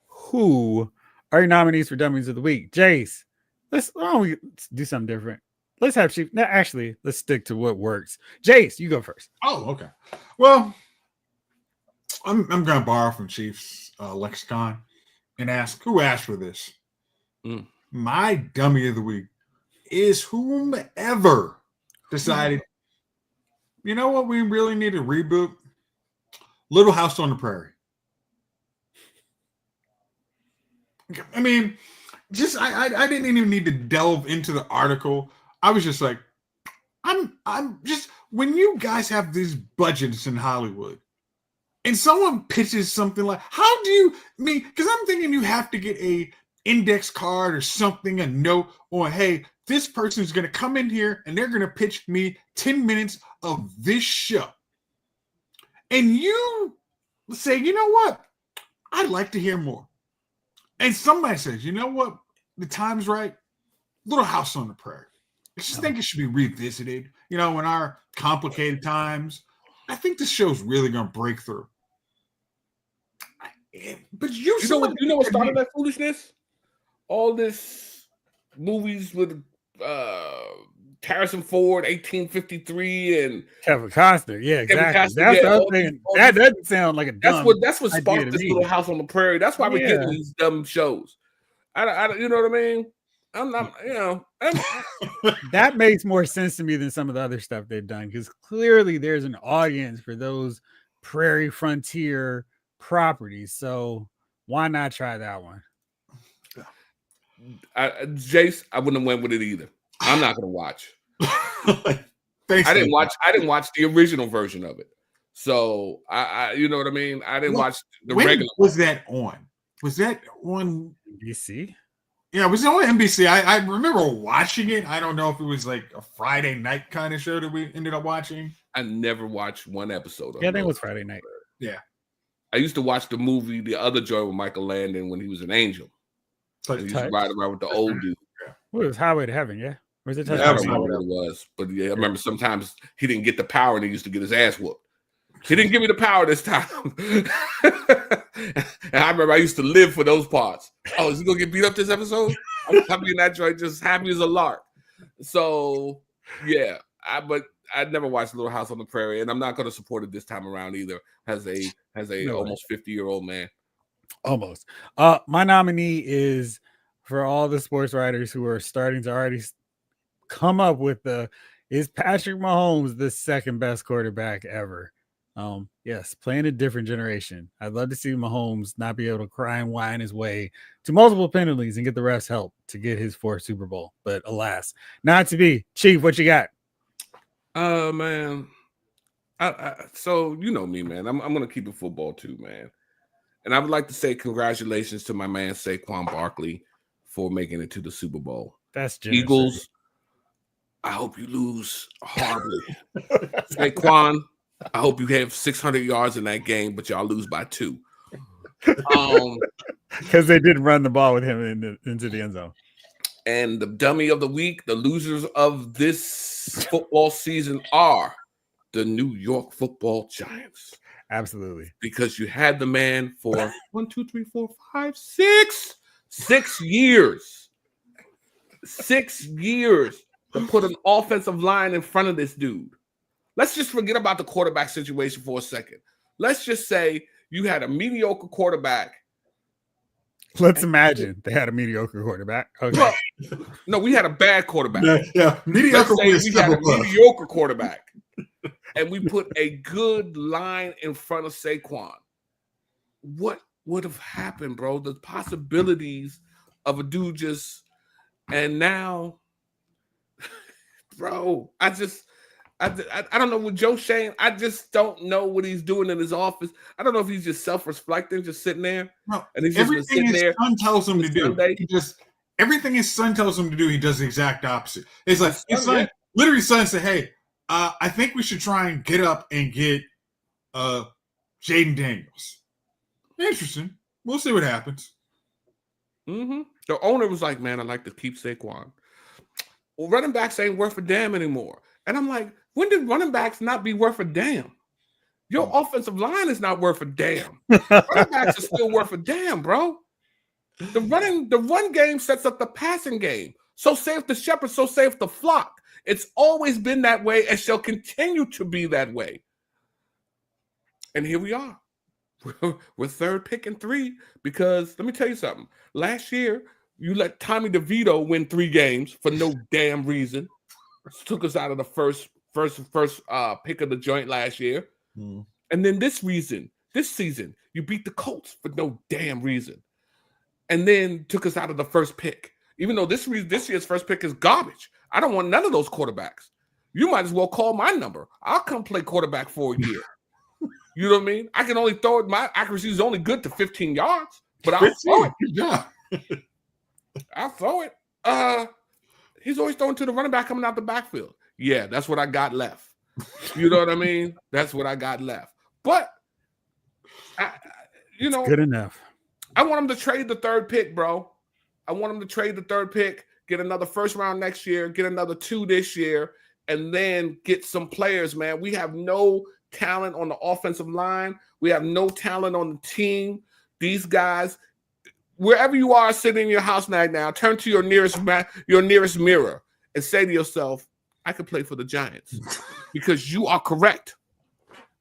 Who are your nominees for Dummies of the Week? Jace, why don't we do something different? Let's have Chief. No, actually, let's stick to what works. Jace, you go first. Oh, okay. Well, I'm going to borrow from Chief's lexicon and ask, who asked for this? My dummy of the week is whomever decided, you know what, we really need to reboot? Little House on the Prairie. I mean, I didn't even need to delve into the article. I was just like, I'm just, when you guys have these budgets in Hollywood and someone pitches something like, how do you because I'm thinking you have to get a index card or something, a note on, hey, this person's going to come in here and they're going to pitch me 10 minutes of this show. And you say, you know what? I'd like to hear more. And somebody says, you know what? The time's right. Little House on the Prairie. I just think it should be revisited. You know, in our complicated times, I think this show's really going to break through. But you know what started that foolishness? All this movies with Harrison Ford, 1853, and Kevin Costner. Yeah, exactly. Costner, That's the other thing. That doesn't sound like a dumb. That's what sparked this Little House on the Prairie. That's why we're getting these dumb shows. I you know what I mean? I'm not, you know. That makes more sense to me than some of the other stuff they've done, because clearly there's an audience for those prairie frontier properties. So why not try that one? Jace, I wouldn't have went with it either. I'm not gonna watch. Thanks, I didn't watch the original version of it. So I you know what I mean? I didn't watch the regular. Was that on? Was that on NBC? Yeah, it was on NBC. I remember watching it. I don't know if it was like a Friday night kind of show that we ended up watching. I never watched one episode of it. Yeah, I think it was Friday night. Yeah. I used to watch the movie, the other joy with Michael Landon when he was an angel. So he used to ride around with the old dude. Well, it was Highway to Heaven, yeah? Or was it I don't know what it was, but yeah, I remember sometimes he didn't get the power and he used to get his ass whooped. He didn't give me the power this time. And I remember I used to live for those parts. Oh, is he gonna get beat up this episode? I'm coming in that joint just happy as a lark. So yeah, but I never watched Little House on the Prairie, and I'm not gonna support it this time around either. As a almost 50-year-old man. Almost. My nominee is for all the sports writers who are starting to already come up with is Patrick Mahomes the second best quarterback ever? Yes, playing a different generation. I'd love to see Mahomes not be able to cry and whine his way to multiple penalties and get the refs help to get his fourth Super Bowl. But alas, not to be. Chief, what you got? Man. So you know me, man. I'm gonna keep it football too, man. And I would like to say congratulations to my man Saquon Barkley for making it to the Super Bowl. That's generous. Eagles, I hope you lose horribly. Saquon, I hope you have 600 yards in that game, but y'all lose by 2. Because they didn't run the ball with him into the end zone. And the dummy of the week, the losers of this football season are the New York Football Giants. Absolutely. Because you had the man for 6 years. 6 years to put an offensive line in front of this dude. Let's just forget about the quarterback situation for a second. Let's just say you had a mediocre quarterback. Let's imagine they had a mediocre quarterback. Okay. Well, no, we had a bad quarterback. Yeah. Mediocre. We had a mediocre quarterback. And we put a good line in front of Saquon. What would have happened, bro? The possibilities of a dude just, and now, bro, I don't know with Joe Shane. I just don't know what he's doing in his office. I don't know if he's just self-reflecting, just sitting there. No, and he's just everything his there. son tells him to do. Everything his son tells him to do, he does the exact opposite. It's like his son, literally, son said, "Hey, I think we should try and get up and get Jaden Daniels." Interesting. We'll see what happens. Mm-hmm. The owner was like, "Man, I like to keep Saquon." Well, running backs ain't worth a damn anymore. And I'm like, when did running backs not be worth a damn? Your offensive line is not worth a damn. Running backs are still worth a damn, bro. The run game sets up the passing game. So safe the shepherd, so safe the flock. It's always been that way and shall continue to be that way. And here we are. We're third pick and 3 because let me tell you something. Last year, you let Tommy DeVito win 3 games for no damn reason. Took us out of the first pick of the joint last year. And then this season, you beat the Colts for no damn reason. And then took us out of the first pick. Even though this year's first pick is garbage. I don't want none of those quarterbacks. You might as well call my number. I'll come play quarterback for a year. You know what I mean? I can only throw it. My accuracy is only good to 15 yards, but I'll throw it. Yeah. I'll throw it. He's always throwing to the running back coming out the backfield. Yeah, that's what I got left. You know what I mean? That's what I got left. But, it's good enough. I want him to trade the 3rd pick, bro. I want him to trade the 3rd pick, get another first round next year, get another 2 this year, and then get some players, man. We have no talent on the offensive line. We have no talent on the team. These guys, wherever you are sitting in your house right now, turn to your nearest mirror and say to yourself, I could play for the Giants because you are correct.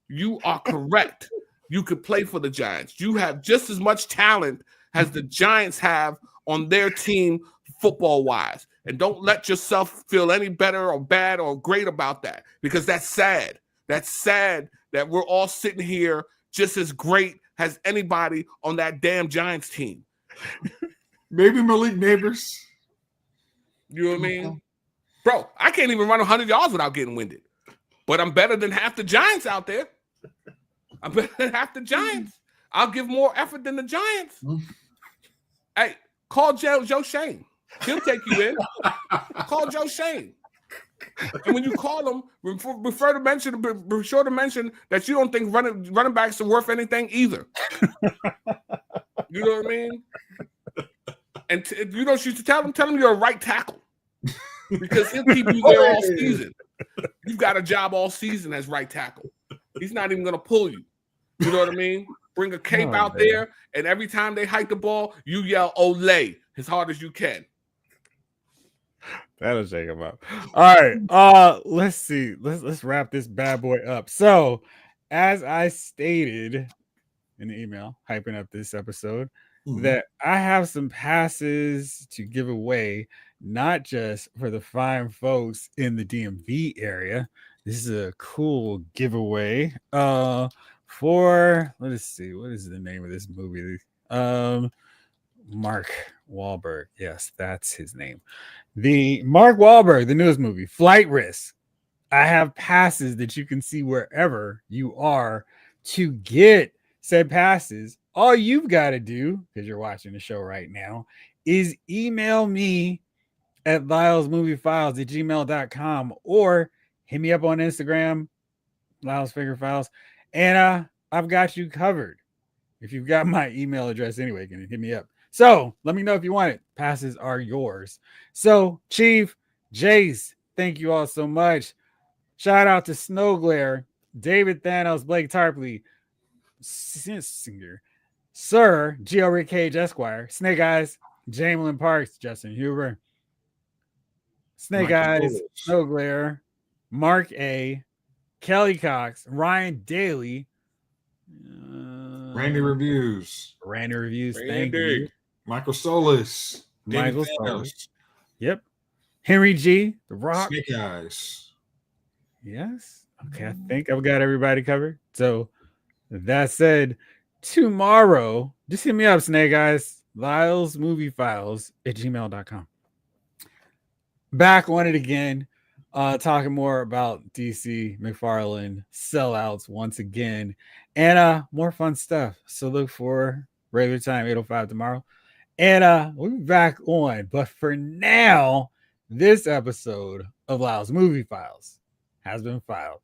You are correct. You could play for the Giants. You have just as much talent as the Giants have on their team football-wise. And don't let yourself feel any better or bad or great about that because that's sad. That's sad that we're all sitting here just as great as anybody on that damn Giants team. Maybe Malik Neighbors. You know what I mean? Bro, I can't even run 100 yards without getting winded. But I'm better than half the Giants out there. I'm better than half the Giants. I'll give more effort than the Giants. Hey, call Joe Shane. He'll take you in. Call Joe Shane. And when you call him, be sure to mention that you don't think running backs are worth anything either. You know what I mean? And you know, you should tell him you're a right tackle because he'll keep you there all season. You've got a job all season as right tackle. He's not even going to pull you. You know what I mean? Bring a cape out there, and every time they hike the ball, you yell "Olay" as hard as you can. That'll shake him up. All right. Let's see. Let's wrap this bad boy up. So, as I stated in the email, hyping up this episode, that I have some passes to give away, not just for the fine folks in the DMV area. This is a cool giveaway. For let us see, what is the name of this movie? Mark Wahlberg. Yes, that's his name. The Mark Wahlberg, the newest movie, Flight Risk. I have passes that you can see wherever you are. To get said passes, all you've got to do, because you're watching the show right now, is email me at lylesmoviefiles@gmail.com or hit me up on Instagram, Lyles Figure Files, and I've got you covered. If you've got my email address anyway, you can hit me up. So let me know if you want it. Passes are yours. So, Chief, Jace, thank you all so much. Shout out to Snow Glare, David Thanos, Blake Tarpley, Singer, Sir, Geo Rick Cage Esquire, Snake Eyes, Jamelin Parks, Justin Huber, Snake Eyes, Snow Glare, Mark A, Kelly Cox, Ryan Daly, Randy Reviews. Thank you. Michael Solis. Michael Solis. Yep. Henry G. The Rock. Snake Eyes. Yes. Okay. I think I've got everybody covered. So that said, tomorrow, just hit me up, Snake Eyes. LylesMovieFiles@gmail.com. Back on it again. Talking more about DC, McFarlane, sellouts once again, and more fun stuff. So look for regular time, 8:05 tomorrow. And we'll be back on. But for now, this episode of Lyles Movie Files has been filed.